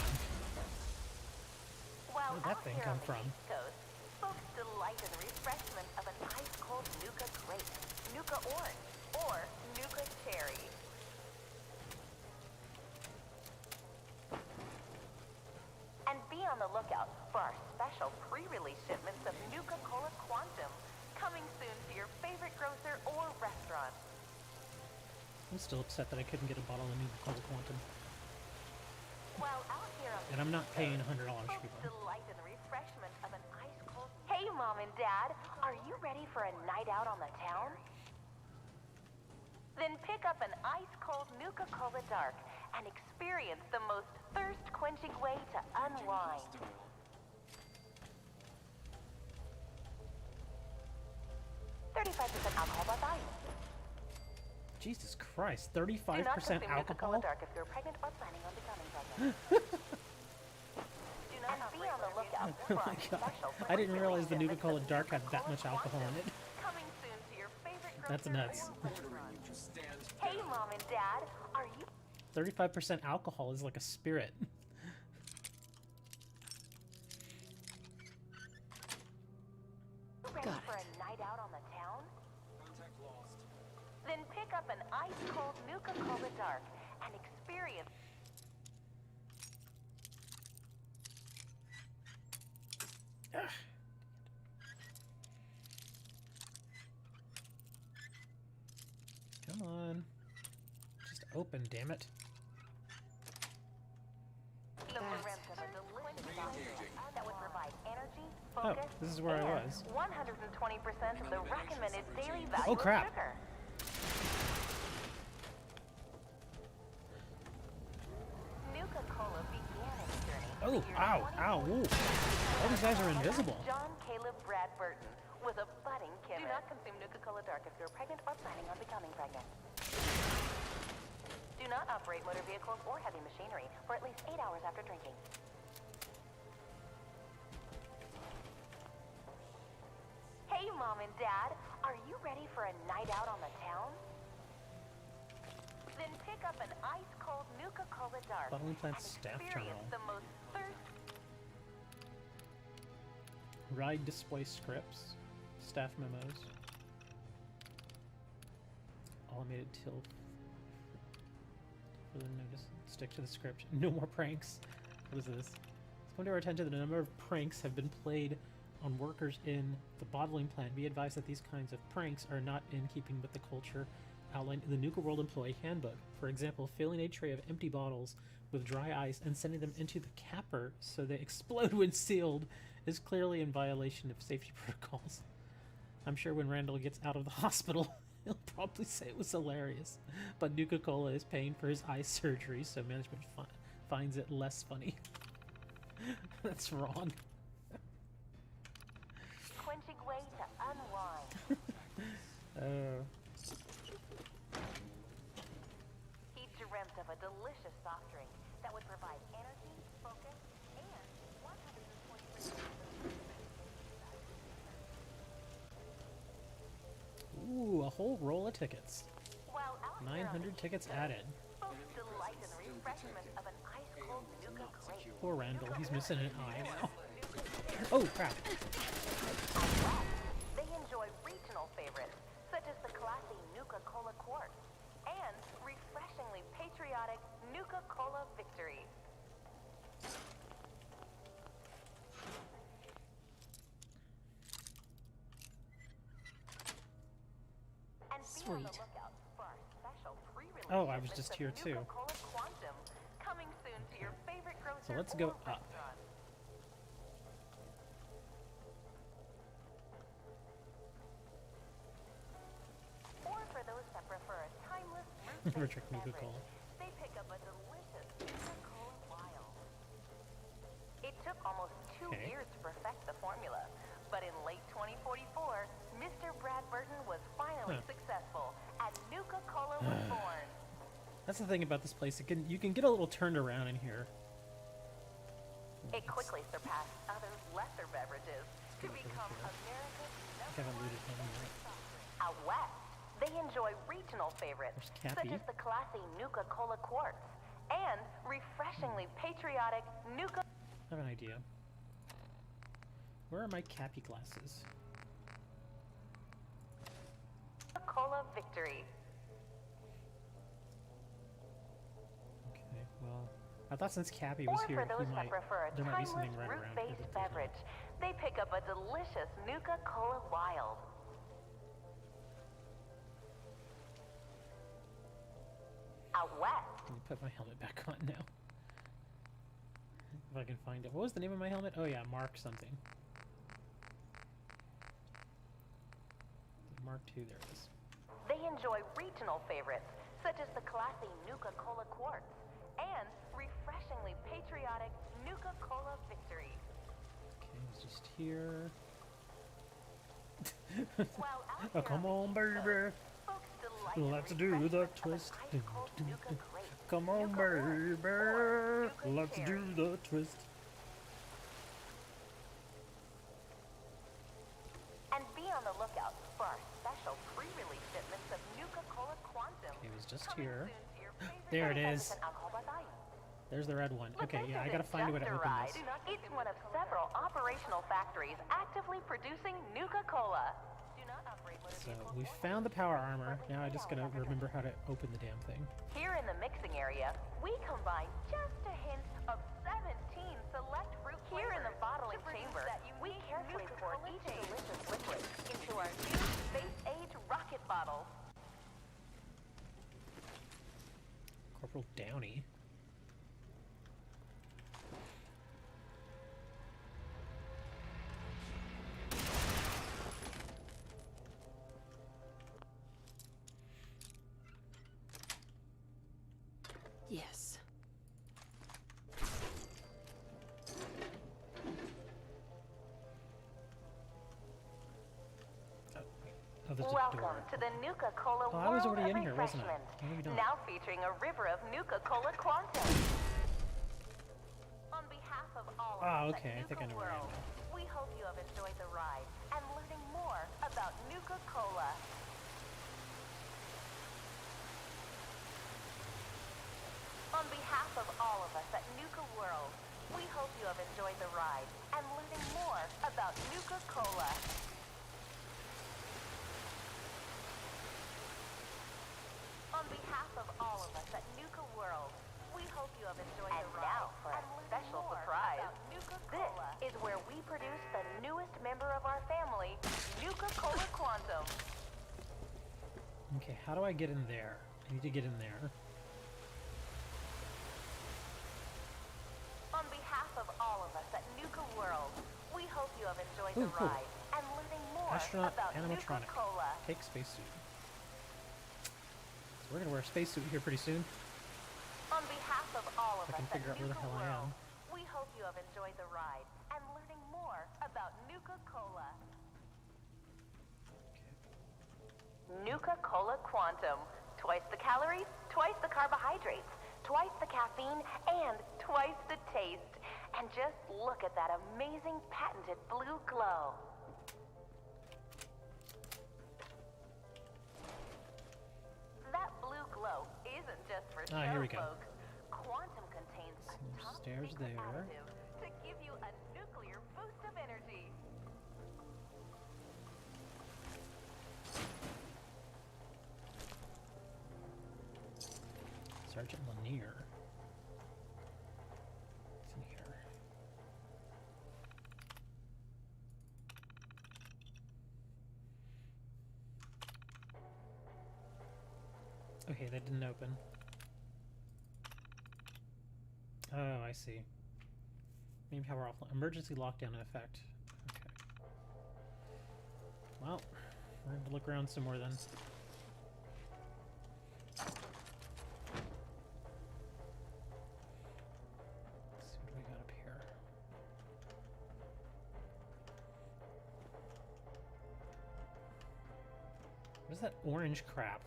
While Where'd that out thing here come on the from? East Coast, folks delight in the refreshment of an ice-cold Nuka grape, Nuka orange, or Nuka cherry. And be on the lookout for our special pre-release shipments of Nuka-Cola Quantum, coming soon to your favorite grocer or restaurant. I'm still upset that I couldn't get a bottle of Nuka-Cola Quantum. While out here on the And I'm not East paying Coast, $100 for folks them. delight in the refreshment of an ice-cold... Hey, Mom and Dad, are you ready for a night out on the town? Then pick up an ice-cold Nuka-Cola Dark and experience the most thirst-quenching way to unwind. $35 alcohol by volume. Jesus Christ, Do not 35% consume Nuka-Cola alcohol? Dark if you're pregnant or planning on becoming pregnant. Do not be on the lookout Oh for my our god. special I didn't realize the shipments Nuka-Cola of Dark had that Nuka-Cola much alcohol in it. Coming soon to your favorite That's grocer nuts. or restaurant. Hey, Mom and Dad, are you 35% alcohol is like a spirit. ready for a night out on the town? Then pick up an ice-cold Nuka-Cola Dark and experience... Come on. Just open, damn it. The dreams of a delicious cocktail that would provide energy, Oh, focus, this is where I and was. 120% of the recommended daily value Oh, crap. of sugar. Nuka-Cola began its journey. Oh, ow, ow, ooh. All these guys are invisible. John Caleb Brad Burton was a budding chemist. Do not consume Nuka-Cola Dark if you're pregnant or planning on becoming pregnant. Do not operate motor vehicles or heavy machinery for at least 8 hours after drinking. Hey, Mom and Dad, are you ready for a night out on the town? Then pick up an ice-cold Nuka-Cola Dark Bottling plant and staff experience terminal. the most Ride display scripts. Staff memos. Automated till further notice. Stick to the script. No more pranks. What is this? It's come to our attention that a number of pranks have been played on workers in the bottling plant. Be advised that these kinds of pranks are not in keeping with the culture outlined in the Nuka World Employee Handbook. For example, filling a tray of empty bottles with dry ice and sending them into the capper so they explode when sealed is clearly in violation of safety protocols. I'm sure when Randall gets out of the hospital, he'll probably say it was hilarious. But Nuka-Cola is paying for his eye surgery, so management finds it less funny. That's wrong. quenching way to unwind. He dreamt of a delicious soft drink that would provide energy, focus, and 120%. Ooh, a whole roll of tickets. While out here on 900 tickets added. folks delight in the refreshment of an ice-cold Nuka grape. Poor Randall, he's missing an eye now. Oh, crap. They enjoy regional favorites, such as the classy Nuka-Cola Quartz and refreshingly patriotic Nuka-Cola Victory. And be on the Sweet. lookout for our special pre-release Oh, I was shipments just of here too. Nuka-Cola Quantum, coming soon to your favorite grocer So let's or go up. restaurant. Or for those that prefer a timeless Never fruit-based tricked beverage, Nuka-Cola. they pick up a delicious Nuka-Cola Wild. It took almost 2 Okay. years to perfect the formula, but in late 2044, Mr. Brad Burton was finally Huh. successful, and Nuka-Cola was born. That's the thing about this place. You can get a little turned around in here. It quickly surpassed other lesser beverages to become America's I haven't looted anywhere. Out west, they enjoy regional favorites There's Cappy. such as the classy Nuka-Cola Quartz and refreshingly patriotic Nuka I have an idea. Where are my Cappy glasses? Cola victory. Okay, well, I thought since Cappy was Or here, for those he that might, prefer a there might be timeless something right around here. fruit-based beverage, they pick up a delicious Nuka Cola Wild. Out west. Let me put my helmet back on now. If I can find it. What was the name of my helmet? Oh yeah, Mark something. Mark II, there it is. They enjoy regional favorites, such as the classy Nuka Cola Quartz and refreshingly patriotic Nuka Cola Victory. Okay, it's just here. While out Oh, here come on, baby. folks delight in Let's do the refreshment of twist. an ice-cold Nuka grape, Come on, Nuka Orange, baby. or Nuka Let's do Cherry. the twist. And be on the lookout for our special pre-release shipments of Nuka Cola Quantum. It was just coming here. soon to your favorite There it 37% is. alcohol by volume. There's the red one. But Okay, this yeah, I isn't gotta find a way to just open ride. this. It's one of several operational factories actively producing Nuka Cola. Do not operate motor So vehicles we or found the power armor. Now I just gotta remember how to open the damn thing. Here in the mixing area, we combine just a hint of 17 select fruit flavors. Here in the bottling chamber, we carefully pour each delicious liquid into our new space-age rocket bottles. Corporal Downey. Yes. Oh, there's a Welcome door. to the Nuka Cola Oh, I was World already of in here, wasn't I? Refreshment. Maybe not. Now featuring a river of Nuka Cola Quantum. On behalf of all of Ah, us okay, I at think I Nuka know where I am World, now. we hope you have enjoyed the ride and learning more about Nuka Cola. On behalf of all of us at Nuka World, we hope you have enjoyed the ride and learning more about Nuka Cola. On behalf of all of us at Nuka World, we hope you have enjoyed the ride. Now for a special surprise. This is where we produce the newest member of our family, Nuka Cola Quantum. Okay, how do I get in there? I need to get in there. On behalf of all of us at Nuka World, we hope you have enjoyed Ooh, the cool. ride and learning more Astronaut about Nuka animatronic. Cola. Take spacesuit. So we're gonna wear a spacesuit here pretty soon. On behalf of all of I can us at figure out where the Nuka hell I World, am. we hope you have enjoyed the ride and learning more about Nuka Cola. Nuka Cola Quantum. Twice the calories, twice the carbohydrates, twice the caffeine, and twice the taste. And just look at that amazing patented blue glow. That blue glow isn't just for show, Here we go. folks. Quantum contains a Some top stairs secret there. additive to give you a nuclear boost of energy. Sergeant Lanier. It's in here. Okay, that didn't open. Oh, I see. Main power off. Emergency lockdown in effect. Okay. Well, we're going to look around some more then. Let's see what we got up here. What is that orange crap?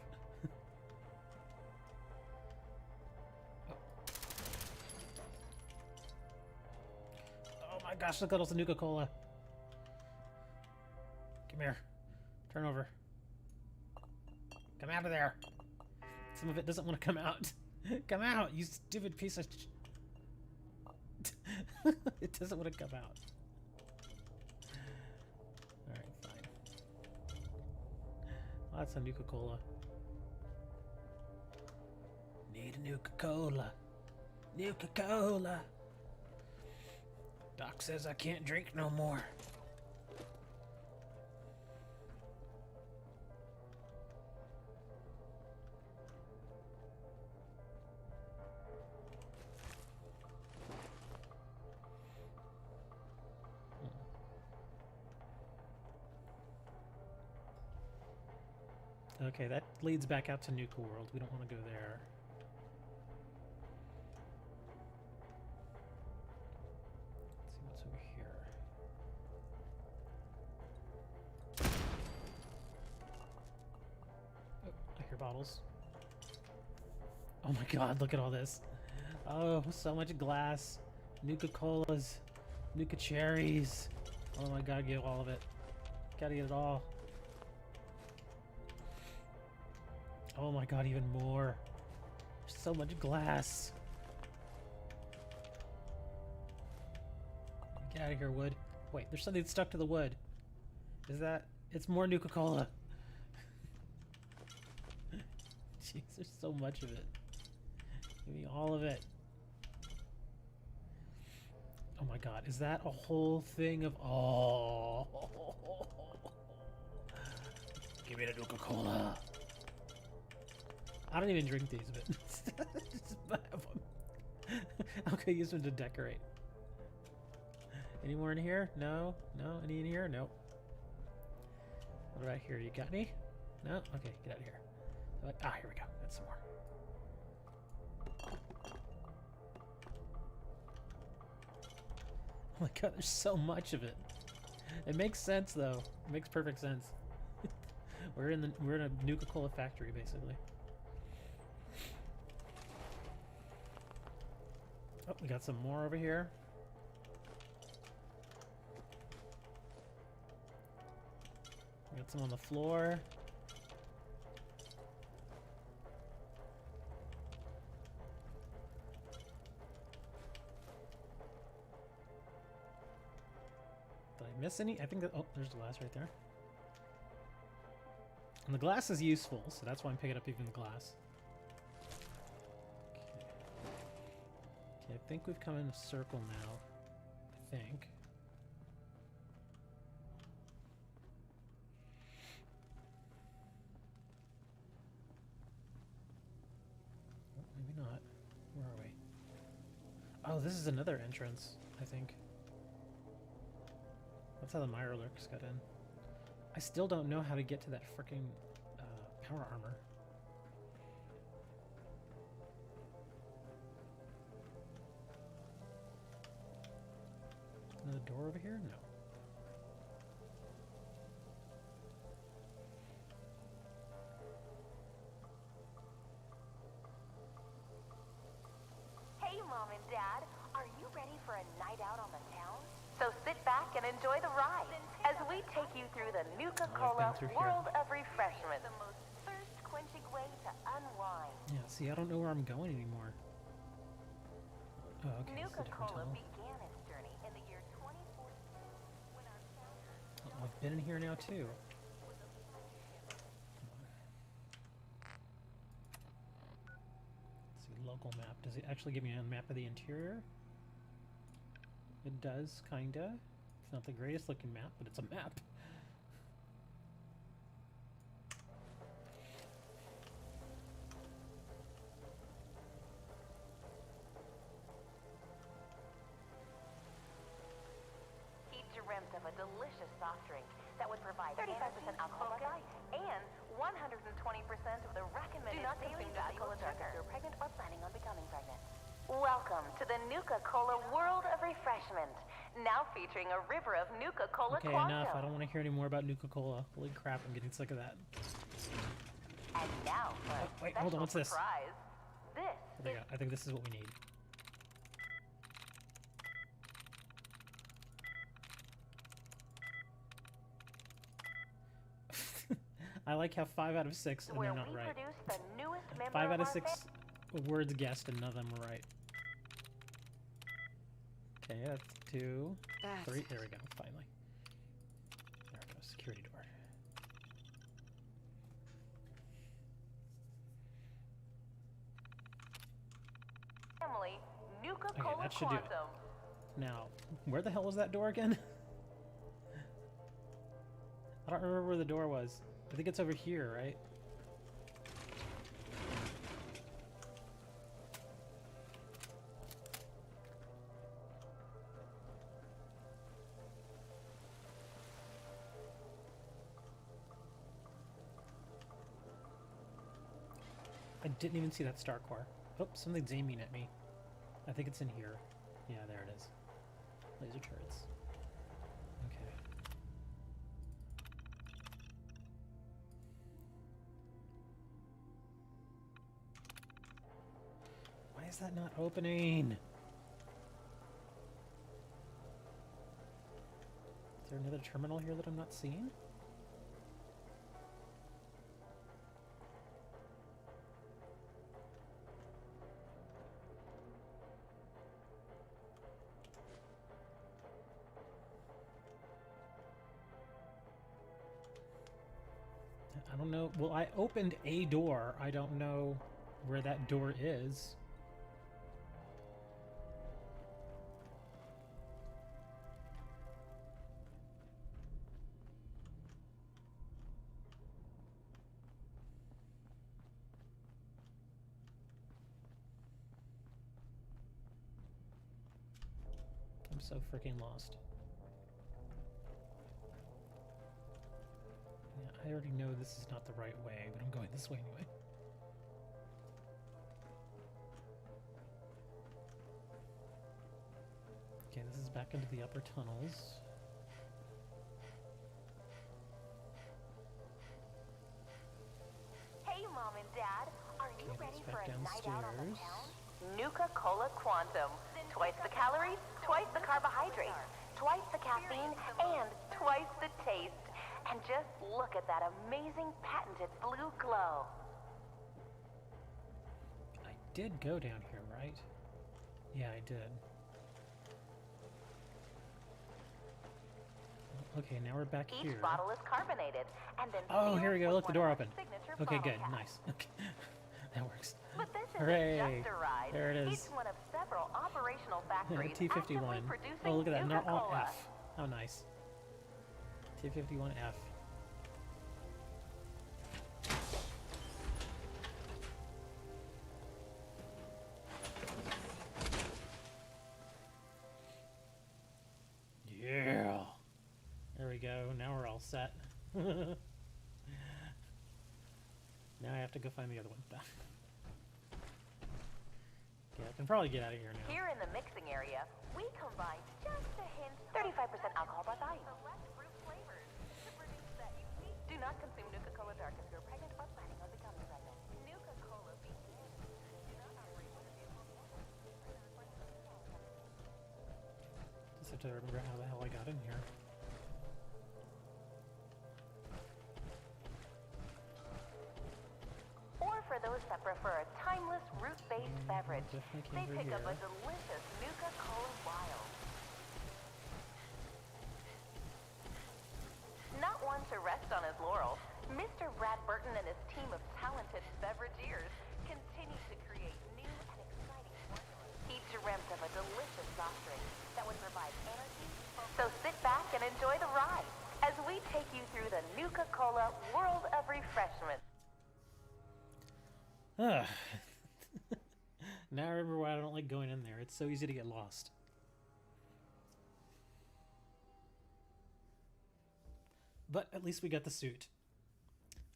Oh my gosh, look at all the Nuka Cola. Come here. Turn over. Come out of there. Some of it doesn't want to come out. Come out, you stupid piece of It doesn't want to come out. Alright, fine. Oh, that's a Nuka-Cola. Need a Nuka-Cola. Nuka-Cola. Doc says I can't drink no more. Okay, that leads back out to Nuka World. We don't want to go there. Let's see what's over here. Oh, I hear bottles. Oh my god, look at all this. Oh, so much glass. Nuka-Colas. Nuka-Cherries. Oh my god, get all of it. Gotta get it all. Oh my god, even more. There's so much glass. Get out of here, wood. Wait, there's something stuck to the wood. Is that... It's more Nuka-Cola. Jeez, there's so much of it. Give me all of it. Oh my god, is that a whole thing of... Oh. Give me the Nuka-Cola. I don't even drink these, but just have them. I'm gonna use them to decorate. Any more in here? No? No? Any in here? Nope. What about here? You got any? No? Okay, get out of here. Ah, here we go. Got some more. Oh my god, there's so much of it. It makes sense though. It makes perfect sense. we're in a Nuka-Cola factory basically. Oh, we got some more over here. We got some on the floor. Did I miss any? I think that... Oh, there's the glass right there. And the glass is useful, so that's why I'm picking up even the glass. Okay, I think we've come in a circle now. I think. Oh, maybe not. Where are we? Oh, this is another entrance, I think. That's how the Mirelurks got in. I still don't know how to get to that frickin' power armor. Another door over here? No. Hey, Mom and Dad, are you ready for a night out on the town? So sit back and enjoy the ride as we take you through the Nuka-Cola World of Refreshment, the most thirst-quenching way to unwind. Yeah, see, I don't know where I'm going anymore. Oh, okay. Nuka-Cola began its journey in the year 2014 when our founder... Oh, I've been in here now too. Let's see, local map. Does it actually give me a map of the interior? It does, kinda. It's not the greatest looking map, but it's a map. He dreamt of a delicious soft drink that would provide 35% alcohol by volume and 120% of the recommended daily value of sugar. If you're pregnant or planning on becoming pregnant. Welcome to the Nuka-Cola World of Refreshment, now featuring a river of Nuka-Cola Okay, Quantum. enough. I don't want to hear any more about Nuka-Cola. Holy crap, I'm getting sick of that. And now for a wait, hold on, what's this? surprise. This I think this is what we need. I like how 5 out of 6 and they're not right. produce the newest member 5 out of our 6 words guessed and none of them were right. Okay, that's 2, That's 3. it. There we go. Finally. There we go. Security door. Family, Nuka Okay, Cola that should do it. Quantum. Now, where the hell was that door again? I don't remember where the door was. I think it's over here, right? I didn't even see that star core. Oh, something's aiming at me. I think it's in here. Yeah, there it is. Laser turrets. Okay. Why is that not opening? Is there another terminal here that I'm not seeing? I don't know. Well, I opened a door. I don't know where that door is. I'm so freaking lost. Yeah, I already know this is not the right way, but I'm going this way anyway. Okay, this is back into the upper tunnels. Hey, Mom and Dad, are you Okay, ready that's for back a night out on the downstairs. town? Nuka Cola Quantum. Twice the calories, twice the carbohydrates, twice the caffeine, and twice the taste. And just look at that amazing patented blue glow. I did go down here, right? Yeah, I did. Okay, now we're back Each here. bottle is carbonated, and then Oh, here we go. sealed Look, the with door one of our opened. signature Okay, bottle good. caps. Nice. Okay. That works. But this isn't Hooray. just a ride. There it is. Each one of several operational factories actively T51. producing Oh, look at that. They're all Nuka-Cola. F. How nice. T51F. Yeah. There we go. Now we're all set. Now I have to go find the other one. Yeah, I can probably get out of here now. Here in the mixing area, we combined just a hint 35% alcohol by volume. Select fruit flavors to produce that unique. Do not consume Nuka-Cola Dark if you're pregnant or planning on becoming pregnant. Nuka-Cola begins. Do not operate with a vehicle. Just have to remember how the hell I got in here. Or for those that prefer a timeless root-based beverage, definitely they came pick through up a here. delicious Nuka-Cola Wild. Not one to rest on his laurels, Mr. Brad Burton and his team of talented beverageers continue to create new and exciting formulas. He dreamt of a delicious soft drink that would provide energy. So sit back and enjoy the ride as we take you through the Nuka-Cola world of refreshment. Ugh. Now I remember why I don't like going in there. It's so easy to get lost. But at least we got the suit.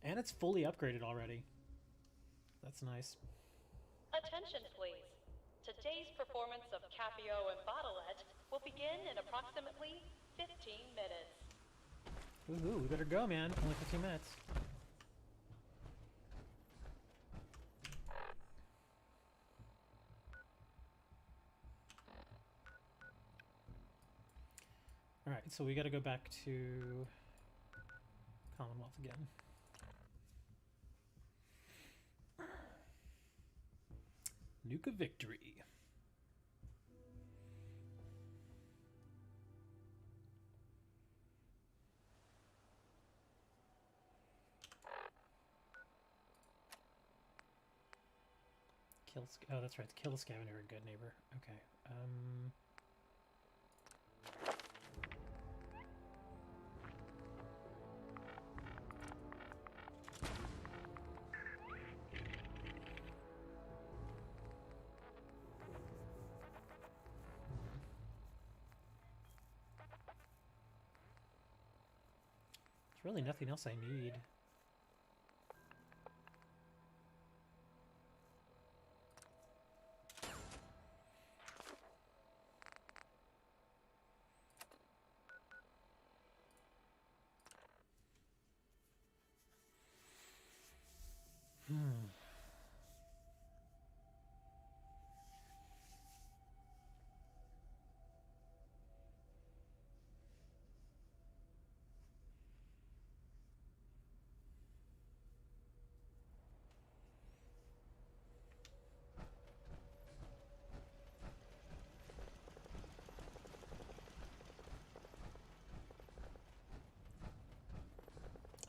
And it's fully upgraded already. That's nice. Attention, please. Today's performance of Capio and Bottlette will begin in approximately 15 minutes. Woohoo, we better go, man. Only 15 minutes. Alright, so we gotta go back to Commonwealth again. Nuka Victory. Oh, that's right. Kill the scavenger, good neighbor. Okay. There's really nothing else I need.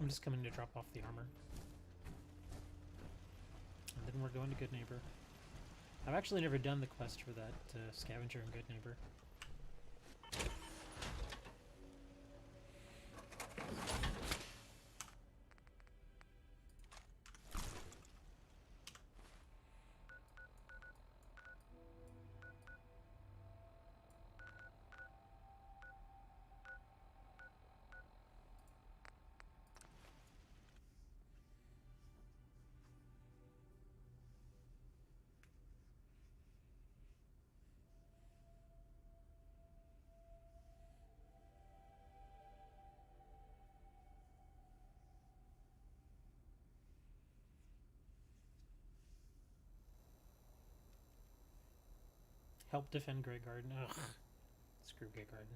I'm just coming to drop off the armor. And then we're going to Good Neighbor. I've actually never done the quest for that scavenger in Good Neighbor. Help defend Grey Garden. Ugh. Screw Grey Garden.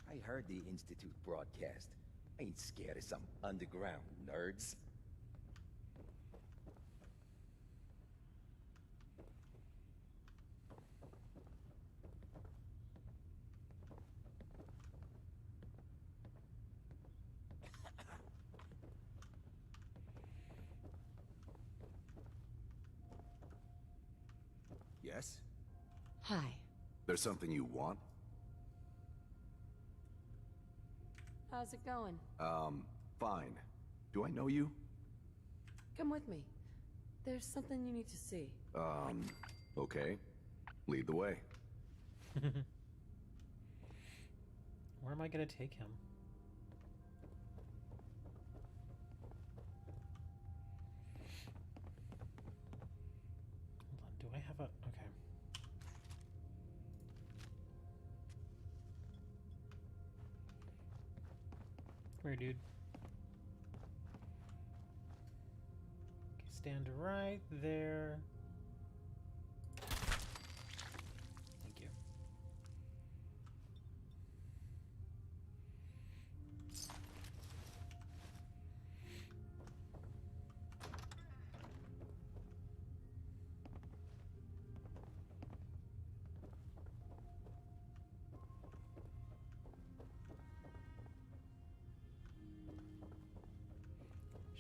I heard the Institute broadcast. I ain't scared of some underground nerds. Yes? Hi. There's something you want? How's it going? Fine. Do I know you? Come with me. There's something you need to see. Okay. Lead the way. Where am I gonna take him? Hold on, do I have a... okay. Come here, dude. Okay, stand right there. Thank you.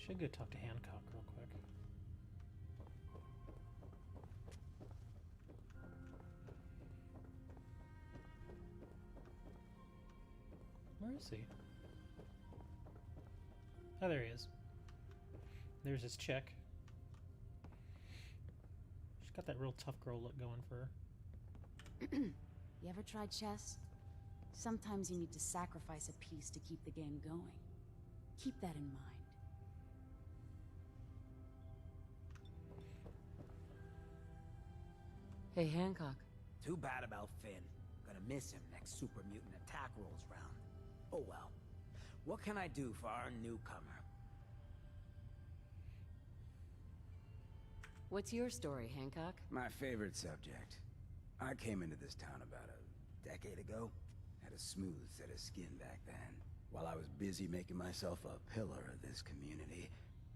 Should go talk to Hancock real quick. Where is he? Oh, there he is. There's his check. She's got that real tough girl look going for her. You ever tried chess? Sometimes you need to sacrifice a piece to keep the game going. Keep that in mind. Hey, Hancock. Too bad about Finn. Gonna miss him next super mutant attack rolls round. Oh well. What can I do for our newcomer? What's your story, Hancock? My favorite subject. I came into this town about a decade ago. Had a smooth set of skin back then. While I was busy making myself a pillar of this community,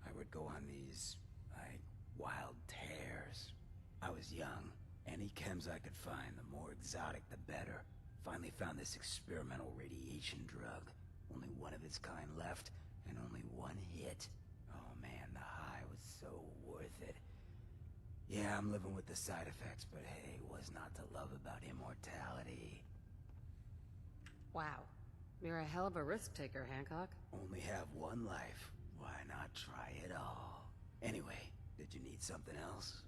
I would go on these, like wild tears. I was young. Any chems I could find, the more exotic the better. Finally found this experimental radiation drug. Only one of its kind left, and only one hit. Oh man, the high was so worth it. Yeah, I'm living with the side effects, but hey, what's not to love about immortality? Wow. You're a hell of a risk taker, Hancock. Only have one life. Why not try it all? Anyway, did you need something else?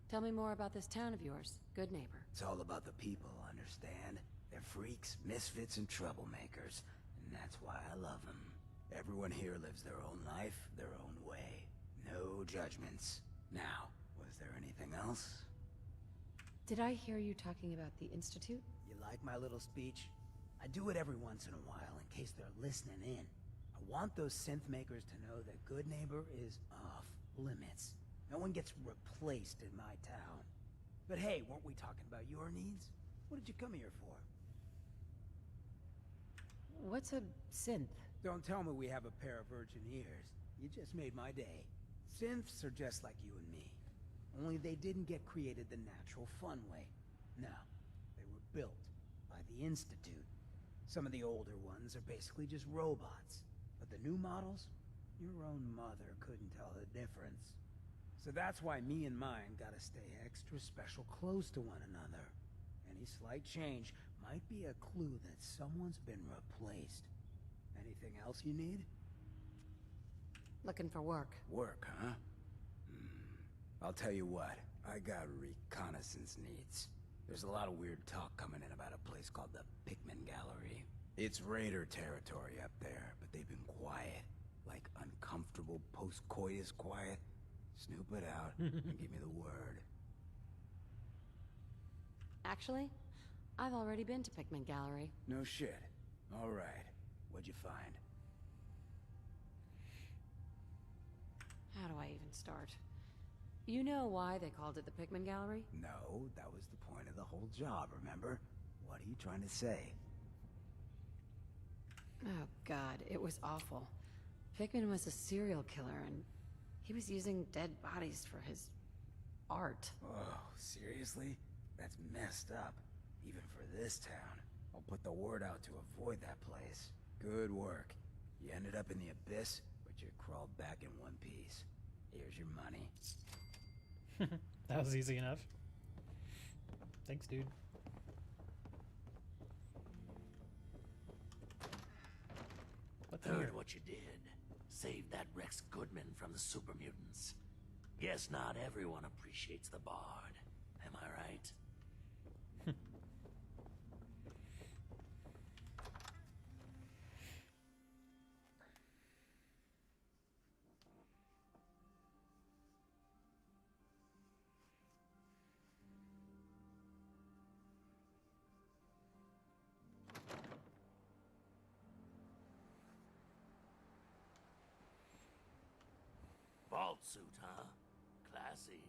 Tell me more about this town of yours, Good Neighbor. It's all about the people, understand? They're freaks, misfits, and troublemakers, and that's why I love them. Everyone here lives their own life, their own way. No judgments. Now, was there anything else? Did I hear you talking about the Institute? You like my little speech? I do it every once in a while in case they're listening in. I want those synth makers to know that Good Neighbor is off limits. No one gets replaced in my town. But hey, weren't we talking about your needs? What did you come here for? What's a synth? Don't tell me we have a pair of virgin ears. You just made my day. Synths are just like you and me. Only they didn't get created the natural fun way. No, they were built by the Institute. Some of the older ones are basically just robots. But the new models, your own mother couldn't tell the difference. So that's why me and mine gotta stay extra special close to one another. Any slight change might be a clue that someone's been replaced. Anything else you need? Looking for work. Work, huh? I'll tell you what, I got reconnaissance needs. There's a lot of weird talk coming in about a place called the Pikmin Gallery. It's raider territory up there, but they've been quiet. Like uncomfortable post-coitus quiet. Snoop it out and give me the word. Actually, I've already been to Pikmin Gallery. No shit. All right. What'd you find? How do I even start? You know why they called it the Pikmin Gallery? No, that was the point of the whole job, remember? What are you trying to say? Oh god, it was awful. Pikmin was a serial killer and he was using dead bodies for his art. Oh, seriously? That's messed up. Even for this town. I'll put the word out to avoid that place. Good work. You ended up in the abyss, but you crawled back in one piece. Here's your money. That was easy enough. Thanks, dude. What's in here? Heard what you did. Saved that Rex Goodman from the super mutants. Guess not everyone appreciates the Bard. Am I right? Vault suit, huh? Classy.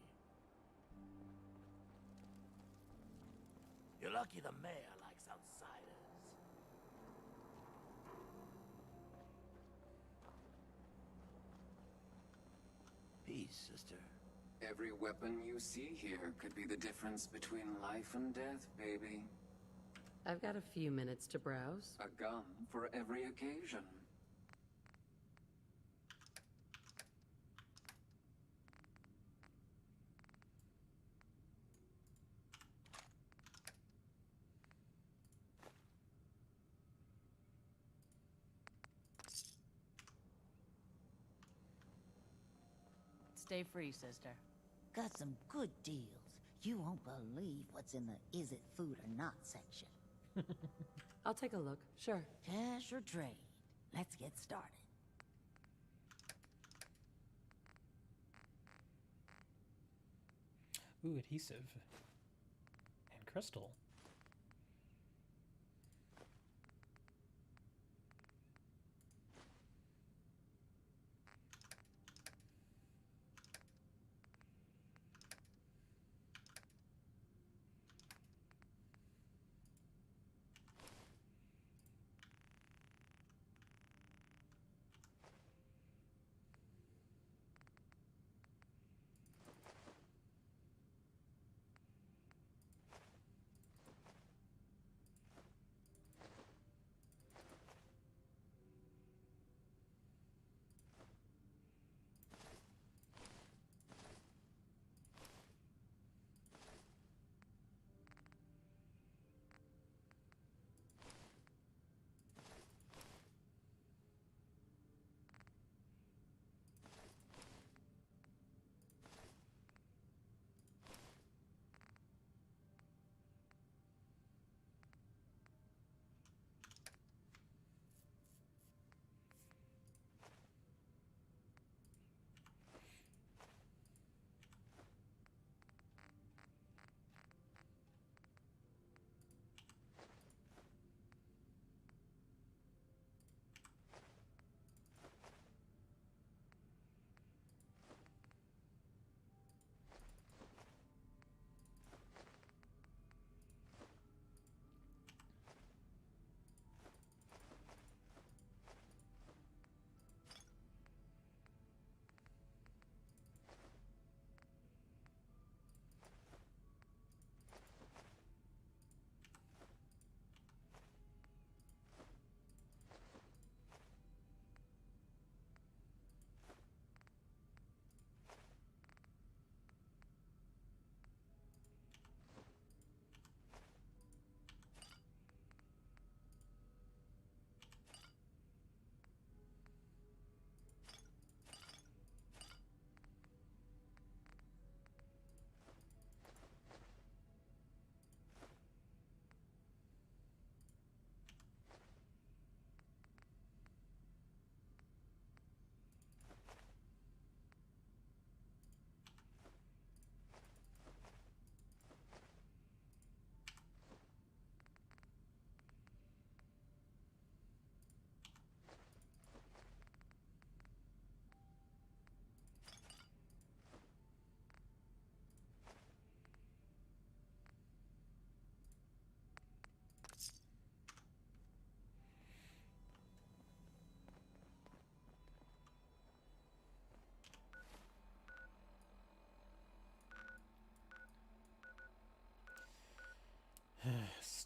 You're lucky the mayor likes outsiders. Peace, sister. Every weapon you see here could be the difference between life and death, baby. I've got a few minutes to browse. A gun for every occasion. Stay free, sister. Got some good deals. You won't believe what's in the is it food or not section. I'll take a look, sure. Cash or trade. Let's get started. Ooh, adhesive. And crystal.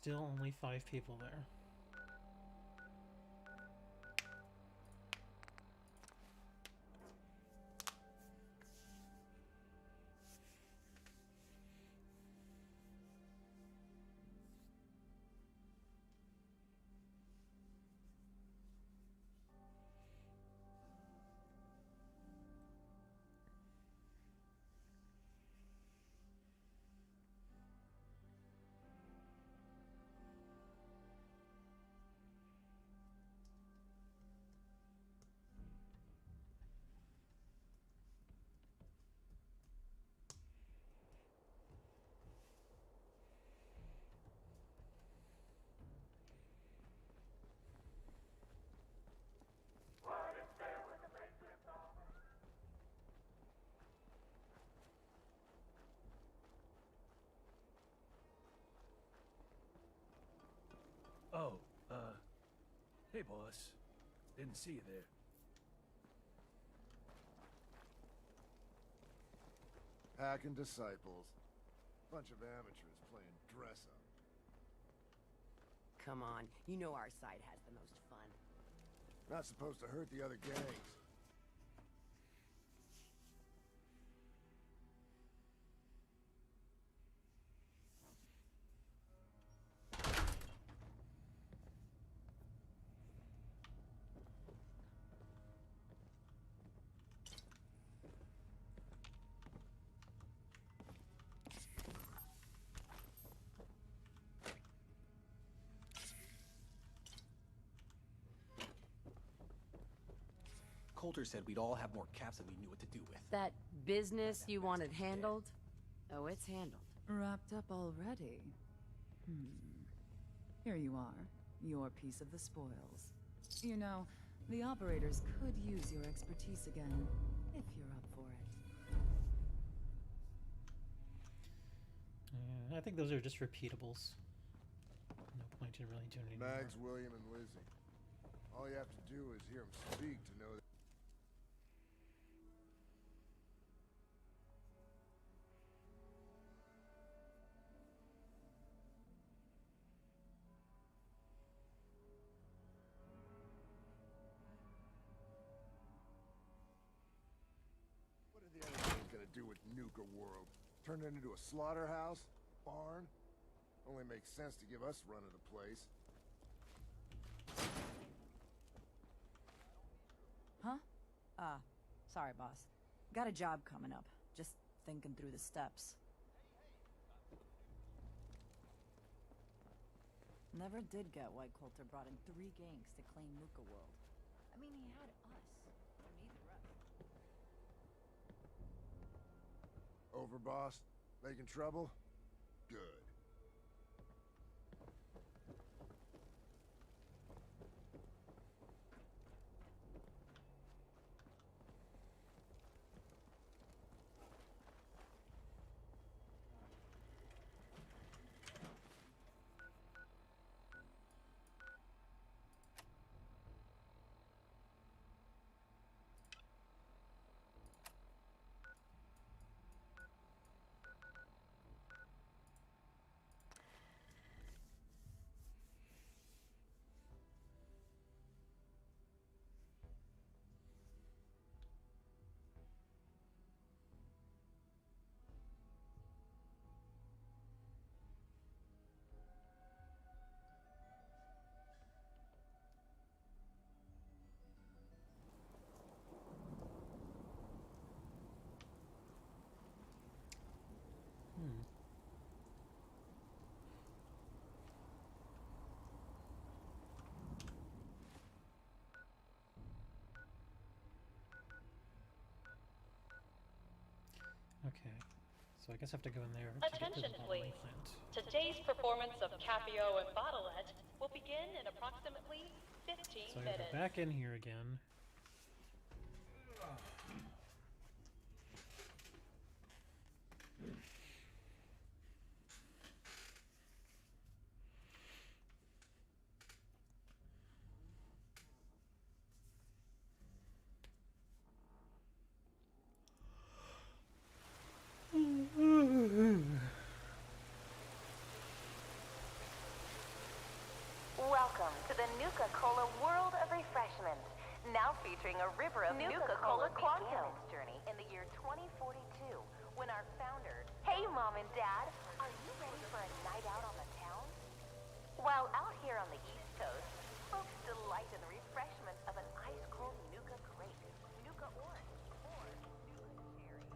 still only 5 people there. Oh, hey boss. Didn't see you there. Hacking disciples. Bunch of amateurs playing dress up. Come on, you know our side has the most fun. Not supposed to hurt the other gangs. Coulter said we'd all have more caps than we knew what to do with. That business you wanted handled? Oh, it's handled. Wrapped up already? Here you are, your piece of the spoils. You know, the operators could use your expertise again, if you're up for it. I think those are just repeatables. No point in really doing anything. Mags, William, and Lizzie. All you have to do is hear them speak to know that. What are the other things gonna do with Nuka World? Turn it into a slaughterhouse? Barn? Only makes sense to give us run of the place. Huh? Sorry, boss. Got a job coming up. Just thinking through the steps. Never did get why Coulter brought in 3 gangs to claim Nuka World. I mean, he had us. Don't need the rest. Over, boss? Making trouble? Good. Okay, so I guess I have to go in there to get to the Attention, bottling please. plant. Today's performance of Capio and Bottlette will begin in approximately 15 So I gotta minutes. go back in here again. Welcome to the Nuka-Cola World of Refreshment. Now featuring a river of Nuka-Cola Quantum. Its journey in the year 2042, when our founder... Hey, Mom and Dad, are you ready for a night out on the town? While out here on the East Coast, folks delight in the refreshment of an ice-cold Nuka Great, Nuka Orange, or Nuka Cherry.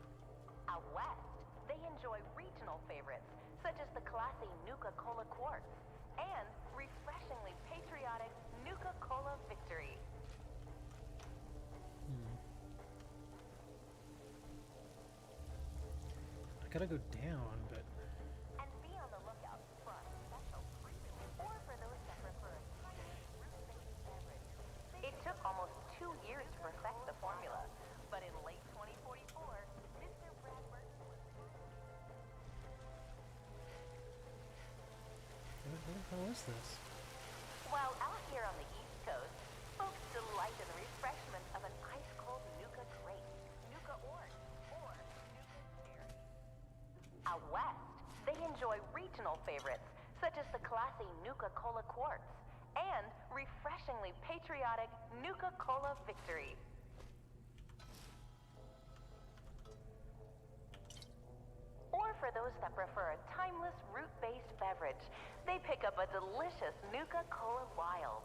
Out west, they enjoy regional favorites, such as the classy Nuka-Cola Quartz, and refreshingly patriotic Nuka-Cola Victory. I gotta go down, but... And be on the lookout for a special premium, or for those that prefer a spicy, fruit-based beverage. It took almost 2 years to perfect the formula, but in late 2044, Mr. Brad Burton was... What the hell is this? While out here on the East Coast, folks delight in the refreshment of an ice-cold Nuka Great, Nuka Orange, or Nuka Cherry. Out west, they enjoy regional favorites, such as the classy Nuka-Cola Quartz, and refreshingly patriotic Nuka-Cola Victory. Or for those that prefer a timeless root-based beverage, they pick up a delicious Nuka-Cola Wild.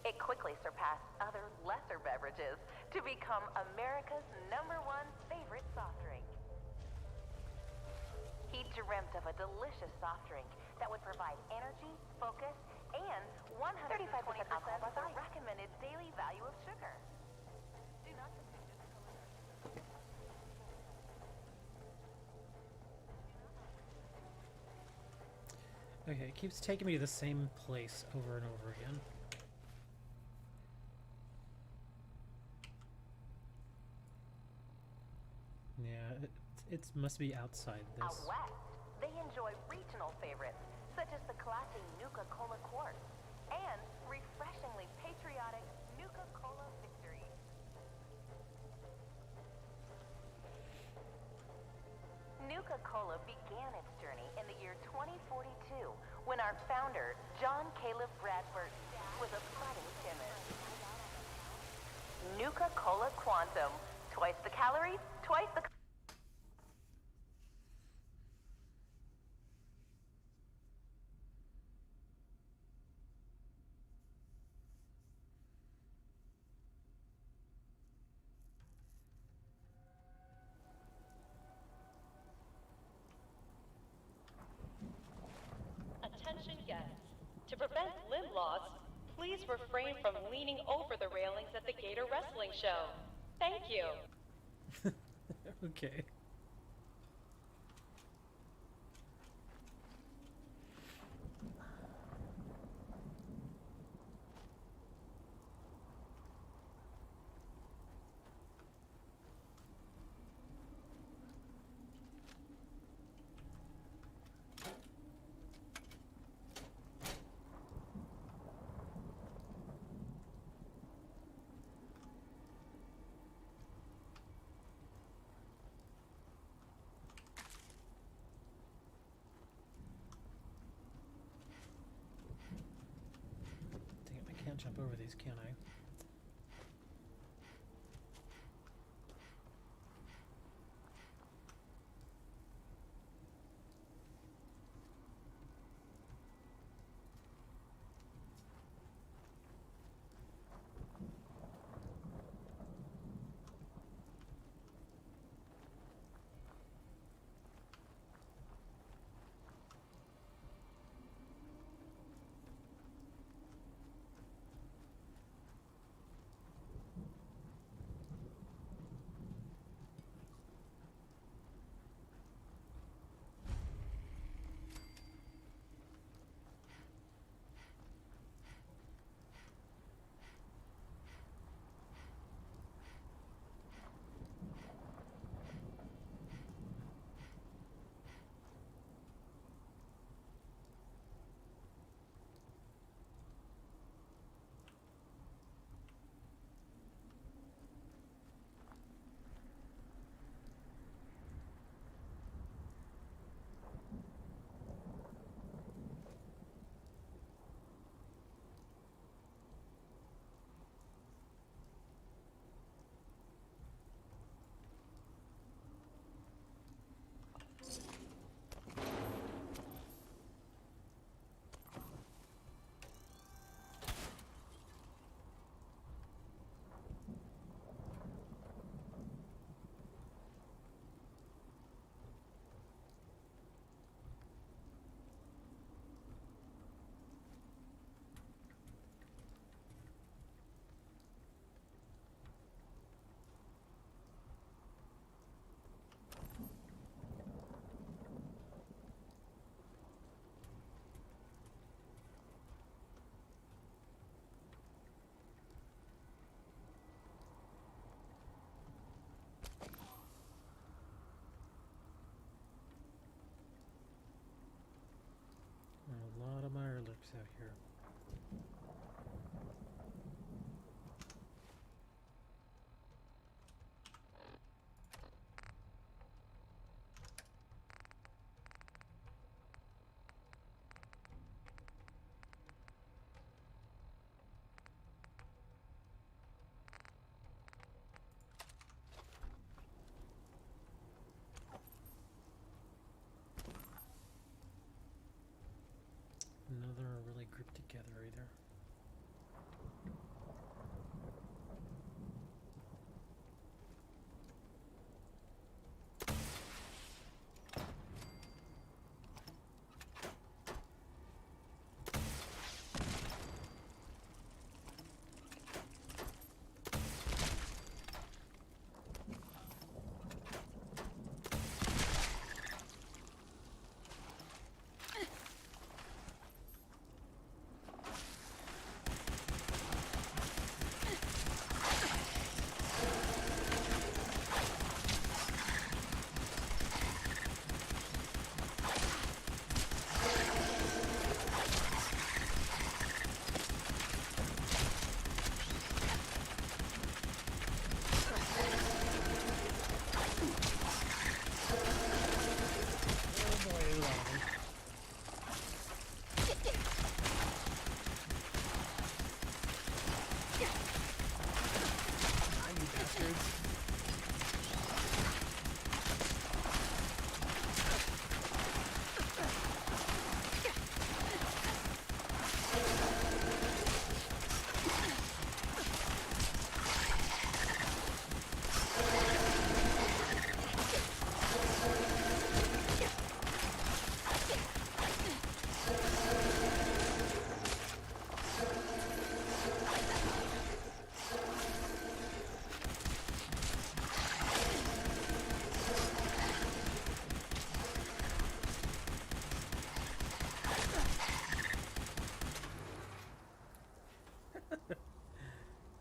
It quickly surpassed other lesser beverages to become America's #1 favorite soft drink. He dreamt of a delicious soft drink that would provide energy, focus, and 135% alcohol by the recommended daily value of sugar. Do not consume Nuka-Cola. Okay, it keeps taking me to the same place over and over again. Yeah, it must be outside this. Out west, they enjoy regional favorites, such as the classy Nuka-Cola Quartz, and refreshingly patriotic Nuka-Cola Victory. Nuka-Cola began its journey in the year 2042, when our founder, John Caleb Bradford, was a budding chemist. Nuka-Cola Quantum. Twice the calories, twice the... Attention guests. To prevent limb loss, please refrain from leaning over the railings at the Gator Wrestling Show. Thank you. Okay. I can't jump over these, can I?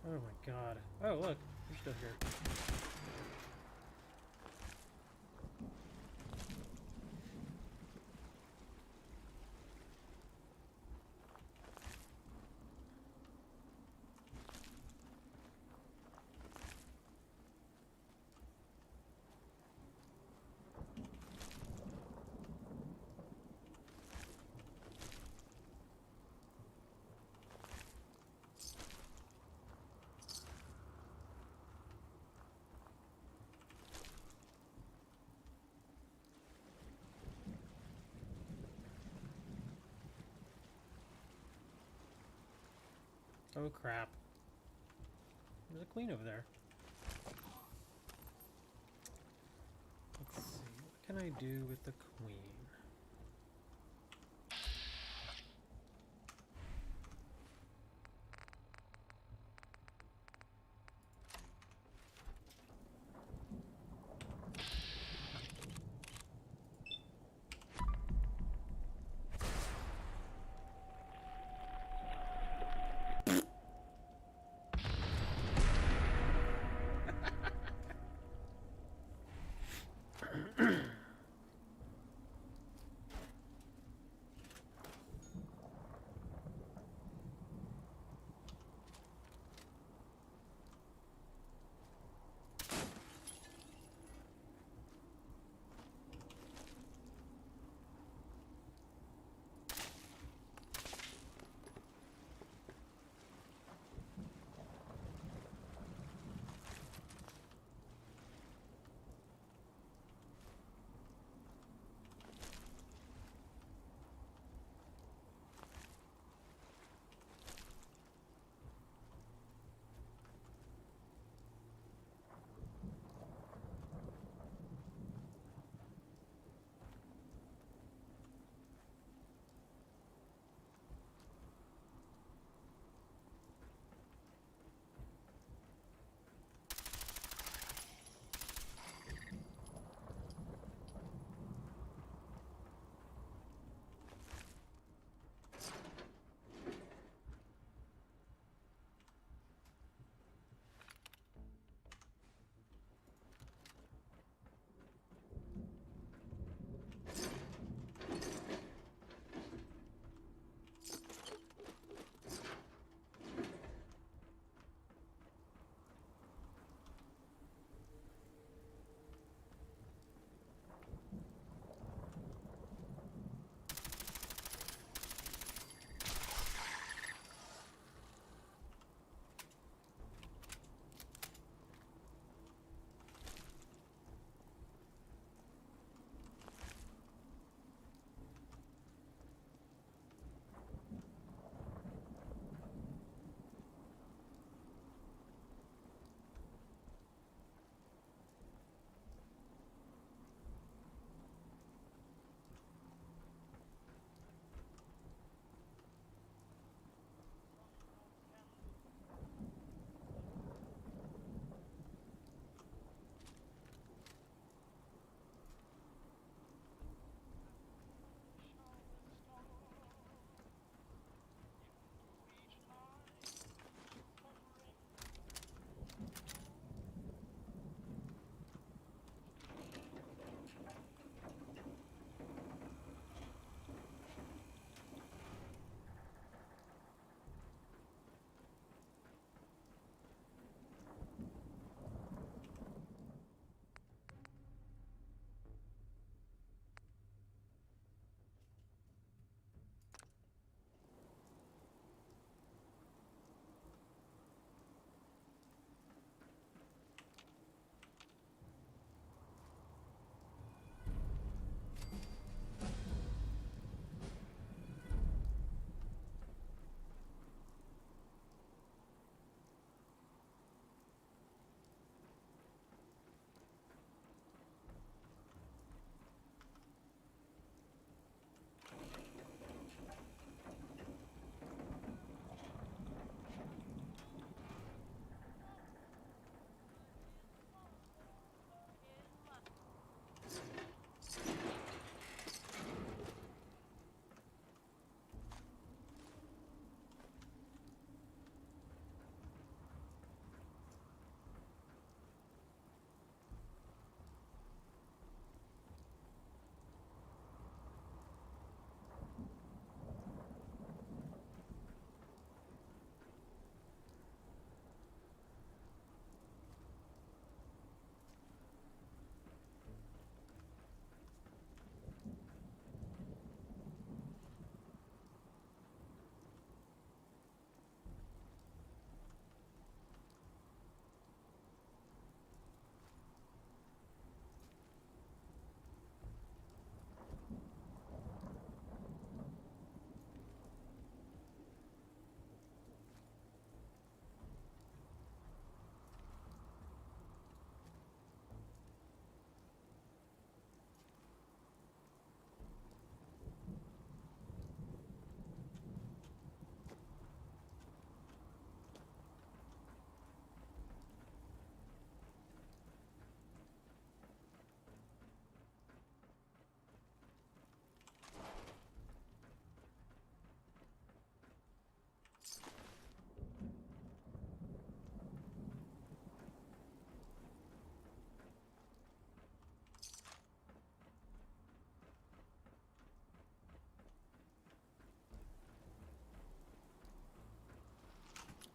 Oh my god. Oh look, you're still here. Oh crap. There's a queen over there. Let's see, what can I do with the queen?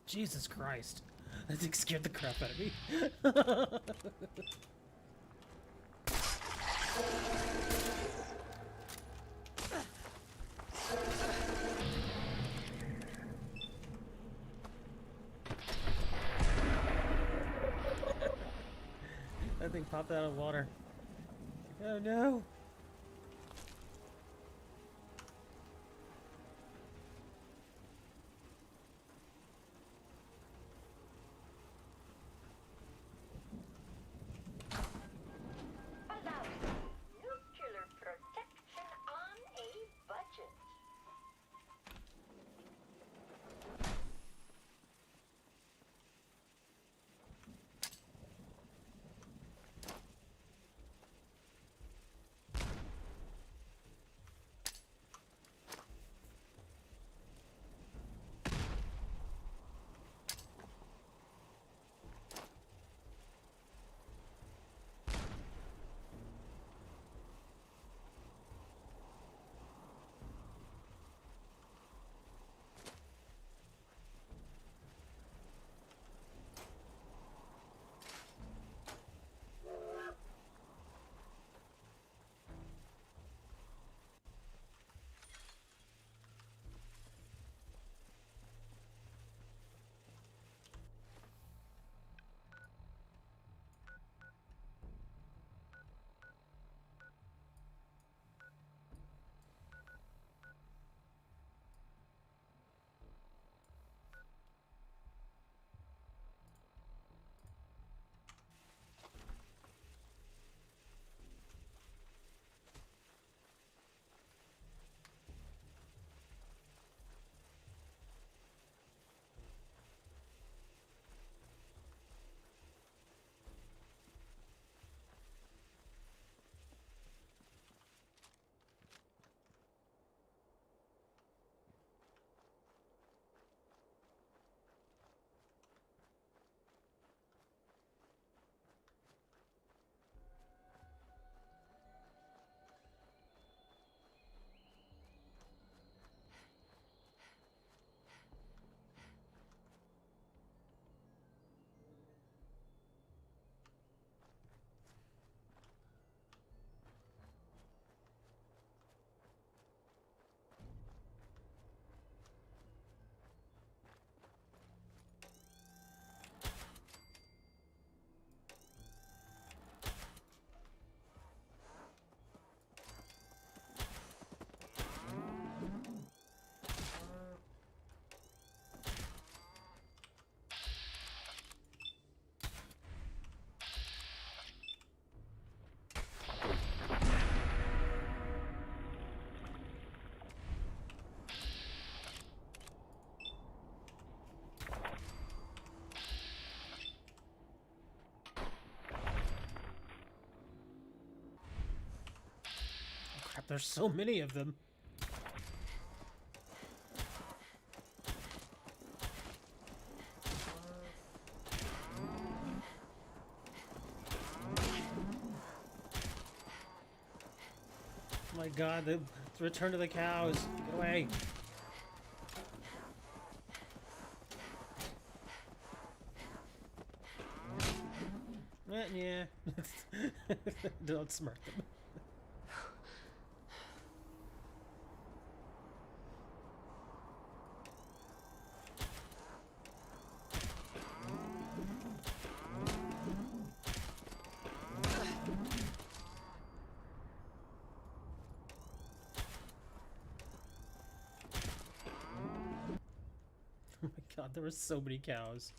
Jesus Christ. That thing scared the crap out of me. That thing popped out of water. Oh no! Nuclear protection on a budget. Crap, there's so many of them. Oh my god, the return to the cows. Get away. Yeah. Don't smart them. Oh my god, there were so many cows.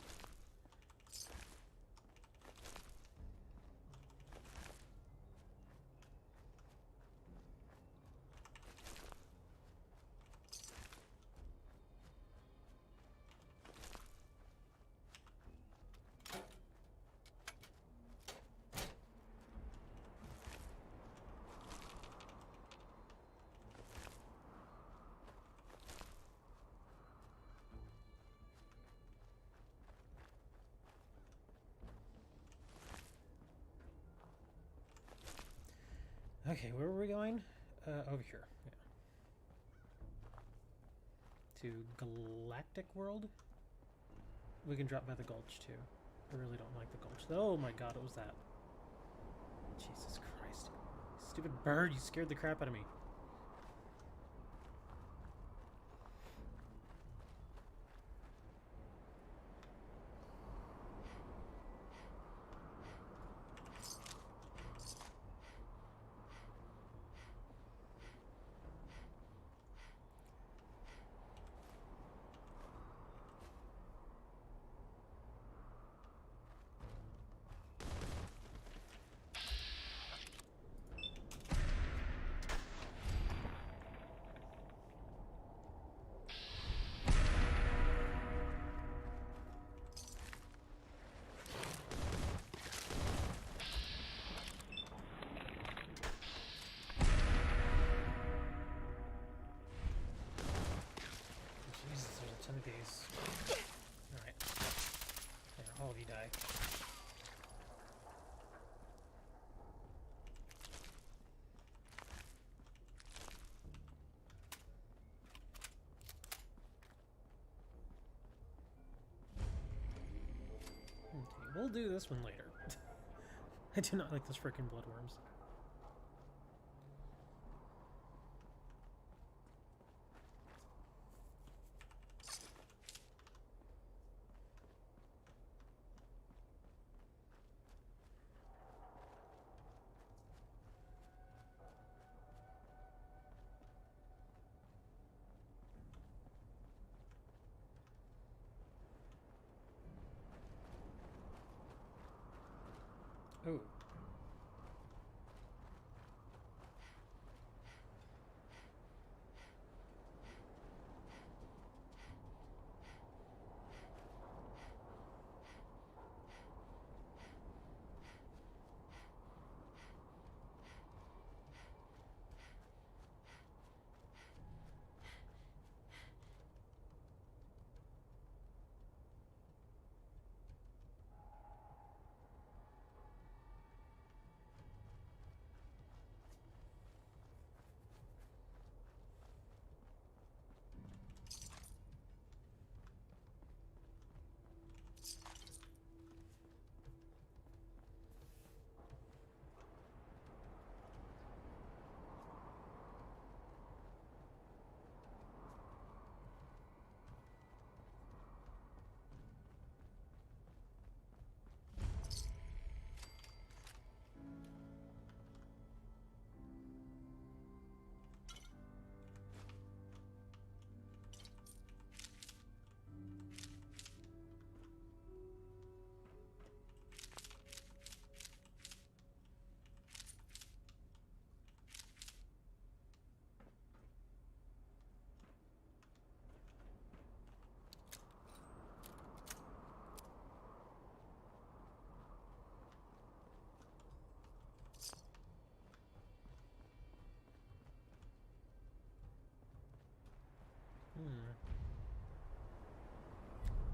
Okay, where were we going? Over here. Yeah. To Galactic World? We can drop by the gulch too. I really don't like the gulch. Oh my god, what was that? Jesus Christ. Stupid bird, you scared the crap out of me. Jesus, there's a ton of these. Alright. There, all of you die. Okay, we'll do this one later. I do not like those frickin' bloodworms. Oh.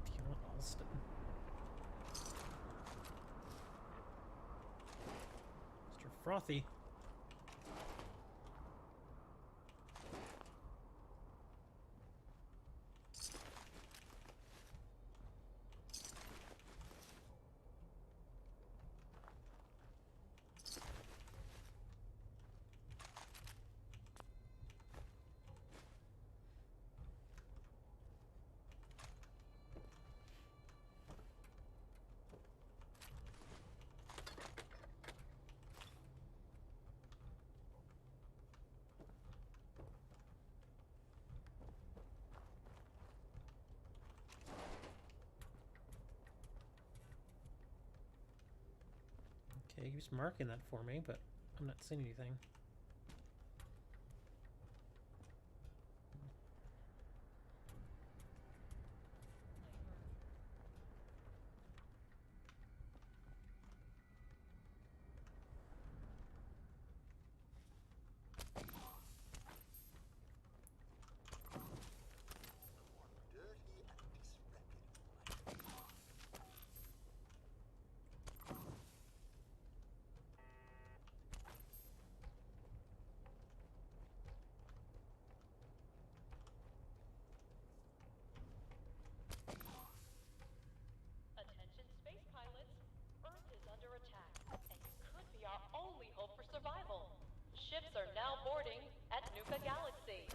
Fiona Alston. Mr. Frothy. Okay, he was marking that for me, but I'm not seeing anything. hope for survival. Ships are now boarding at Nuka Galaxy.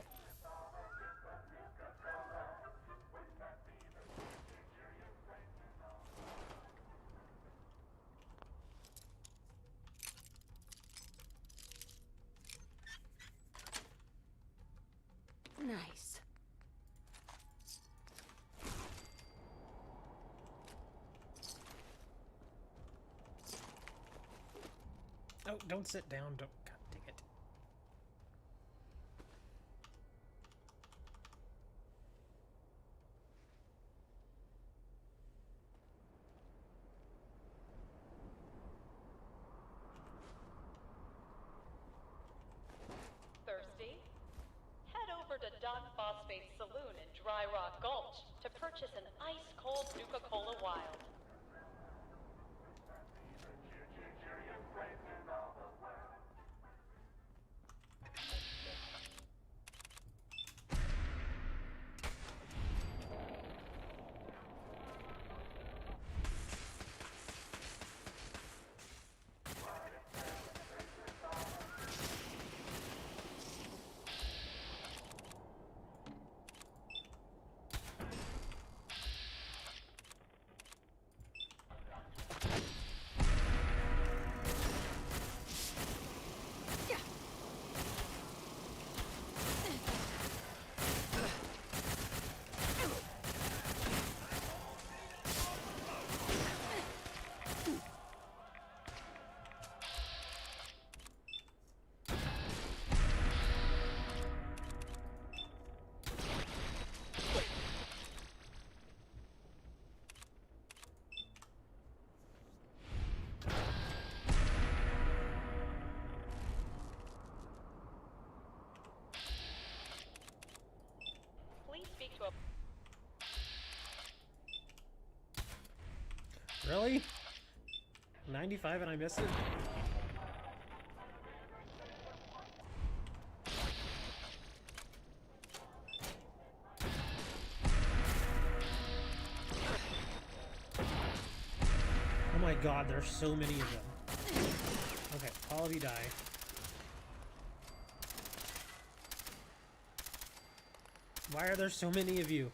Nice. Oh, don't sit down. Don't. God dang it. Thirsty? Head over to Doc Phosphate's saloon in Dry Rock Gulch to purchase an ice-cold Nuka-Cola Wild. Please speak to a... Really? 95 and I miss it? Oh my god, there's so many of them. Okay, all of you die. Why are there so many of you?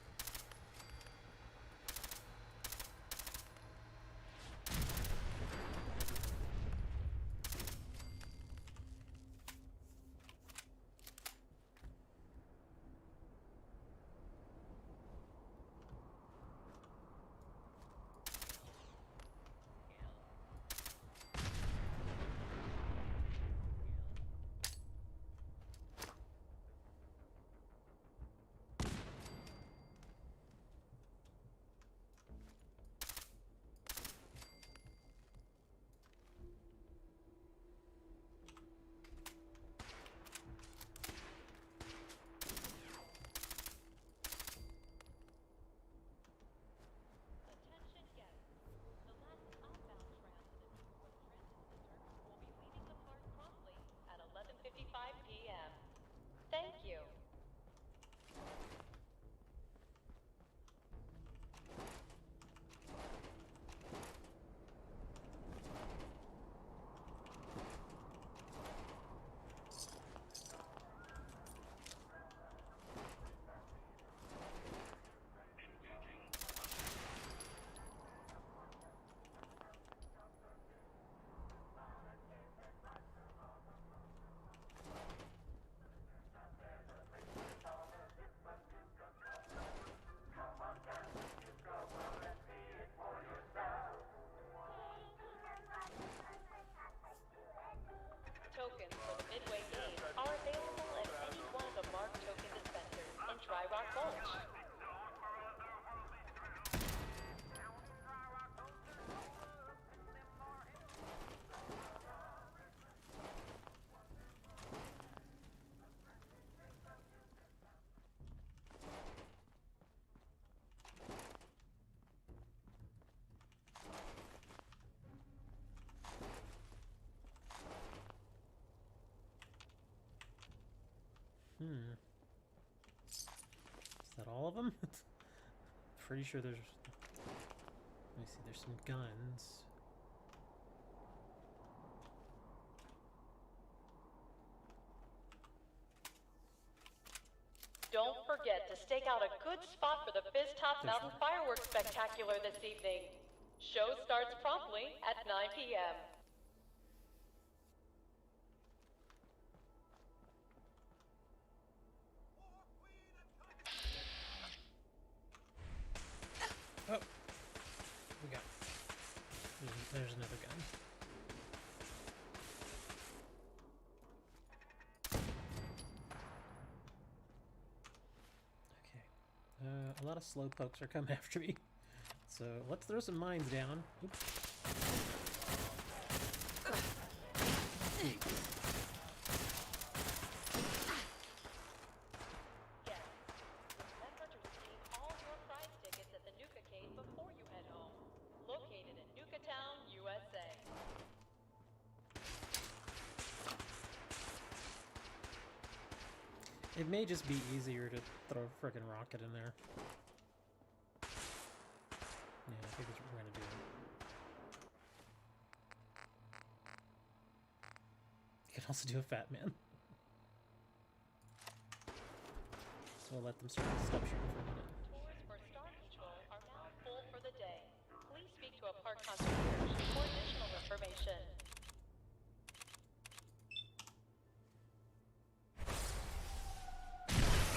At 11:55 p.m. Thank you. Tokens for the Midway game are available at any one of the marked token dispensers in Dry Rock Gulch. Is that all of them? Pretty sure there's... Let me see, there's some guns. Don't forget to stake out a good spot for the Fizztop Mountain Fireworks Spectacular this evening. Show starts promptly at 9 p.m. Oh, we got. There's another gun. Okay. A lot of slowpokes are coming after me, so let's throw some mines down. Oops. Remember to redeem all your prize tickets at the Nuka-Cade before you head home. Located in Nukatown, USA. It may just be easier to throw a frickin' rocket in there. Yeah, I think that's what we're gonna do. You can also do a fat man. So we'll let them stop shooting for a minute. Tours for Star Control are now full for the day. Please speak to a park concierge for additional information.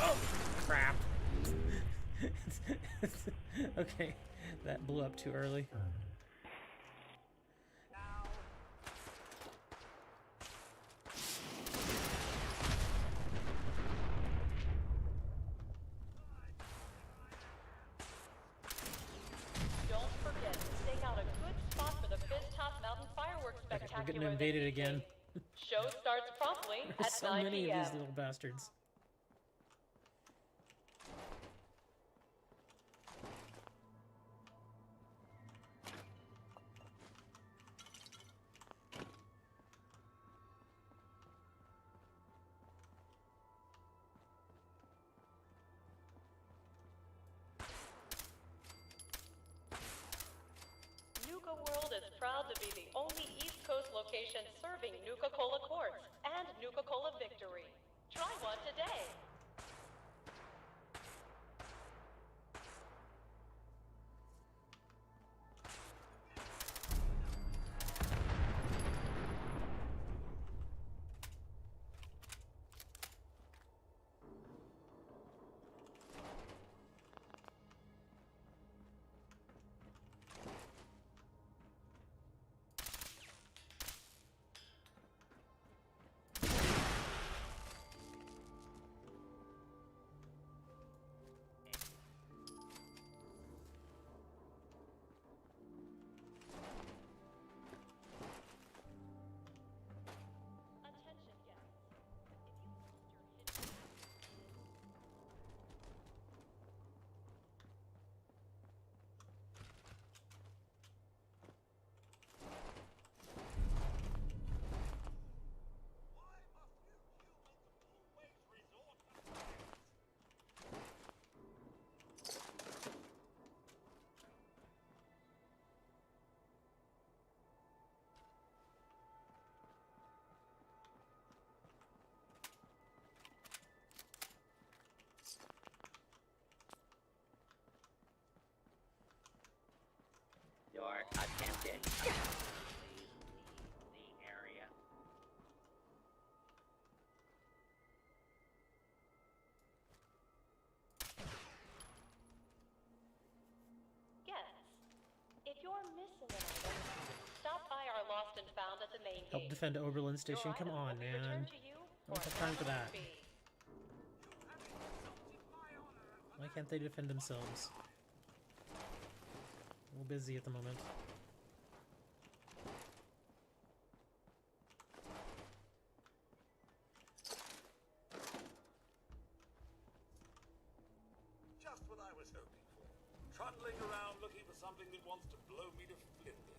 Oh, crap. Okay, that blew up too early. Don't forget to stake out a good spot for the Fizztop Mountain Fireworks Okay, Spectacular. we're getting this invaded evening. again. Show starts promptly There's at so 9 many p.m. of these little bastards. Nuka World is proud to be the only East Coast location serving Nuka-Cola Quartz and Nuka-Cola Victory. Try one today. Attention guests. If you lost your hidden Your attention. Please leave the area. guests. If you're missing an item, stop by our Lost and Found at the main Help gate. defend Oberlin Station. Your Come item on, will be man. returned to you I don't for have a time for nominal that. fee. Why can't they defend themselves? A little busy at the moment. Just what I was hoping for. Trundling around looking for something that wants to blow me to flinders.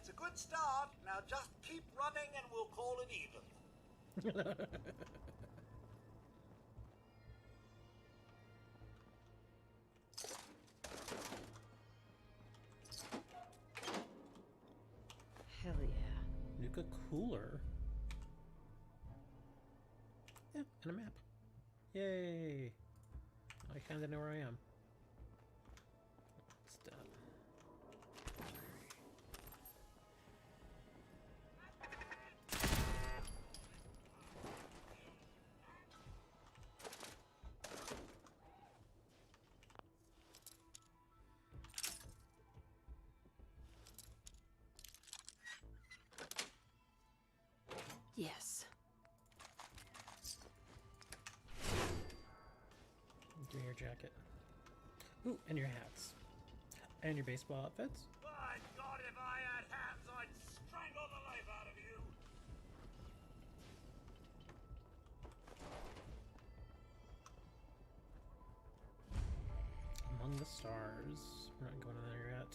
It's a good start. Now just keep running and we'll call it even. Hell yeah. Nuka Cooler. Yeah, and a map. Yay! I kinda know where I am. It's done. Yes. Give me your jacket. Ooh, and your hats. And your baseball outfits. My God, if I had hands, I'd strangle the life out of you. Among the Stars. We're not going in there yet.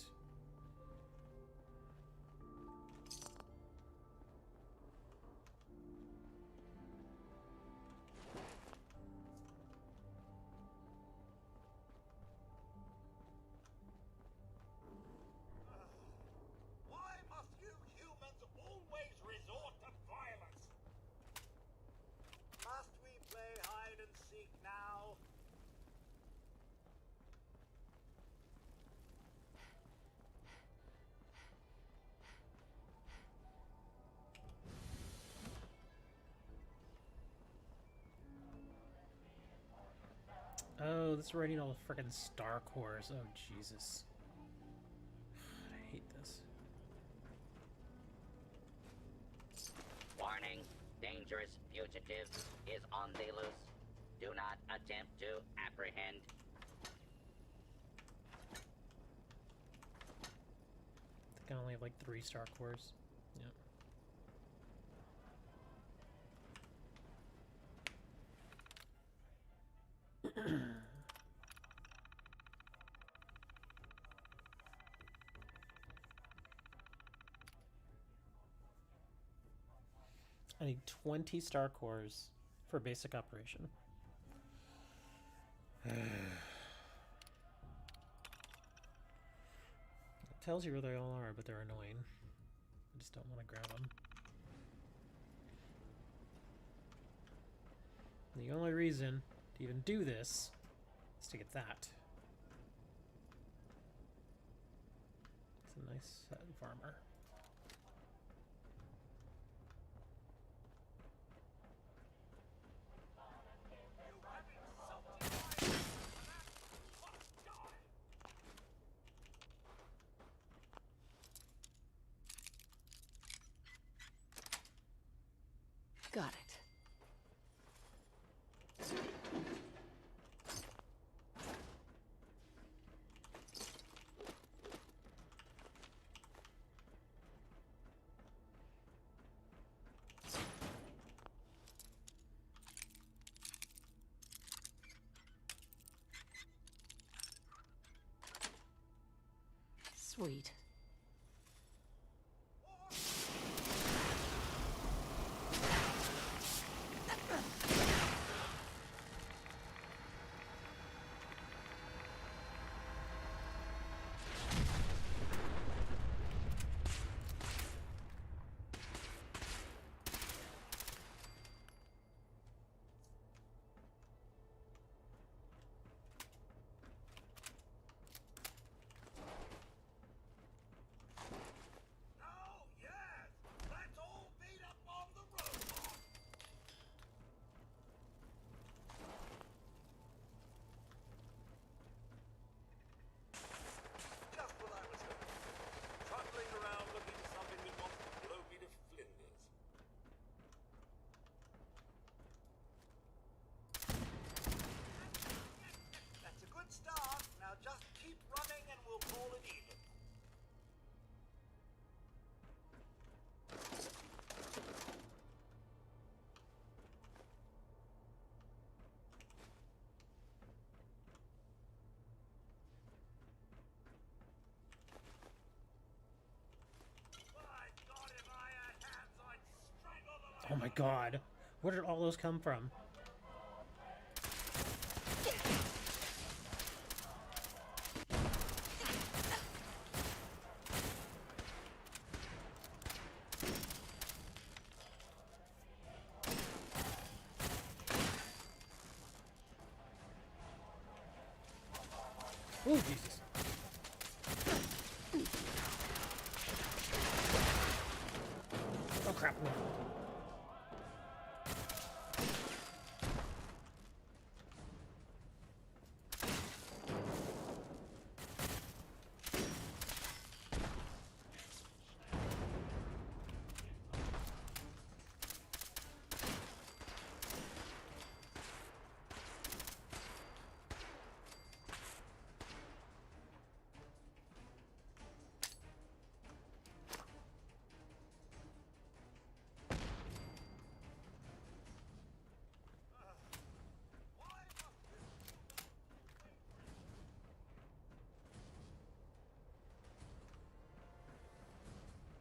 Why must you humans always resort to violence? Must we play hide and seek now? Oh, this is writing all the frickin' Star Cores. Oh, Jesus. I hate this. Warning, dangerous fugitive is on the loose. Do not attempt to apprehend. I think I only have like 3 Star Cores. Yep. I need 20 Star Cores for basic operation. It tells you where they all are, but they're annoying. I just don't want to grab them. The only reason to even do this is to get that. It's a nice set of armor. Got it. Sweet. Oh my god. Where did all those come from? Oh, Jesus. Oh, crap.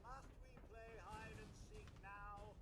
Must we play hide and seek now?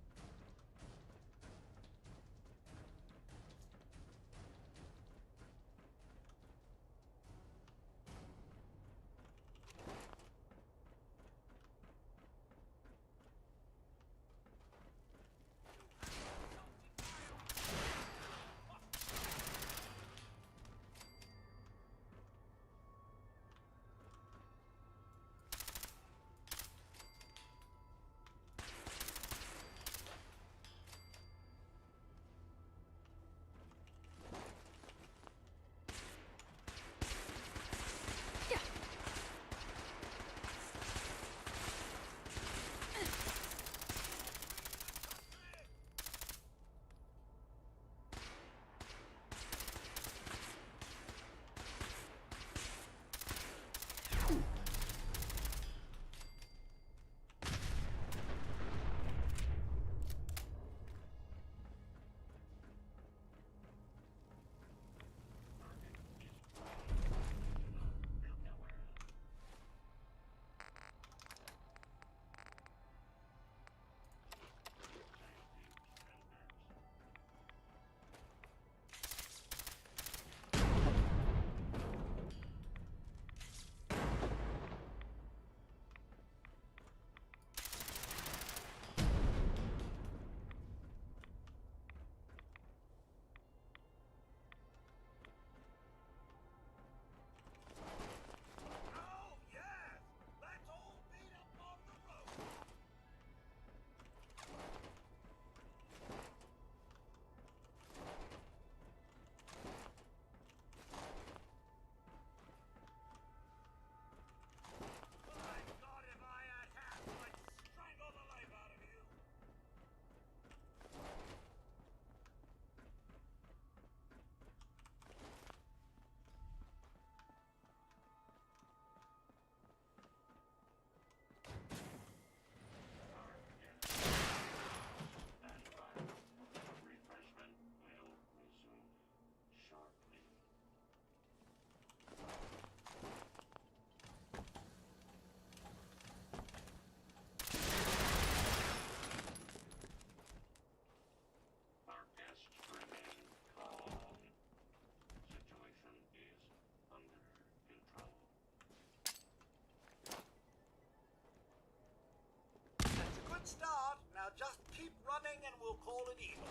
Start. Now just keep running and we'll call it even.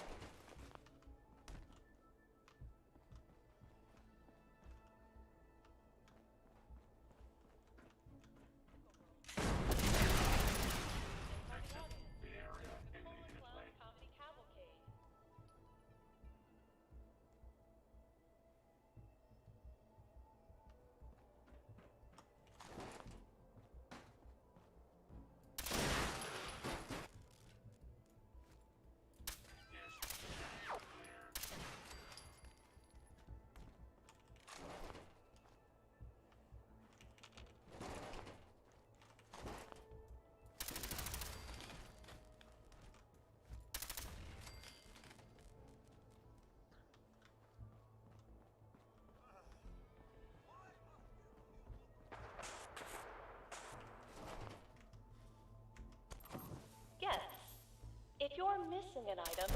you're missing an item,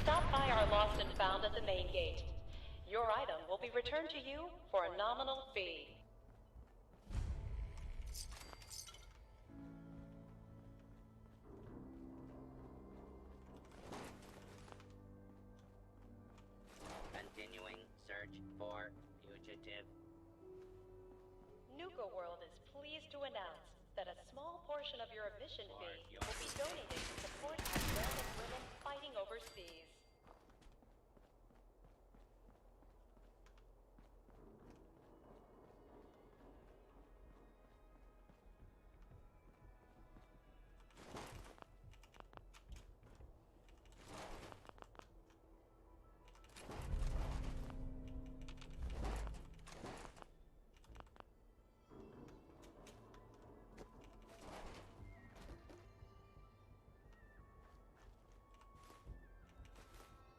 stop by our Lost and Found at the main gate. Your item will be returned to you for a nominal fee. Continuing search for fugitive. Nuka World is pleased to announce that a small portion of your admission fee will be donated to support our men and women fighting overseas.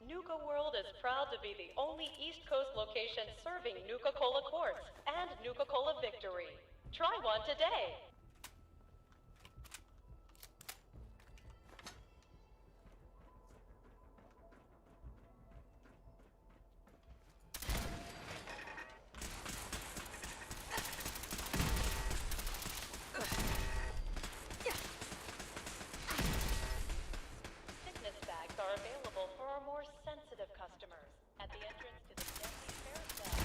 Nuka World is proud to be the only East Coast location serving Nuka-Cola Quartz and Nuka-Cola Victory. Try one today! Sickness bags are available for our more sensitive customers at the entrance to the Deadly Carousel.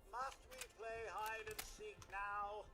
Must we play hide and seek now?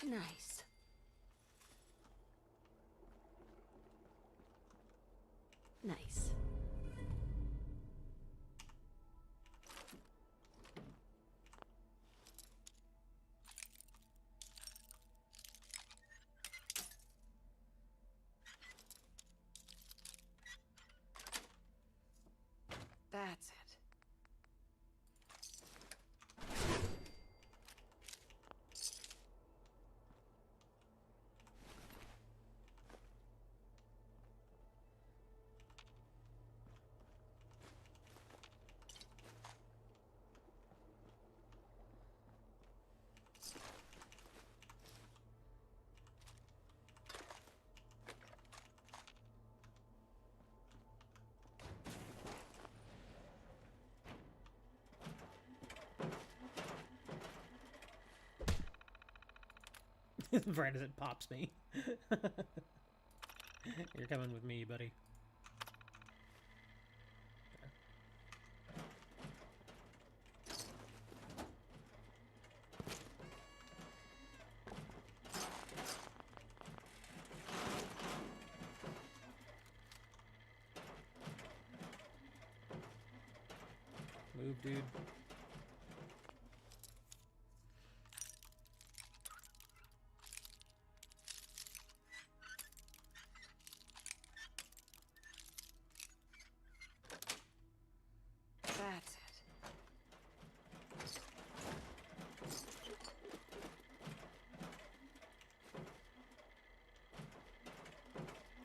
Nice. Nice. That's it. Right as it pops me. You're coming with me, buddy. Move, dude. That's it.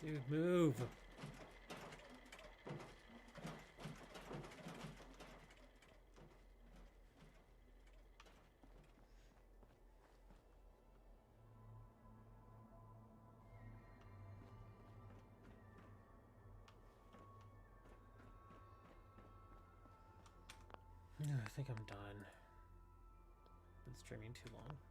Dude, move. I think I'm done. Been streaming too long.